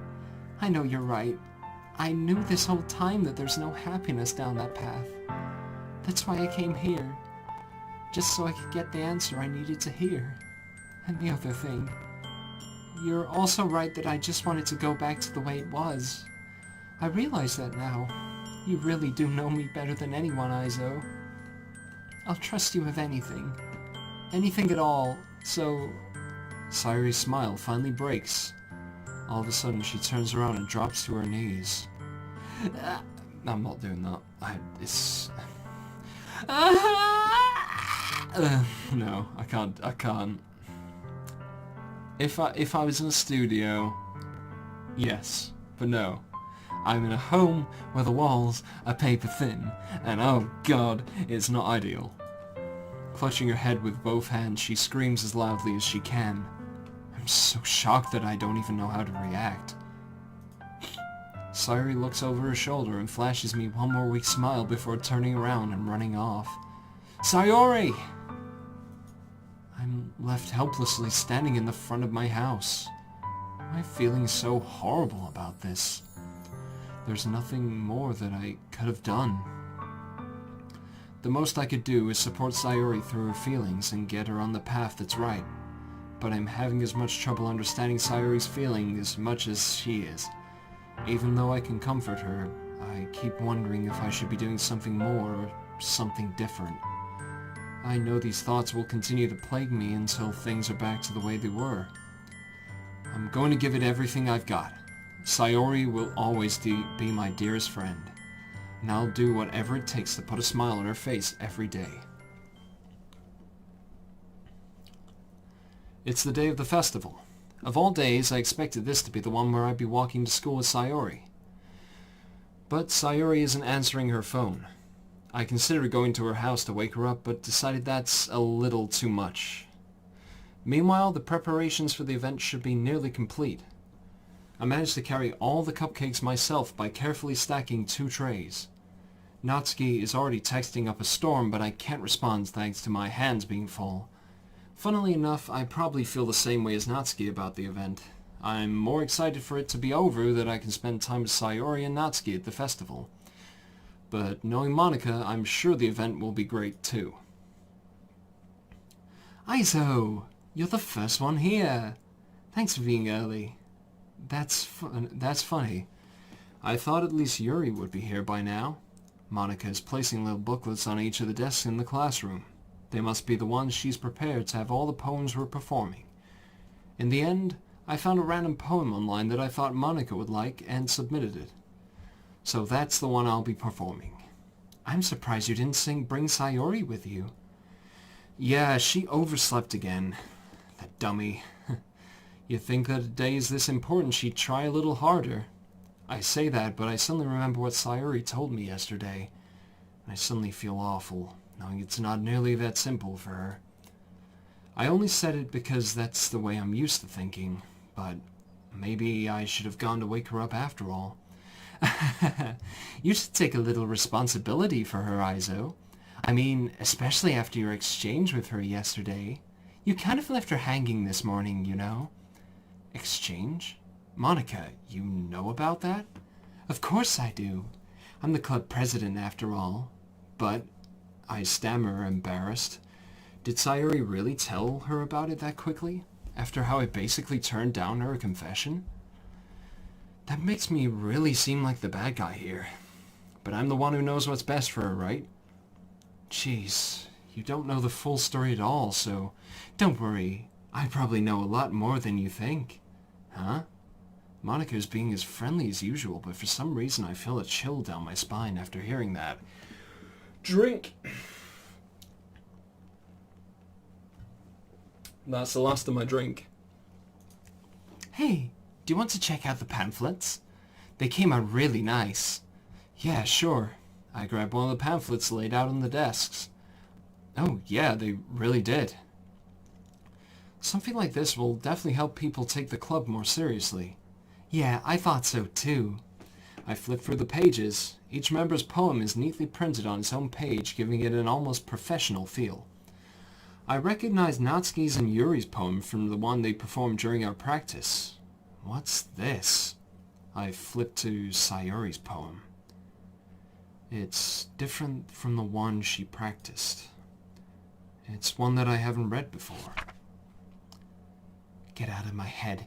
I know you're right. I knew this whole time that there's no happiness down that path. That's why I came here. Just so I could get the answer I needed to hear. And the other thing. You're also right that I just wanted to go back to the way it was. I realize that now. You really do know me better than anyone, Aizo. I'll trust you with anything. Anything at all, so... Sayori's smile finally breaks. All of a sudden, she turns around and drops to her knees. I'm not doing that. No, I can't. If I was in a studio, yes, but no. I'm in a home where the walls are paper thin, and oh god, it's not ideal. Clutching her head with both hands, she screams as loudly as she can. I'm so shocked that I don't even know how to react. Sayori looks over her shoulder and flashes me one more weak smile before turning around and running off. Sayori! I'm left helplessly standing in the front of my house. Why am I feeling so horrible about this? There's nothing more that I could have done. The most I could do is support Sayori through her feelings and get her on the path that's right. But I'm having as much trouble understanding Sayori's feeling as much as she is. Even though I can comfort her, I keep wondering if I should be doing something more or something different. I know these thoughts will continue to plague me until things are back to the way they were. I'm going to give it everything I've got. Sayori will always be my dearest friend, and I'll do whatever it takes to put a smile on her face every day. It's the day of the festival. Of all days, I expected this to be the one where I'd be walking to school with Sayori. But Sayori isn't answering her phone. I considered going to her house to wake her up, but decided that's a little too much. Meanwhile, the preparations for the event should be nearly complete. I managed to carry all the cupcakes myself by carefully stacking 2 trays. Natsuki is already texting up a storm, but I can't respond thanks to my hands being full. Funnily enough, I probably feel the same way as Natsuki about the event. I'm more excited for it to be over that I can spend time with Sayori and Natsuki at the festival. But knowing Monika, I'm sure the event will be great too. Aizo! You're the first one here! Thanks for being early. That's funny. I thought at least Yuri would be here by now. Monika is placing little booklets on each of the desks in the classroom. They must be the ones she's prepared to have all the poems we're performing. In the end, I found a random poem online that I thought Monika would like and submitted it. So that's the one I'll be performing. I'm surprised you didn't bring Sayori with you. Yeah, she overslept again. That dummy. You'd think that a day is this important she'd try a little harder. I say that, but I suddenly remember what Sayori told me yesterday. And I suddenly feel awful, knowing it's not nearly that simple for her. I only said it because that's the way I'm used to thinking, but maybe I should have gone to wake her up after all. You should take a little responsibility for her, Aizo. I mean, especially after your exchange with her yesterday. You kind of left her hanging this morning, you know. Exchange? Monika, you know about that? Of course I do. I'm the club president after all. But, I stammer, embarrassed. Did Sayori really tell her about it that quickly? After how I basically turned down her confession? That makes me really seem like the bad guy here. But I'm the one who knows what's best for her, right? Jeez, you don't know the full story at all, so don't worry. I probably know a lot more than you think. Huh? Monika's being as friendly as usual, but for some reason I feel a chill down my spine after hearing that. Drink! That's the last of my drink. Hey, do you want to check out the pamphlets? They came out really nice. Yeah, sure. I grabbed one of the pamphlets laid out on the desks. Oh, yeah, they really did. Something like this will definitely help people take the club more seriously. Yeah, I thought so too. I flipped through the pages. Each member's poem is neatly printed on its own page, giving it an almost professional feel. I recognized Natsuki's and Yuri's poem from the one they performed during our practice. What's this? I flipped to Sayori's poem. It's different from the one she practiced. It's one that I haven't read before. Get out of my head.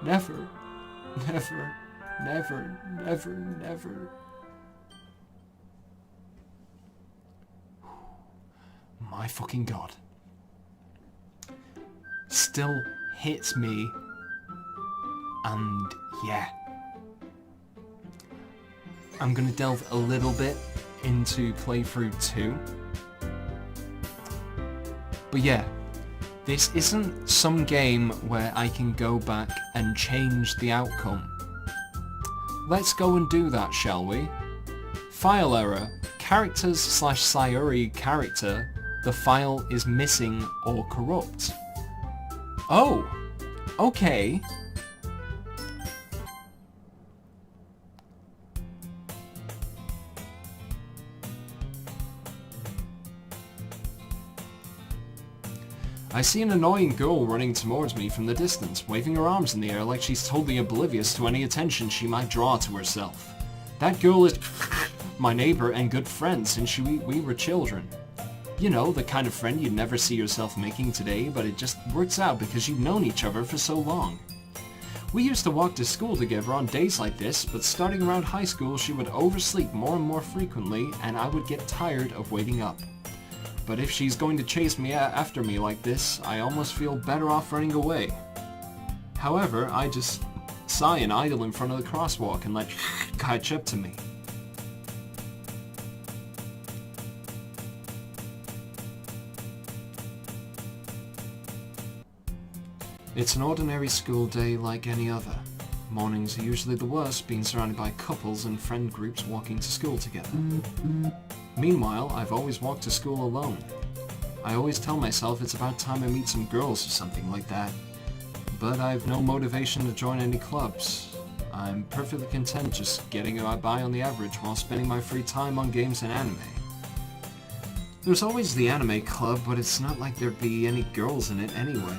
Never. Never. Never. Never. Never. My fucking god. Still hits me. And yeah. I'm gonna delve a little bit into playthrough 2. But yeah, this isn't some game where I can go back and change the outcome. Let's go and do that, shall we? File error. Characters / Sayuri character. The file is missing or corrupt. Oh! Okay. I see an annoying girl running towards me from the distance, waving her arms in the air like she's totally oblivious to any attention she might draw to herself. That girl is my neighbor and good friend since we were children. You know, the kind of friend you'd never see yourself making today, but it just works out because you've known each other for so long. We used to walk to school together on days like this, but starting around high school she would oversleep more and more frequently, and I would get tired of waiting up. But if she's going to chase me after me like this, I almost feel better off running away. However, I just sigh and idle in front of the crosswalk and let catch up to me. It's an ordinary school day like any other. Mornings are usually the worst, being surrounded by couples and friend groups walking to school together. Meanwhile, I've always walked to school alone. I always tell myself it's about time I meet some girls or something like that. But I've no motivation to join any clubs. I'm perfectly content just getting by on the average while spending my free time on games and anime. There's always the anime club, but it's not like there'd be any girls in it anyway.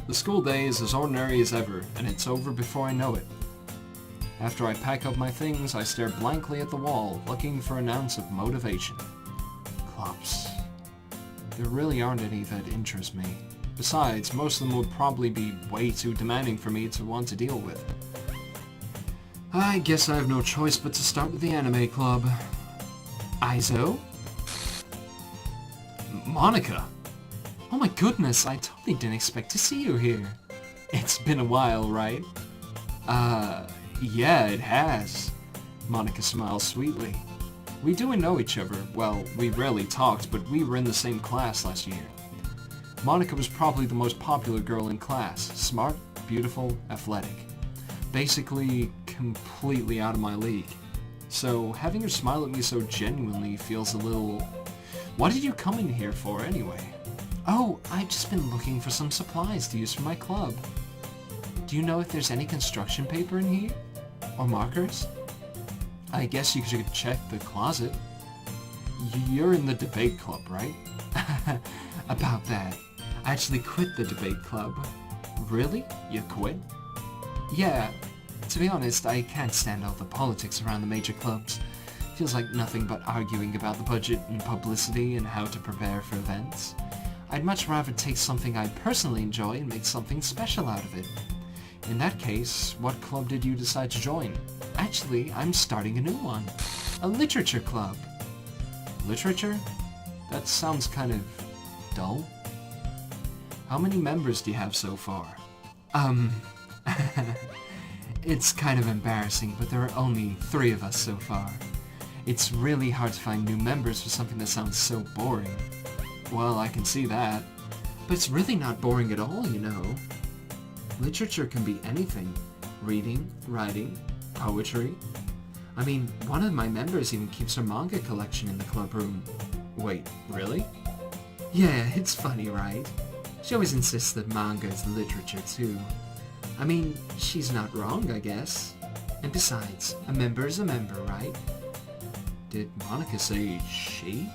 The school day is as ordinary as ever, and it's over before I know it. After I pack up my things, I stare blankly at the wall, looking for an ounce of motivation. Clubs. There really aren't any that interest me. Besides, most of them would probably be way too demanding for me to want to deal with. I guess I have no choice but to start with the anime club. Aizo? Monica! Oh my goodness, I totally didn't expect to see you here. It's been a while, right? Yeah, it has. Monica smiles sweetly. We do know each other. Well, we rarely talked, but we were in the same class last year. Monica was probably the most popular girl in class. Smart, beautiful, athletic. Basically, completely out of my league. So, having her smile at me so genuinely feels a little... What did you come in here for, anyway? Oh, I've just been looking for some supplies to use for my club. Do you know if there's any construction paper in here? Or markers? I guess you should check the closet. You're in the debate club, right? About that. I actually quit the debate club. Really? You quit? Yeah. To be honest, I can't stand all the politics around the major clubs. Feels like nothing but arguing about the budget and publicity and how to prepare for events. I'd much rather take something I personally enjoy and make something special out of it. In that case, what club did you decide to join? Actually, I'm starting a new one. A literature club. Literature? That sounds kind of dull. How many members do you have so far? It's kind of embarrassing, but there are only 3 of us so far. It's really hard to find new members for something that sounds so boring. Well, I can see that. But it's really not boring at all, you know. Literature can be anything. Reading, writing, poetry. I mean, one of my members even keeps her manga collection in the club room. Wait, really? Yeah, it's funny, right? She always insists that manga is literature too. I mean, she's not wrong, I guess. And besides, a member is a member, right? Did Monica say she?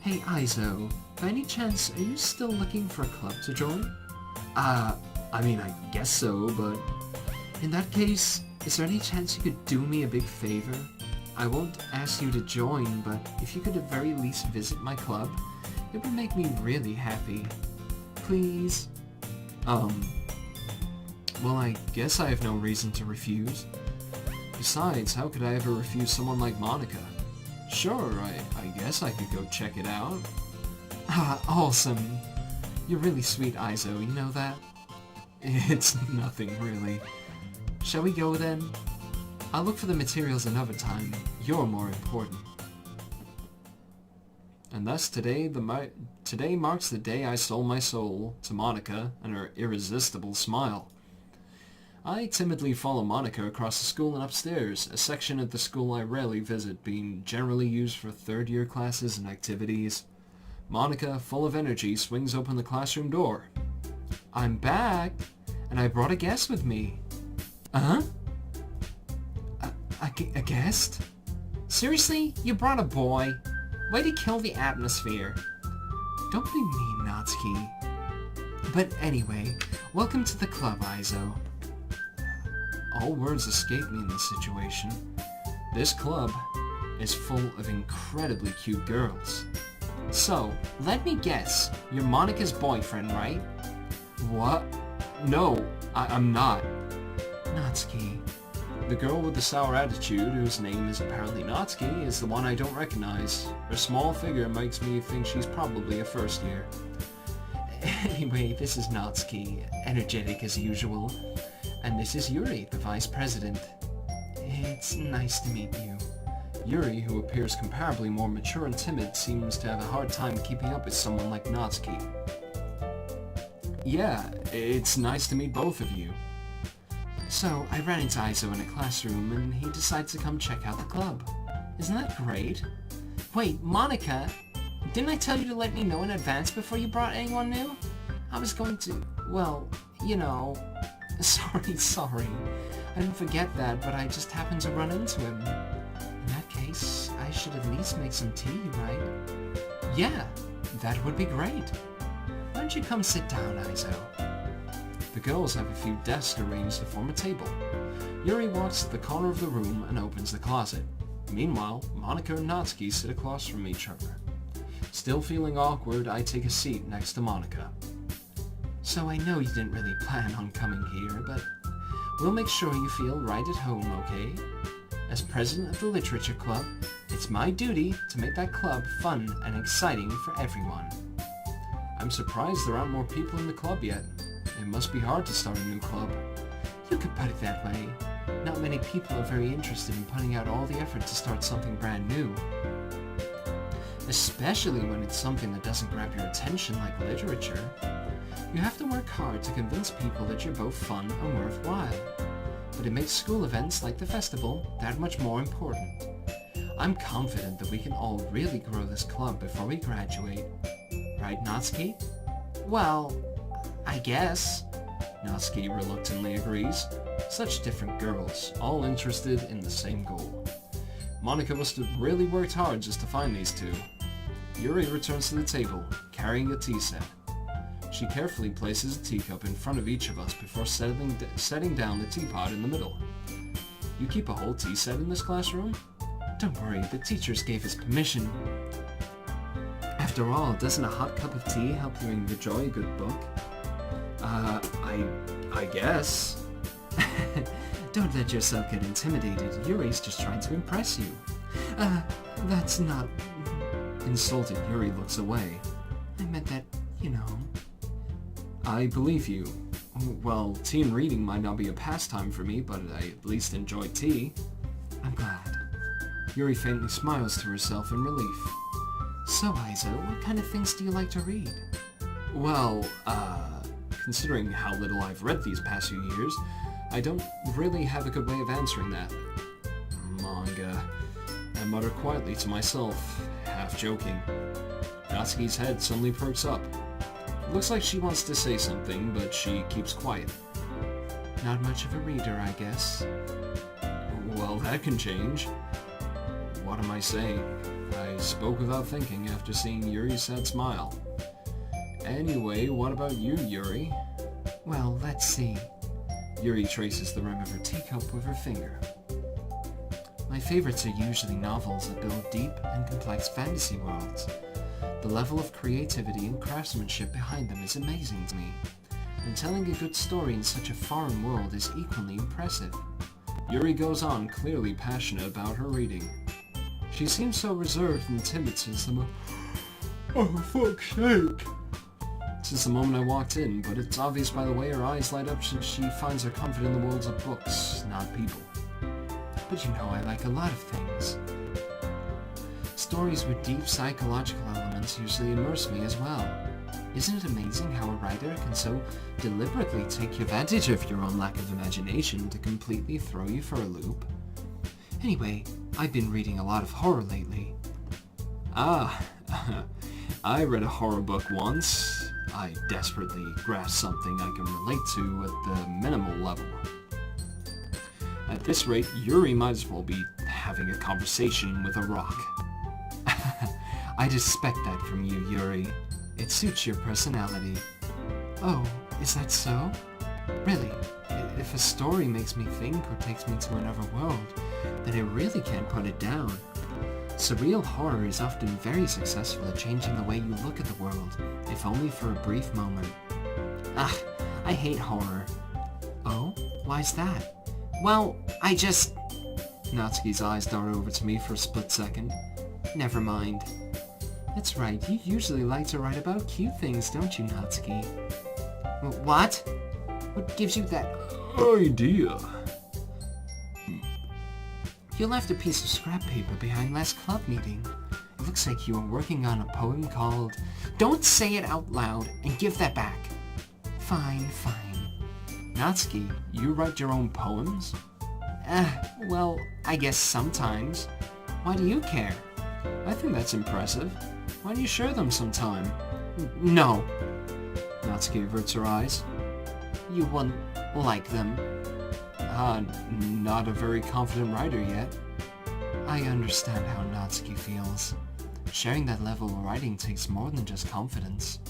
Hey Aizo, by any chance, are you still looking for a club to join? I mean, I guess so, but... In that case, is there any chance you could do me a big favor? I won't ask you to join, but if you could at very least visit my club, it would make me really happy. please. Well, I guess I have no reason to refuse. Besides, how could I ever refuse someone like Monica? Sure, I guess I could go check it out. Ah, awesome. You're really sweet, Izo, you know that? It's nothing, really. Shall we go then? I'll look for the materials another time. You're more important. And thus today marks the day I sold my soul to Monica and her irresistible smile. I timidly follow Monica across the school and upstairs, a section of the school I rarely visit, being generally used for third-year classes and activities. Monica, full of energy, swings open the classroom door. I'm back, and I brought a guest with me. Huh? A guest? Seriously? You brought a boy? Way to kill the atmosphere. Don't be mean, Natsuki. But anyway, welcome to the club, Izo. All words escape me in this situation. This club is full of incredibly cute girls. So, let me guess, you're Monica's boyfriend, right? What? No, I'm not. Natsuki. The girl with the sour attitude, whose name is apparently Natsuki, is the one I don't recognize. Her small figure makes me think she's probably a first year. Anyway, this is Natsuki, energetic as usual. And this is Yuri, the vice president. It's nice to meet you. Yuri, who appears comparably more mature and timid, seems to have a hard time keeping up with someone like Natsuki. Yeah, it's nice to meet both of you. So, I ran into Izo in a classroom, and he decided to come check out the club. Isn't that great? Wait, Monica! Didn't I tell you to let me know in advance before you brought anyone new? I was going to, well, you know... Sorry. I didn't forget that, but I just happened to run into him. In that case, I should at least make some tea, right? Yeah, that would be great. Why don't you come sit down, Izo? The girls have a few desks arranged to form a table. Yuri walks to the corner of the room and opens the closet. Meanwhile, Monica and Natsuki sit across from each other. Still feeling awkward, I take a seat next to Monica. So I know you didn't really plan on coming here, but we'll make sure you feel right at home, okay? As president of the Literature Club, it's my duty to make that club fun and exciting for everyone. I'm surprised there aren't more people in the club yet. It must be hard to start a new club. You could put it that way. Not many people are very interested in putting out all the effort to start something brand new. Especially when it's something that doesn't grab your attention like literature. You have to work hard to convince people that you're both fun and worthwhile. But it makes school events like the festival that much more important. I'm confident that we can all really grow this club before we graduate. Right, Natsuki? Well, I guess. Natsuki reluctantly agrees. Such different girls, all interested in the same goal. Monica must have really worked hard just to find these two. Yuri returns to the table, carrying a tea set. She carefully places a teacup in front of each of us before setting down the teapot in the middle. You keep a whole tea set in this classroom? Don't worry, the teachers gave us permission. After all, doesn't a hot cup of tea help you enjoy a good book? I guess. Don't let yourself get intimidated. Yuri's just trying to impress you. That's not... Insulted, Yuri looks away. I meant that, you know... I believe you. Well, tea and reading might not be a pastime for me, but I at least enjoy tea. I'm glad. Yuri faintly smiles to herself in relief. So, Izo, what kind of things do you like to read? Well, considering how little I've read these past few years, I don't really have a good way of answering that. Manga. I mutter quietly to myself, half joking. Natsuki's head suddenly perks up. Looks like she wants to say something, but she keeps quiet. Not much of a reader, I guess. Well, that can change. What am I saying? I spoke without thinking after seeing Yuri's sad smile. Anyway, what about you, Yuri? Well, let's see. Yuri traces the rim of her teacup with her finger. My favorites are usually novels that build deep and complex fantasy worlds. The level of creativity and craftsmanship behind them is amazing to me, and telling a good story in such a foreign world is equally impressive. Yuri goes on, clearly passionate about her reading. She seems so reserved and timid since the Oh, fuck's sake! Since the moment I walked in, but it's obvious by the way her eyes light up since she finds her comfort in the worlds of books, not people. But you know I like a lot of things. Stories with deep psychological elements usually immerse me as well. Isn't it amazing how a writer can so deliberately take advantage of your own lack of imagination to completely throw you for a loop? Anyway, I've been reading a lot of horror lately. Ah, I read a horror book once. I desperately grasped something I can relate to at the minimal level. At this rate, Yuri might as well be having a conversation with a rock. I'd expect that from you, Yuri. It suits your personality. Oh, is that so? Really, if a story makes me think or takes me to another world, then I really can't put it down. Surreal horror is often very successful at changing the way you look at the world, if only for a brief moment. Ah, I hate horror. Oh? Why's that? Well, I just... Natsuki's eyes dart over to me for a split second. Never mind. That's right, you usually like to write about cute things, don't you, Natsuki? What? What gives you that idea? You left a piece of scrap paper behind last club meeting. It looks like you were working on a poem called... Don't say it out loud and give that back. Fine, fine. Natsuki, you write your own poems? Well, I guess sometimes. Why do you care? I think that's impressive. Why don't you share them sometime? No. Natsuki averts her eyes. You wouldn't like them. Not a very confident writer yet. I understand how Natsuki feels. Sharing that level of writing takes more than just confidence.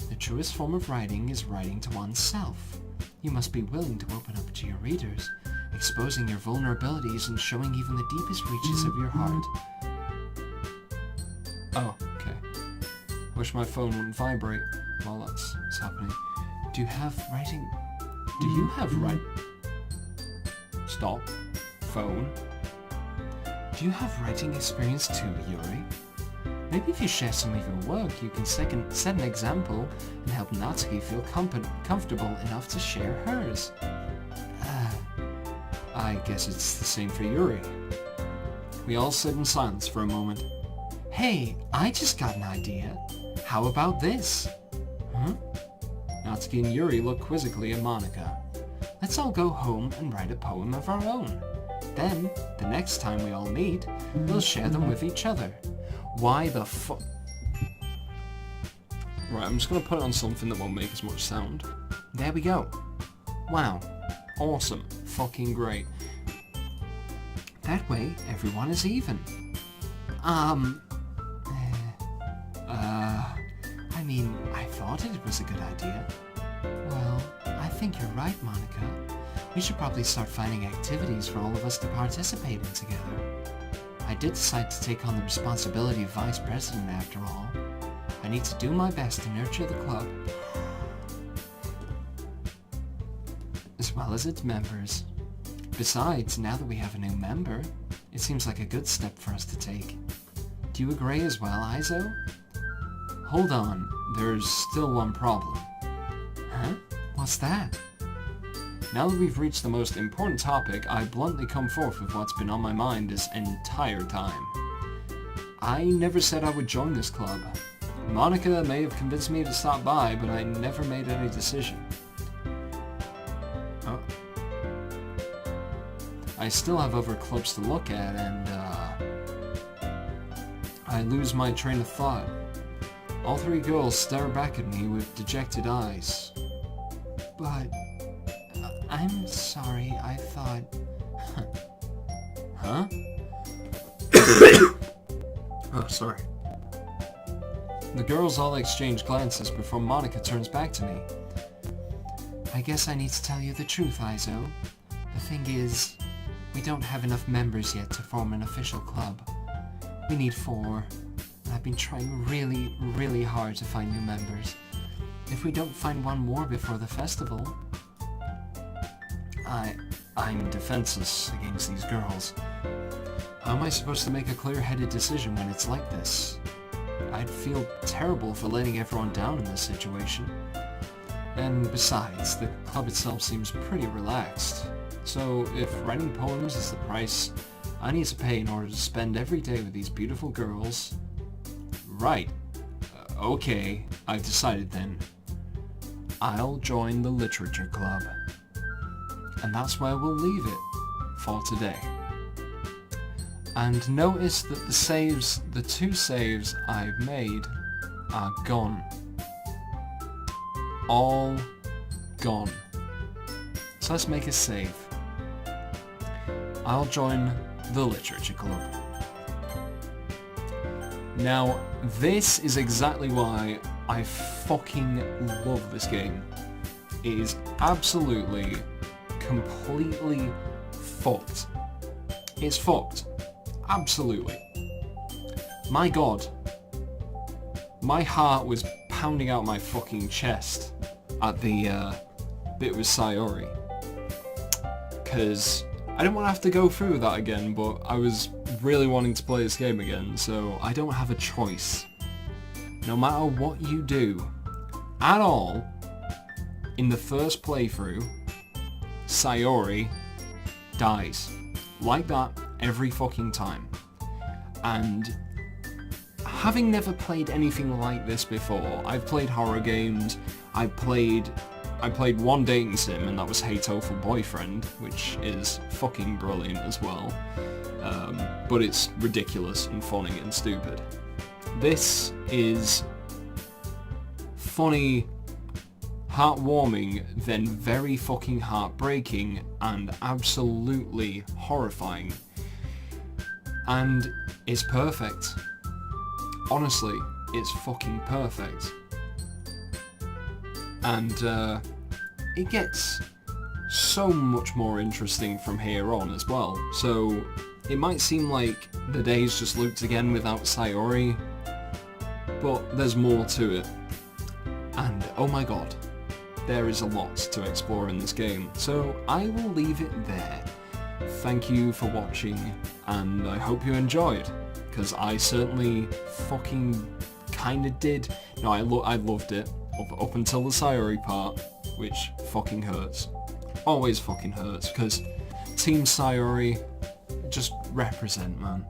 The truest form of writing is writing to oneself. You must be willing to open up to your readers, exposing your vulnerabilities and showing even the deepest reaches of your heart. Oh, okay. Wish my phone wouldn't vibrate while that's happening. Do you have writing... Stop. Phone. Do you have writing experience too, Yuri? Maybe if you share some of your work, you can set an example and help Natsuki feel comfortable enough to share hers. I guess it's the same for Yuri. We all sit in silence for a moment. Hey, I just got an idea. How about this? Huh? Natsuki and Yuri look quizzically at Monika. Let's all go home and write a poem of our own. Then, the next time we all meet, we'll share them with each other. Why the fuck? Right, I'm just gonna put it on something that won't make as much sound. There we go. Wow. Awesome. Fucking great. That way, everyone is even. I mean, I thought it was a good idea. Well, I think you're right, Monika. We should probably start finding activities for all of us to participate in together. I did decide to take on the responsibility of vice president after all. I need to do my best to nurture the club, as well as its members. Besides, now that we have a new member, it seems like a good step for us to take. Do you agree as well, Izo? Hold on, there's still one problem. Huh? What's that? Now that we've reached the most important topic, I bluntly come forth with what's been on my mind this entire time. I never said I would join this club. Monika may have convinced me to stop by, but I never made any decision. Oh. I still have other clubs to look at, and, I lose my train of thought. All three girls stare back at me with dejected eyes. But... I'm sorry, I thought... Huh? Oh, sorry. The girls all exchange glances before Monika turns back to me. I guess I need to tell you the truth, Izo. The thing is, we don't have enough members yet to form an official club. We need 4. I've been trying really, really hard to find new members. If we don't find one more before the festival, I'm defenseless against these girls. How am I supposed to make a clear-headed decision when it's like this? I'd feel terrible for letting everyone down in this situation. And besides, the club itself seems pretty relaxed. So if writing poems is the price I need to pay in order to spend every day with these beautiful girls... Right. Okay, I've decided then. I'll join the literature club. And that's where we'll leave it for today. And notice that the two saves I've made are gone. All gone. So let's make a save. I'll join the literature club. Now, this is exactly why I fucking love this game. It is absolutely, completely fucked. It's fucked. Absolutely. My god. My heart was pounding out my fucking chest at the bit with Sayori. Because I didn't want to have to go through that again, but I was really wanting to play this game again, so I don't have a choice. No matter what you do, at all, in the first playthrough, Sayori dies. Like that every fucking time. And having never played anything like this before, I've played horror games, I played one dating sim, and that was Hey Tofu Boyfriend, which is fucking brilliant as well. But it's ridiculous and funny and stupid. This is funny, heartwarming, then very fucking heartbreaking and absolutely horrifying. And it's perfect. Honestly, it's fucking perfect. And it gets so much more interesting from here on as well. So it might seem like the days just looped again without Sayori, but there's more to it. And oh my god, there is a lot to explore in this game. So I will leave it there. Thank you for watching, and I hope you enjoyed, because I certainly fucking kinda did. No, I loved it, up until the Sayori part, which fucking hurts. Always fucking hurts, because Team Sayori just represent, man.